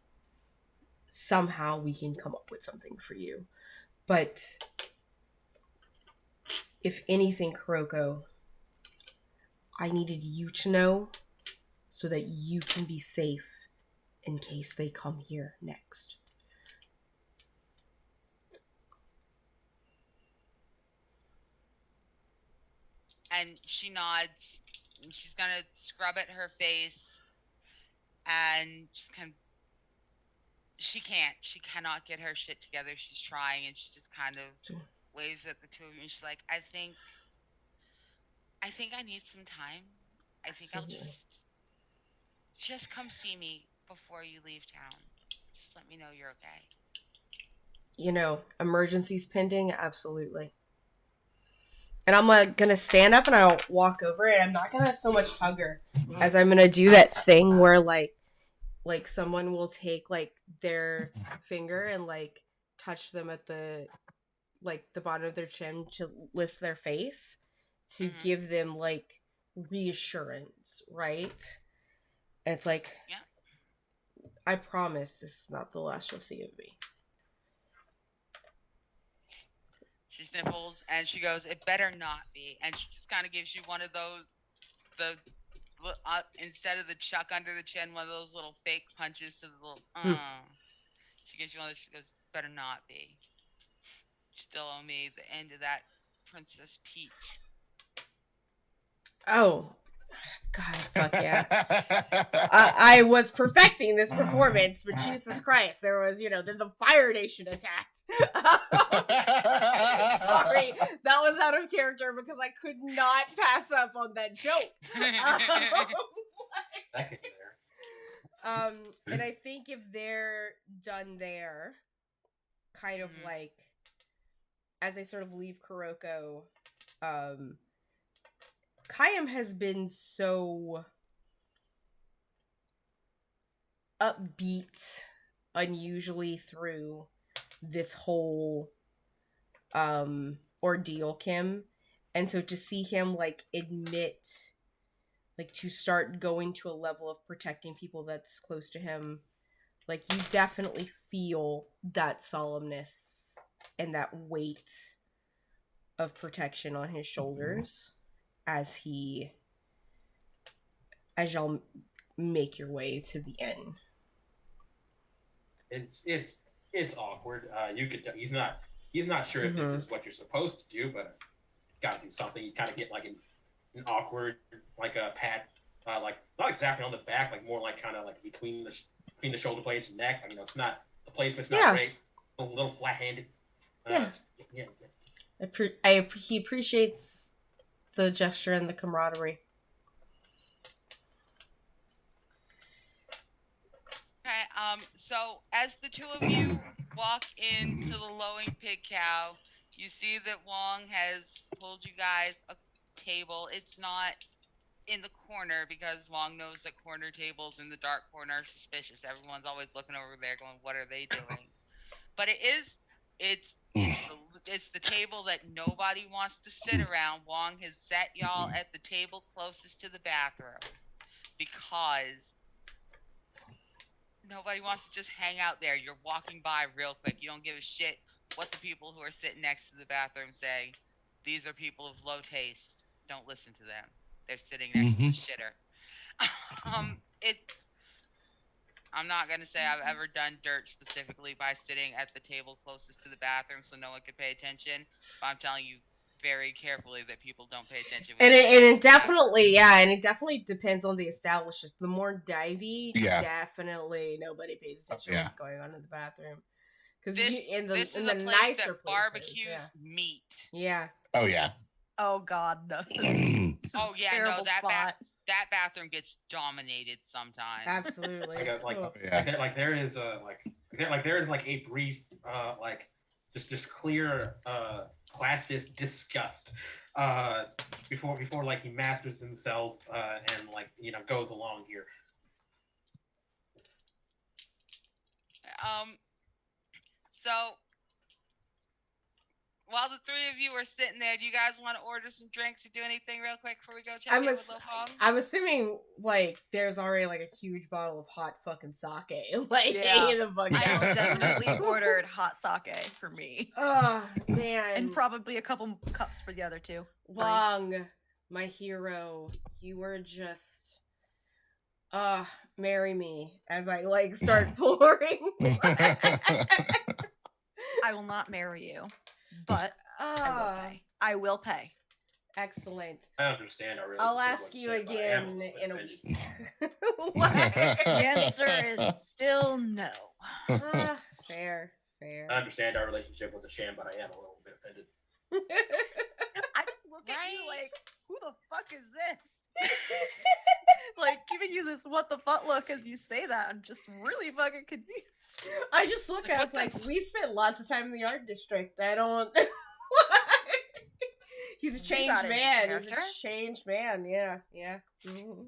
somehow we can come up with something for you. But if anything, Kuroko, I needed you to know so that you can be safe in case they come here next. And she nods. And she's gonna scrub at her face, and just kind of. She cannot get her shit together. She's trying, and she just kind of waves at the two of you. And she's like, I think I need some time. I think Absolutely. I'll just come see me before you leave town. Just let me know you're okay. You know, emergencies pending, absolutely. And I'm like gonna stand up and I'll walk over and I'm not gonna so much hug her as I'm gonna do that thing where like someone will take like their finger and like touch them at the bottom of their chin to lift their face to give them like reassurance, right? And it's like, yeah. I promise this is not the last you'll see of me. She sniffles and she goes, "It better not be." And she just kind of gives you one of those, instead of the chuck under the chin, one of those little fake punches to the little. She gives you one of those. She goes, "Better not be." You still owe me the end of that Princess Peach. Oh, God, fuck yeah. I was perfecting this performance, but Jesus Christ, there was, then the Fire Nation attacked. Sorry, that was out of character because I could not pass up on that joke. And I think if they're done there, kind of like, as I sort of leave Kuroko, Kayam has been so upbeat unusually through this whole ordeal, Kim. And so to see him like admit, like to start going to a level of protecting people that's close to him, like you definitely feel that solemnness and that weight of protection on his shoulders as y'all make your way to the end. It's awkward. You could tell he's not sure if this is what you're supposed to do, but gotta do something. You kind of get like an awkward, like a pat, like not exactly on the back, like more like kind of like between the shoulder blades and neck. It's not the placement's not great, a little flat-handed. He appreciates the gesture and the camaraderie. Okay, so as the two of you walk into the Lowing Pig Cow, you see that Wong has pulled you guys a table. It's not in the corner because Wong knows that corner tables in the dark corner are suspicious. Everyone's always looking over there going, what are they doing? But it's the table that nobody wants to sit around. Wong has set y'all at the table closest to the bathroom because nobody wants to just hang out there. You're walking by real quick. You don't give a shit what the people who are sitting next to the bathroom say. These are people of low taste. Don't listen to them. They're sitting next to the shitter. I'm not going to say I've ever done dirt specifically by sitting at the table closest to the bathroom so no one could pay attention. But I'm telling you very carefully that people don't pay attention. And it definitely depends on the establishment. The more divey, definitely nobody pays attention to what's going on in the bathroom. Because in the nicer places, barbecues meat. Yeah. Oh yeah. Oh God, no. Oh yeah, terrible no, that spot. That bathroom gets dominated sometimes. Absolutely. There is a brief just clear classist disgust before like he masters himself and goes along here. So while the three of you are sitting there, do you guys want to order some drinks or do anything real quick before we go check in with Lil Fong? I'm assuming like there's already like a huge bottle of hot fucking sake in the fucking. I definitely ordered hot sake for me. Oh man, and probably a couple cups for the other two. Wong, my hero, you were just marry me as I start pouring. I will not marry you. But I will pay. Excellent. I understand. I'll ask you again in a week. The answer is still no. Fair. I understand our relationship was a sham, but I am a little bit offended. I just look at you like, who the fuck is this? Like giving you this what the fuck look as you say that. I'm just really fucking confused. I just look at us like we spent lots of time in the art district. I don't. He's a changed man. He's a changed man. Yeah. Mm-hmm.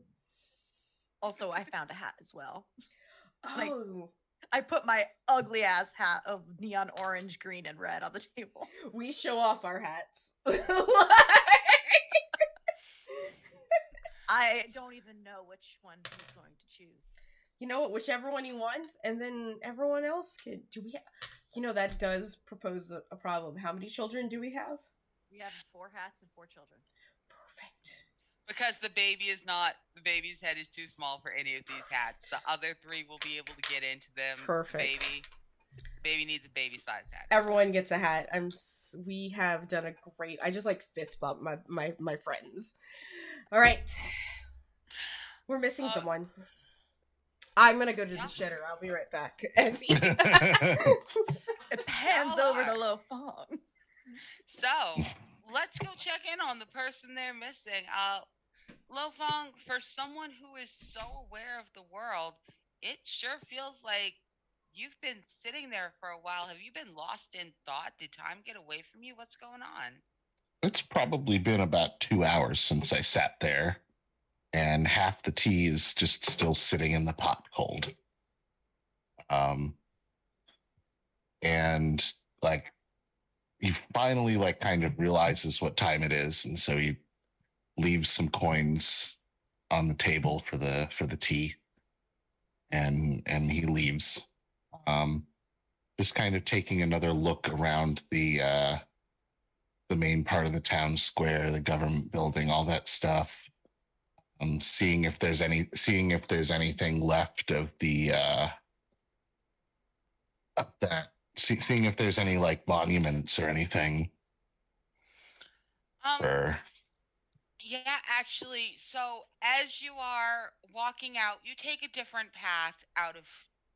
Also, I found a hat as well. Oh. I put my ugly ass hat of neon orange, green, and red on the table. We show off our hats. I don't even know which one he's going to choose. You know what? Whichever one he wants, and then everyone else could. Do we have? That does propose a problem. How many children do we have? We have 4 hats and 4 children. Perfect. Because the baby's head is too small for any of these hats. The other 3 will be able to get into them. Perfect. Baby. Baby needs a baby-sized hat. Everyone gets a hat. We have done a great. I just like fist bump my friends. All right, we're missing someone. I'm gonna go to the shitter. I'll be right back. As he It pans over to Lo Fong. So let's go check in on the person they're missing. Lo Fong, for someone who is so aware of the world, it sure feels like you've been sitting there for a while. Have you been lost in thought? Did time get away from you? What's going on? It's probably been about 2 hours since I sat there, and half the tea is just still sitting in the pot cold. And like he finally like kind of realizes what time it is, and so he leaves some coins on the table for the tea, and he leaves. Just kind of taking another look around the main part of the town square, the government building, all that stuff. Seeing if there's anything left of the seeing if there's any like monuments or anything. Yeah, actually, so as you are walking out, you take a different path out of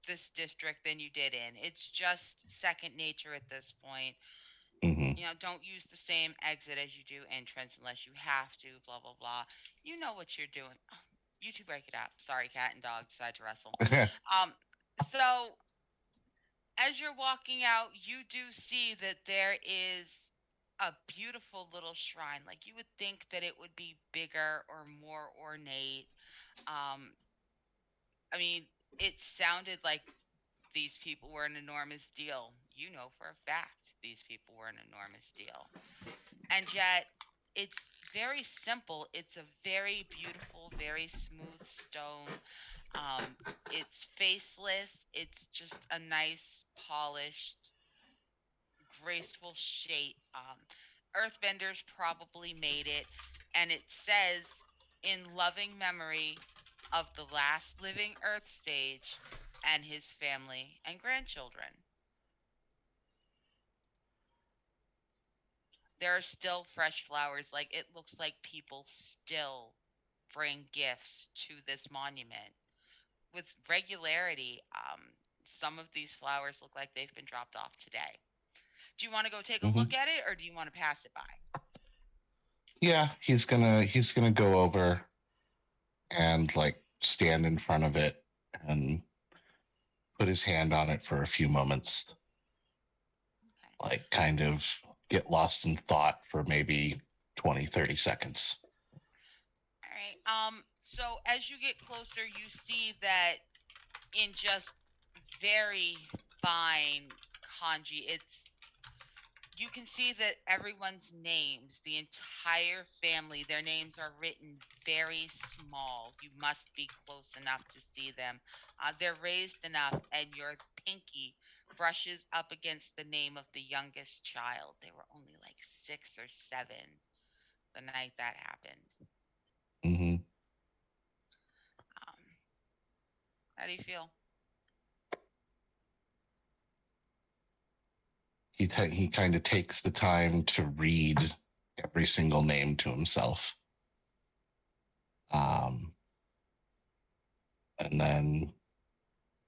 this district than you did in. It's just second nature at this point. Mm-hmm. You know, don't use the same exit as you do entrance unless you have to, blah, blah, blah. You know what you're doing. You two break it up. Sorry, cat and dog decide to wrestle. So as you're walking out, you do see that there is a beautiful little shrine. Like you would think that it would be bigger or more ornate. I mean, it sounded like these people were an enormous deal. You know for a fact these people were an enormous deal. And yet, it's very simple. It's a very beautiful, very smooth stone. It's faceless. It's just a nice, polished, graceful shape. Earthbenders probably made it, and it says, "In loving memory of the last living Earth sage and his family and grandchildren." There are still fresh flowers. Like it looks like people still bring gifts to this monument with regularity. Some of these flowers look like they've been dropped off today. Do you want to go take a look at it, or do you want to pass it by? Yeah, he's gonna go over and like stand in front of it and put his hand on it for a few moments. Okay. Like kind of get lost in thought for maybe 20-30 seconds. All right. So as you get closer, you see that in just very fine kanji, you can see that everyone's names, the entire family, their names are written very small. You must be close enough to see them. They're raised enough, and your pinky brushes up against the name of the youngest child. They were only like 6 or 7 the night that happened. Mm-hmm. How do you feel? He kind of takes the time to read every single name to himself. And then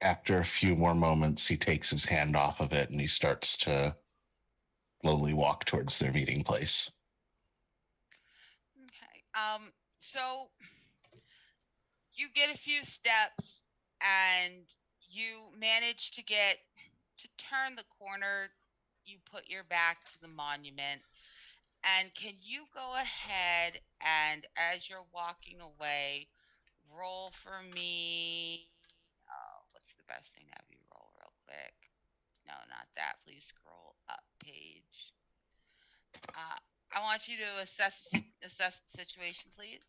after a few more moments, he takes his hand off of it and he starts to slowly walk towards their meeting place. Okay. So you get a few steps and you manage to turn the corner. You put your back to the monument. And can you go ahead and, as you're walking away, roll for me? Oh, what's the best thing to have you roll real quick? No, not that. Please scroll up page. I want you to assess the situation, please.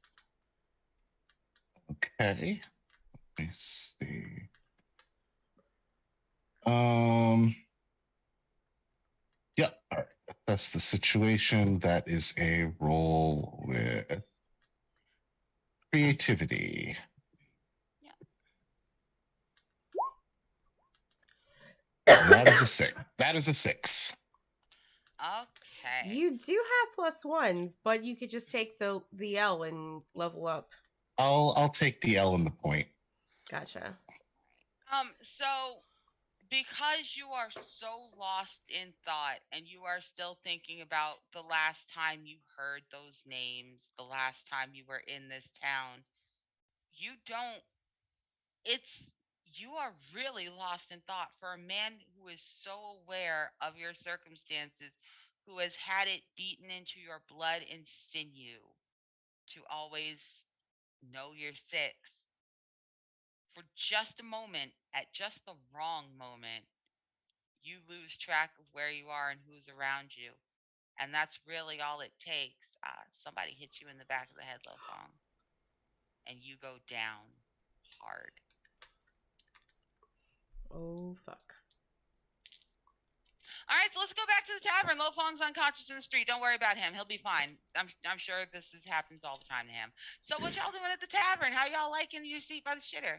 Okay. Let me see. Yep. All right. That's the situation. That is a roll with creativity. That is a 6. That is a 6. Okay. You do have +1s, but you could just take the L and level up. I'll take the L and the point. Gotcha. So because you are so lost in thought and you are still thinking about the last time you heard those names, the last time you were in this town, you don't it's you are really lost in thought for a man who is so aware of your circumstances, who has had it beaten into your blood and sinew to always know you're six. For just a moment, at just the wrong moment, you lose track of where you are and who's around you. And that's really all it takes. Somebody hits you in the back of the head, Lofong, and you go down hard. Oh, fuck. All right, so let's go back to the tavern. Lofong's unconscious in the street. Don't worry about him. He'll be fine. I'm sure happens all the time to him. So what y'all doing at the tavern? How y'all liking your seat by the shitter?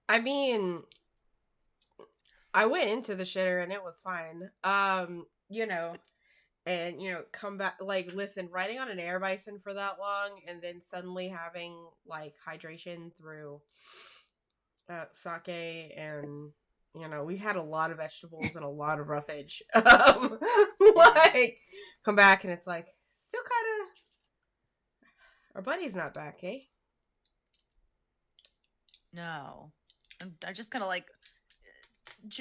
I mean, I went into the shitter and it was fine. And come back, like, listen, riding on an air bison for that long and then suddenly having like hydration through sake, and we had a lot of vegetables and a lot of roughage. Like, come back and it's like still kind of our buddy's not back, eh? No. I'm just kind of like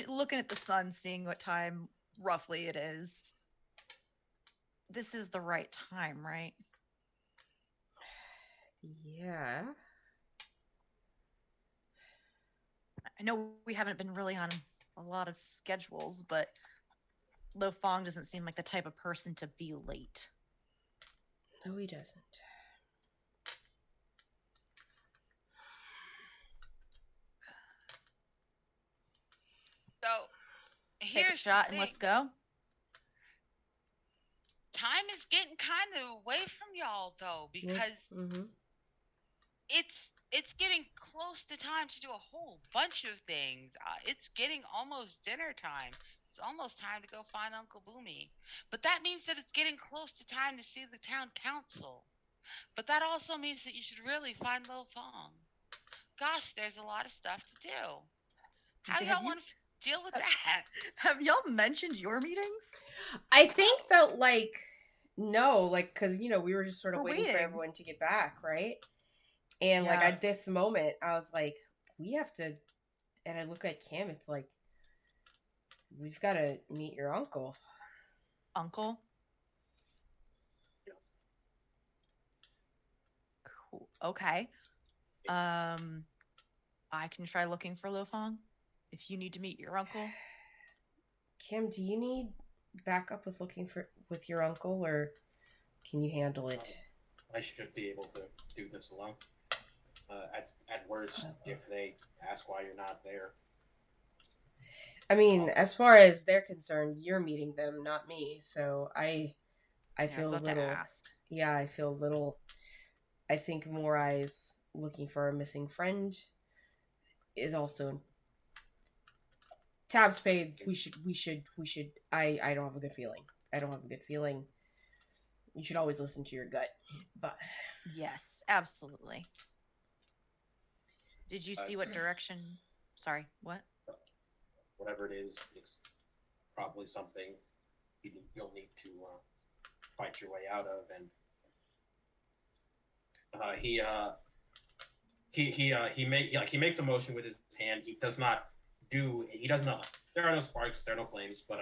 looking at the sun, seeing what time roughly it is. This is the right time, right? Yeah. I know we haven't been really on a lot of schedules, but Lo Fong doesn't seem like the type of person to be late. No, he doesn't. So Take here's a shot the and thing. let's go. Time is getting kind of away from y'all though, because it's getting close to time to do a whole bunch of things. It's getting almost dinner time. It's almost time to go find Uncle Boomy. But that means that it's getting close to time to see the town council. But that also means that you should really find Lo Fong. Gosh, there's a lot of stuff to do. How do y'all want to deal with that? Have y'all mentioned your meetings? I think that, like, no, like, because, we were just sort of waiting for everyone to get back, right? And, like, at this moment, I was like, we have to, and I look at Kim, it's like, we've got to meet your uncle. Uncle? Cool. Okay. I can try looking for Lo Fong if you need to meet your uncle. Kim, do you need backup with your uncle, or can you handle it? I should be able to do this alone. At worst, if they ask why you're not there. I mean, as far as they're concerned, you're meeting them, not me. So I feel a little. Yeah, I feel a little. I think More Eyes looking for a missing friend is also. Tabs paid. We should. I don't have a good feeling. You should always listen to your gut. But yes, absolutely. Did you see what direction? Sorry, what? Whatever it is, it's probably something you'll need to fight your way out of. And he makes a motion with his hand. He does not. There are no sparks. There are no flames. But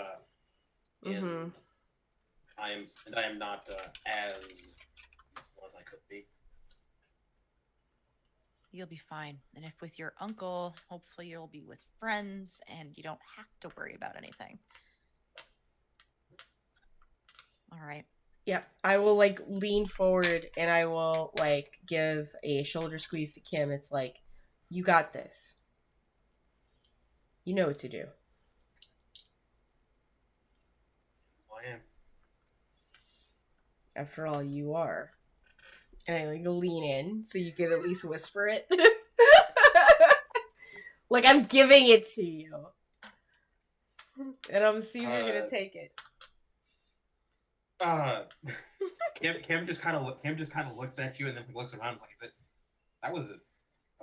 I am not as useful as I could be. You'll be fine. And if with your uncle, hopefully you'll be with friends and you don't have to worry about anything. All right. Yep. I will, like, lean forward and I will, like, give a shoulder squeeze to Kim. It's like, you got this. You know what to do. I am. After all, you are. And I, like, lean in so you can at least whisper it. Like, I'm giving it to you. And I'm see if you're gonna take it. Cam just kind of looks at you and then looks around like that was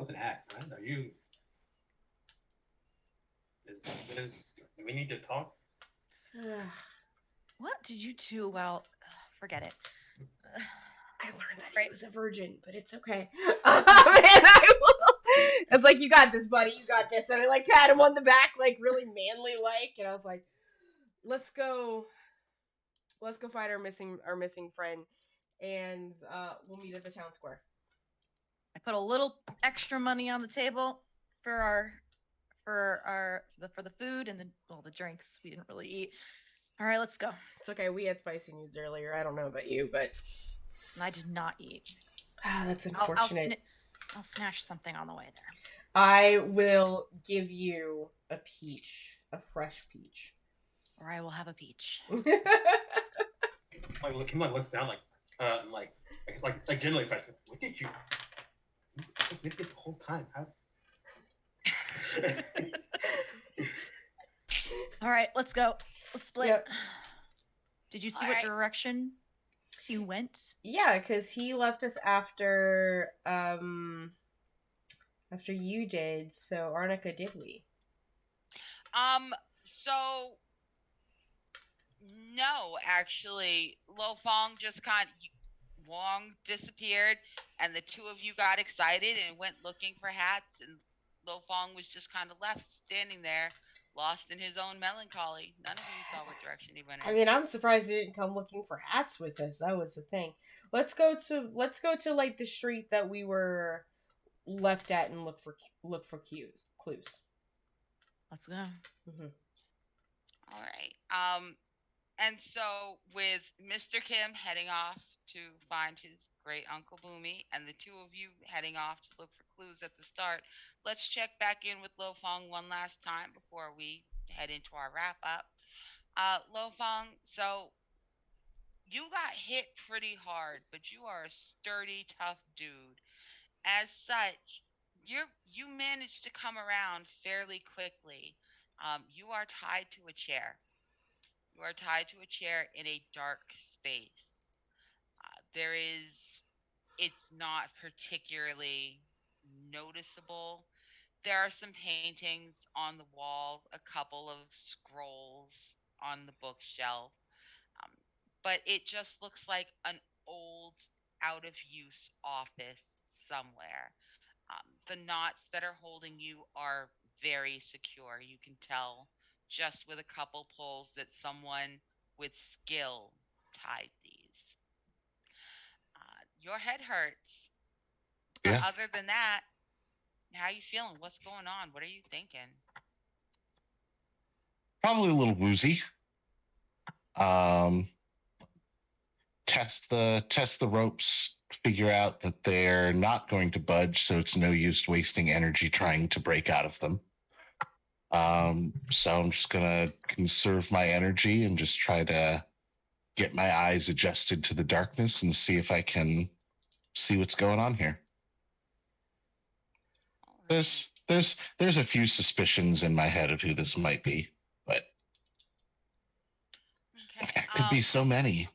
an act, right? Are you? Do we need to talk? What did you do? Well, forget it. I learned that he was a virgin, but it's okay. And I will. It's like, you got this, buddy. You got this. And I like pat him on the back, like really manly like. And I was like, let's go find our missing friend, and we'll meet at the town square. I put a little extra money on the table for the food and the drinks we didn't really eat. All right, let's go. It's okay. We had spicy noodles earlier. I don't know about you, but I did not eat. That's unfortunate. I'll snatch something on the way there. I will give you a peach, a fresh peach, or I will have a peach. Kim looks down like generally question. What did you? We did the whole time. How? All right, let's go. Let's split. Yep. Did you see what direction he went? Yeah, because he left us after you did. So Arnica, did we? So no, actually, Lo Fong just Wong disappeared, and the two of you got excited and went looking for hats, and Lo Fong was just kind of left standing there, lost in his own melancholy. None of you saw what direction he went in. I mean, I'm surprised he didn't come looking for hats with us. That was the thing. Let's go to like the street that we were left at and look for clues. Let's go. Mm-hmm. All right. And so with Mr. Kim heading off to find his great Uncle Boomy, and the two of you heading off to look for clues at the start, let's check back in with Lo Fong one last time before we head into our wrap up. Lo Fong, so you got hit pretty hard, but you are a sturdy, tough dude. As such, you managed to come around fairly quickly. You are tied to a chair. You are tied to a chair in a dark space. It's not particularly noticeable. There are some paintings on the wall, a couple of scrolls on the bookshelf, um, but it just looks like an old, out of use office somewhere. The knots that are holding you are very secure. You can tell just with a couple pulls that someone with skill tied these. Your head hurts. But Yeah. other than that, how you feeling? What's going on? What are you thinking? Probably a little woozy. Test the ropes, figure out that they're not going to budge, so it's no use wasting energy trying to break out of them. So I'm just gonna conserve my energy and just try to get my eyes adjusted to the darkness and see if I can see what's going on here. There's a few suspicions in my head of who this might be, but okay. it could be so many.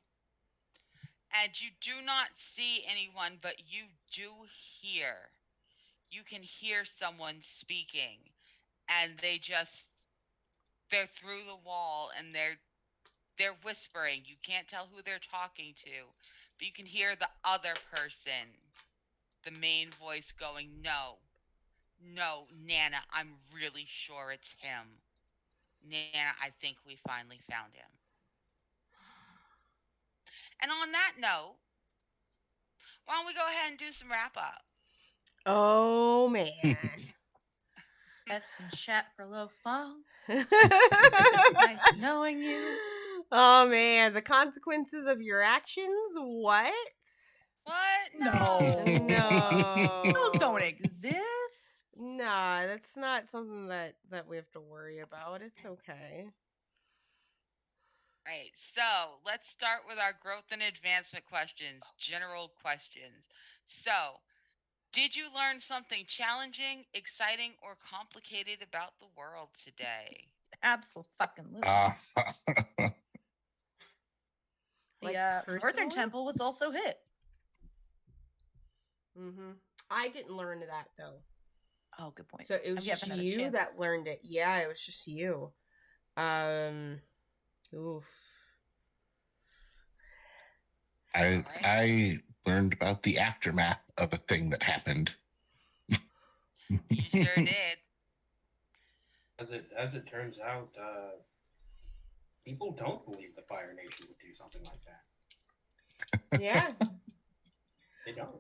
And you do not see anyone, but you do hear. You can hear someone speaking, and they're through the wall, and they're whispering. You can't tell who they're talking to, but you can hear the other person, the main voice going, "No, Nana, I'm really sure it's him. Nana, I think we finally found him." And on that note, why don't we go ahead and do some wrap up? Oh man. Have some chat for Lo Fong. Nice knowing you. Oh man, the consequences of your actions? What? What? No. Those don't exist. Nah, that's not something that we have to worry about. It's okay. Right, so let's start with our growth and advancement questions, general questions. So, did you learn something challenging, exciting, or complicated about the world today? Absolutely. Like, The personally? Northern Temple was also hit. Mm-hmm. I didn't learn that though. Oh, good point. So it was You just haven't had a you chance. that learned it. Yeah, it was just you. Oof. I learned about the aftermath of a thing that happened. You sure did. As it turns out, people don't believe the Fire Nation would do something like that. Yeah. They don't.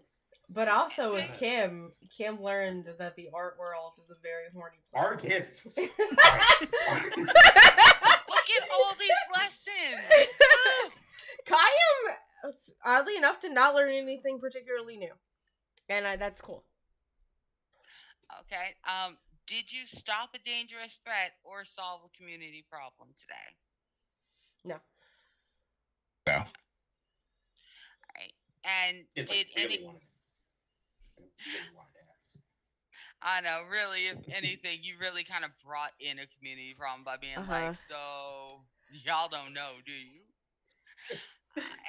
But also with Kim learned that the art world is a very horny place. Art gift. Look at all these lessons. Kayam, oddly enough, did not learn anything particularly new. And that's cool. Okay. Did you stop a dangerous threat or solve a community problem today? No. No. All right. And It's did like any? really wanted to ask. I know. Really, if anything, you really kind of brought in a community problem by being like, "So y'all don't know, do you?"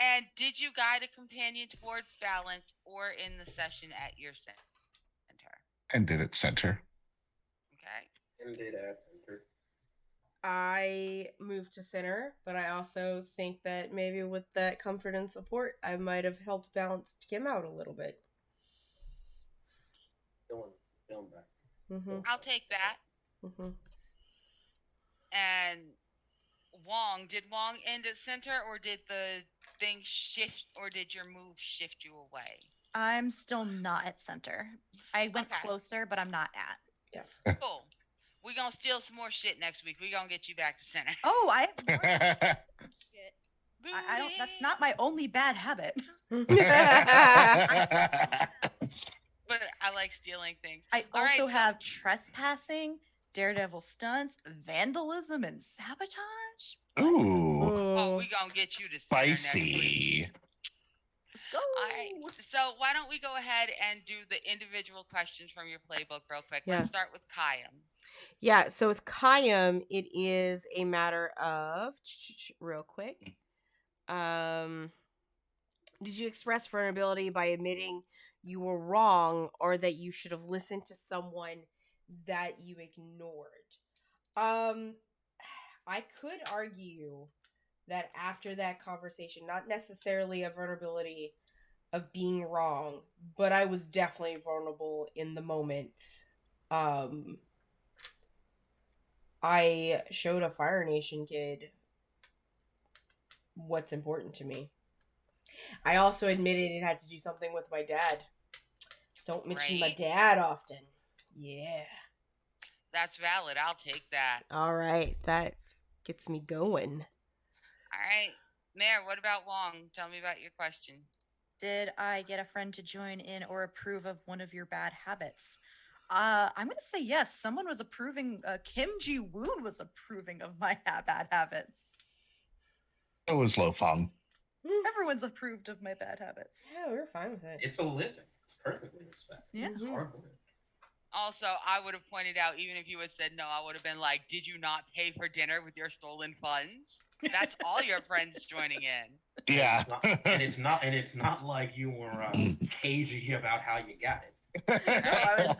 And did you guide a companion towards balance or in the session at your center? And did it center? Okay. And did at center. I moved to center, but I also think that maybe with that comfort and support, I might have helped balance Kim out a little bit. Feeling back. Mm-hmm. I'll take that. Mm-hmm. And Wong, did Wong end at center or did the thing shift or did your move shift you away? I'm still not at center. I went Okay. closer, but I'm not at. Yeah. Cool. We're going to steal some more shit next week. We're going to get you back to center. Oh, I have more shit. I don't. That's not my only bad habit. But I like stealing things. I All also right, have trespassing, daredevil stunts, vandalism, and sabotage. Ooh, Oh, we're going to get you to center next week. spicy. Let's go. All right. So why don't we go ahead and do the individual questions from your playbook real quick. Yeah. Let's start with Kayam. Yeah, so with Kayam, it is a matter of real quick. Did you express vulnerability by admitting you were wrong or that you should have listened to someone that you ignored? I could argue that after that conversation, not necessarily a vulnerability of being wrong, but I was definitely vulnerable in the moment. I showed a Fire Nation kid what's important to me. I also admitted it had to do something with my dad. Don't mention my dad often. Yeah. That's valid. I'll take that. All right. That gets me going. All right. Mayor, what about Wong? Tell me about your question. Did I get a friend to join in or approve of one of your bad habits? I'm going to say yes. Someone was approving, Kim Ji-woon was approving of my bad habits. It was Lo Fong. Everyone's approved of my bad habits. Yeah, we're fine with it. It's a living. It's perfectly respected. Yeah. It's hard work. Also, I would have pointed out, even if you had said no, I would have been like, did you not pay for dinner with your stolen funds? That's all your friends joining in. Yeah. And it's not like you were cagey about how you got it. I was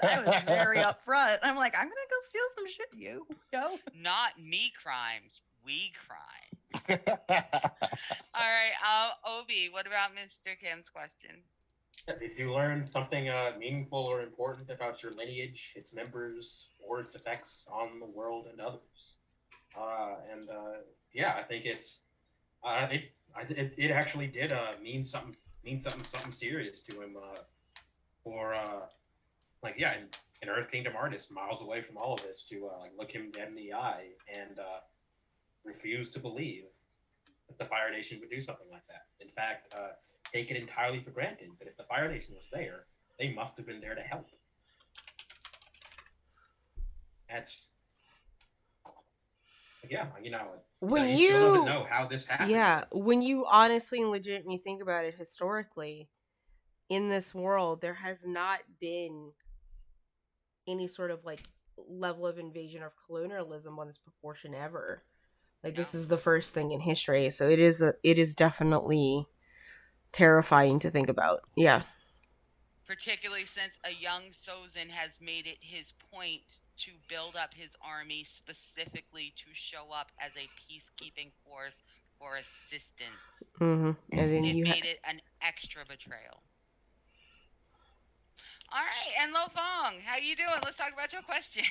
very upfront. I'm like, I'm gonna go steal some shit. You go. Not me crimes, we crime. All right, Obi, what about Mr. Kim's question? Did you learn something meaningful or important about your lineage, its members, or its effects on the world and others? Yeah, I think it actually did mean something serious to him. An Earth Kingdom artist miles away from all of this to look him dead in the eye and refuse to believe that the Fire Nation would do something like that. In fact, take it entirely for granted that if the Fire Nation was there, they must have been there to help. That's when he still doesn't know how this happened. Yeah, when you honestly and legitimately think about it historically, in this world, there has not been any sort of level of invasion of colonialism on this proportion ever. Like, this is the first thing in history, so it is definitely terrifying to think about. Yeah. Particularly since a young Sozin has made it his point to build up his army specifically to show up as a peacekeeping force for assistance. And then It you made it an extra betrayal. All right, and Lo Fong, how you doing? Let's talk about your question.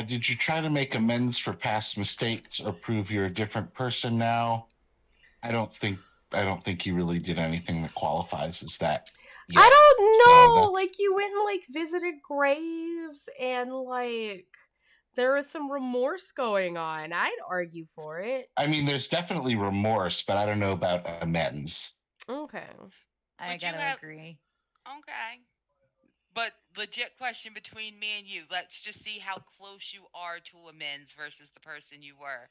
Did you try to make amends for past mistakes or prove you're a different person now? I don't think you really did anything that qualifies as that yet. I don't know. So like, you went and like visited graves, and like there was some remorse going on. I'd argue for it. I mean, there's definitely remorse, but I don't know about amends. Okay. I gotta agree. Okay. But legit question between me and you. Let's just see how close you are to amends versus the person you were.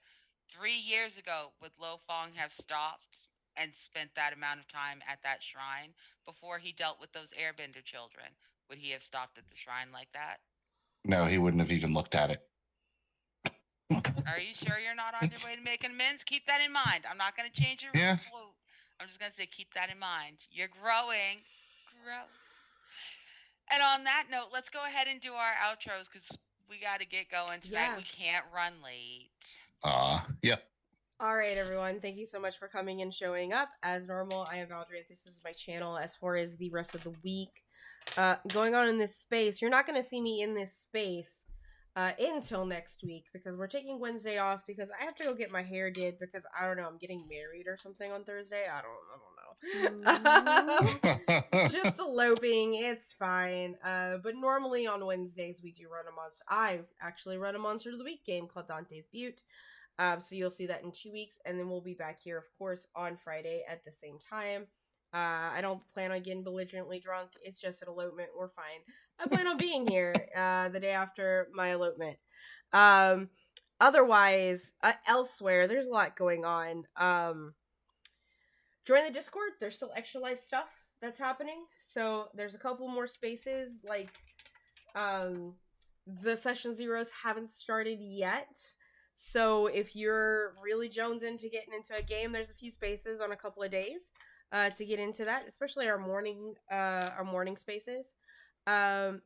3 years ago, would Lo Fong have stopped and spent that amount of time at that shrine before he dealt with those airbender children? Would he have stopped at the shrine like that? No, he wouldn't have even looked at it. Are you sure you're not on your way to making amends? Keep that in mind. I'm not going to change your quote. I'm just going to say keep that in mind. You're growing. Grow. And on that note, let's go ahead and do our outros because we got to get going tonight. Yeah. We can't run late. Yep. All right, everyone. Thank you so much for coming and showing up. As normal, I am Valdrianth. This is my channel. As far as the rest of the week going on in this space, you're not going to see me in this space until next week because we're taking Wednesday off because I have to go get my hair did because I don't know, I'm getting married or something on Thursday. I don't know. Just eloping, it's fine. But normally on Wednesdays we do run a monster. I actually run a Monster of the Week game called Dante's Butte. So you'll see that in 2 weeks, and then we'll be back here, of course, on Friday at the same time. I don't plan on getting belligerently drunk. It's just an elopement. We're fine. I plan on being here the day after my elopement. Otherwise, elsewhere, there's a lot going on. Join the Discord. There's still extra life stuff that's happening. So there's a couple more spaces. Like, the session zeros haven't started yet. So if you're really jones into getting into a game, there's a few spaces on a couple of days to get into that, especially our morning spaces. And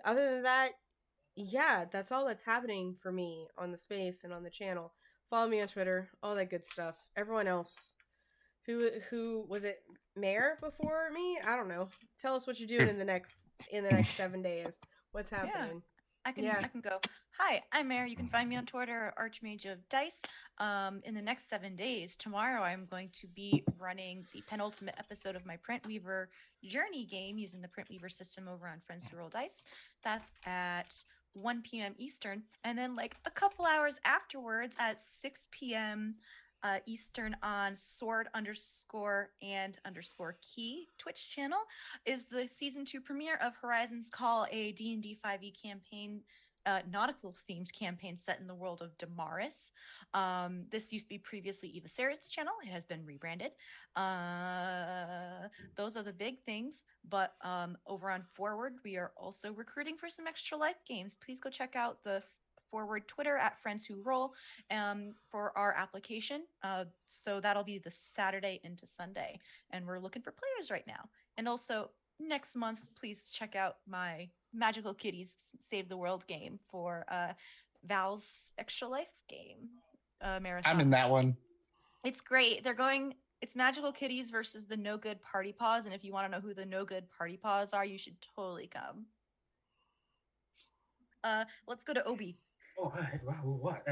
other than that, yeah, that's all that's happening for me on the space and on the channel. Follow me on Twitter, all that good stuff. Everyone else, who was it, Mayor before me? I don't know. Tell us what you're doing in the next 7 days. What's happening? Yeah, I can go. Hi, I'm Mare. You can find me on Twitter, Archmage of Dice. In the next 7 days, tomorrow I'm going to be running the penultimate episode of my Print Weaver Journey game using the Print Weaver system over on Friends Who Roll Dice. That's at 1 p.m. Eastern. And then like a couple hours afterwards at 6 p.m. Eastern on sword_and_key Twitch channel is the season 2 premiere of Horizons Call, a D&D 5e campaign, nautical themed campaign set in the world of Damaris. This used to be previously Eva Sarit's channel. It has been rebranded. Those are the big things. But over on Forward, we are also recruiting for some extra life games. Please go check out the Forward Twitter at Friends Who Roll for our application. So that'll be the Saturday into Sunday. And we're looking for players right now. And also next month, please check out my Magical Kitties Save the World game for Val's Extra Life game marathon. I'm in that one. It's great. It's Magical Kitties versus the No Good Party Paws. And if you want to know who the No Good Party Paws are, you should totally come. Let's go to Obi. Oh, hi. Wow, what?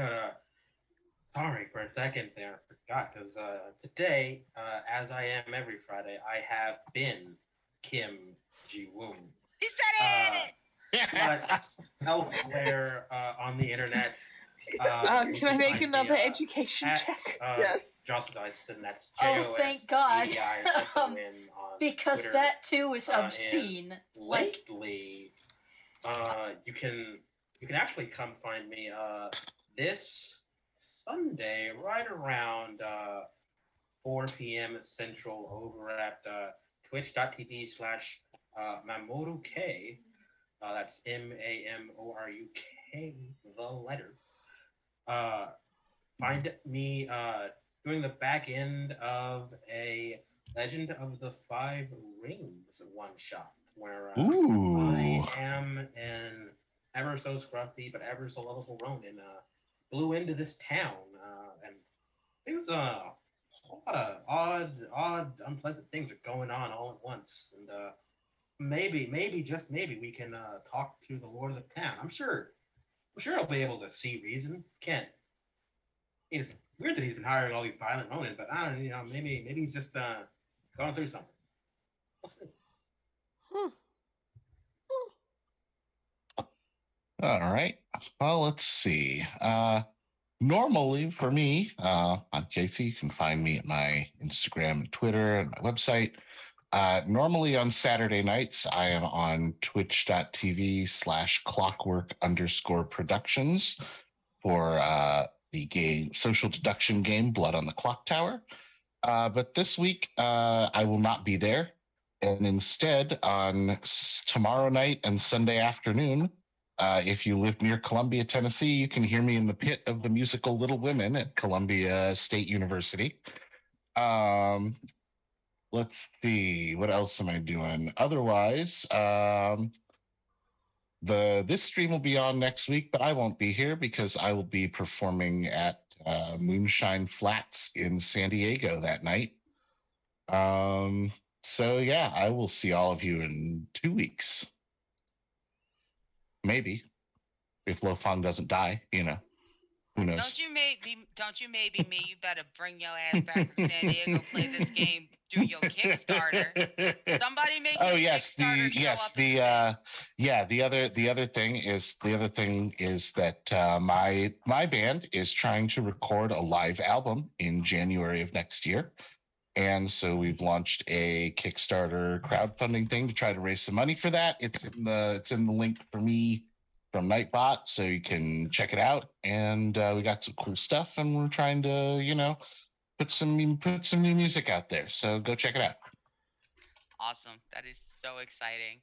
Sorry for a second there. I forgot because today, as I am every Friday, I have been Kim Ji-woon. He said it! But elsewhere on the internet. Can I make another education check? Yes. Jocelyn Dyson, that's Oh, thank God. JOSDISON on Because Twitter. that too is obscene. Lately, you can actually come find me this Sunday right around 4 p.m. Central over at twitch.tv/MamoruK. That's MAMORUK, the letter. Find me doing the back end of a Legend of the Five Rings one shot, where I am an ever so scruffy but ever so lovable Ronin blew into this town, and things a whole lot of odd, unpleasant things are going on all at once, and maybe just maybe we can talk to the lord of the town. I'm sure he'll be able to see reason. Can't. It's weird that he's been hiring all these violent Ronin, but I don't know. Maybe he's just going through something. We'll see. All right. Well, let's see. Normally for me, I'm Casey. You can find me at my Instagram and Twitter and my website. Normally on Saturday nights, I am on twitch.tv/clockwork_productions for the game social deduction game Blood on the Clock Tower. But this week, I will not be there. And instead, on tomorrow night and Sunday afternoon, if you live near Columbia, Tennessee, you can hear me in the pit of the musical Little Women at Columbia State University. Let's see, what else am I doing? Otherwise, this stream will be on next week, but I won't be here because I will be performing at Moonshine Flats in San Diego that night. So yeah, I will see all of you in 2 weeks. Maybe. If Lo Fong doesn't die, who knows? Don't you maybe me? You better bring your ass back to San Diego, play this game, do your Kickstarter. Somebody make your Kickstarter show up instead. The other thing is that my band is trying to record a live album in January of next year. And so we've launched a Kickstarter crowdfunding thing to try to raise some money for that. It's in the link for me from Nightbot, so you can check it out. And we got some cool stuff, and we're trying to, put some new music out there. So go check it out. Awesome. That is so exciting.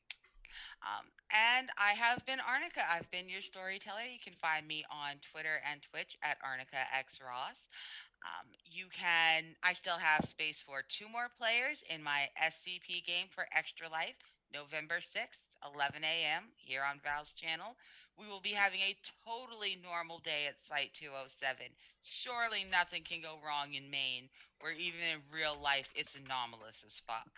And I have been Arnica. I've been your storyteller. You can find me on Twitter and Twitch at ArnicaXRoss. I still have space for 2 more players in my SCP game for Extra Life, November 6th, 11 a.m. here on Val's channel. We will be having a totally normal day at Site 207. Surely nothing can go wrong in Maine, where even in real life it's anomalous as fuck.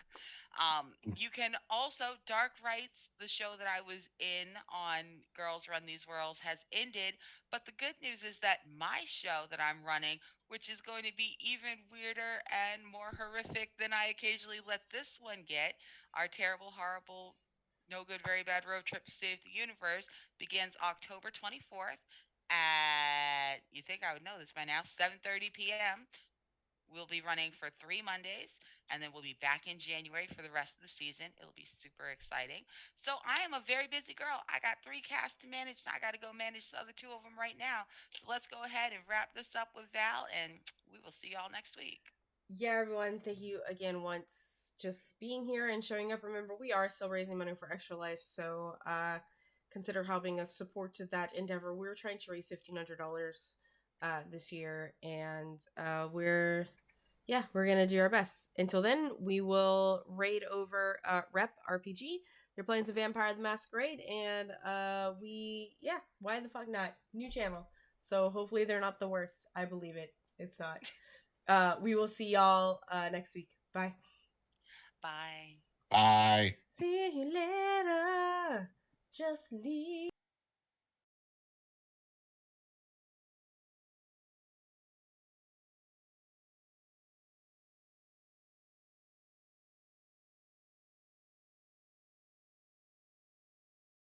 You can also, Dark Rights, the show that I was in on Girls Run These Worlds, has ended. But the good news is that my show that I'm running, which is going to be even weirder and more horrific than I occasionally let this one get, our terrible, horrible, no good, very bad road trip to save the universe, begins October 24th at, you think I would know this by now, 7:30 p.m. We'll be running for 3 Mondays, and then we'll be back in January for the rest of the season. It'll be super exciting. So I am a very busy girl. I got 3 casts to manage, and I got to go manage the other 2 of them right now. So let's go ahead and wrap this up with Val, and we will see y'all next week. Yeah, everyone, thank you again once just being here and showing up. Remember, we are still raising money for Extra Life, so consider helping us support that endeavor. We're trying to raise $1,500 this year, and we're gonna do our best. Until then, we will raid over Rep RPG. They're playing some Vampire the Masquerade, and why the fuck not? New channel, so hopefully they're not the worst. I believe it. It's not. We will see y'all next week. Bye. Bye. Bye. See you later. Just leave.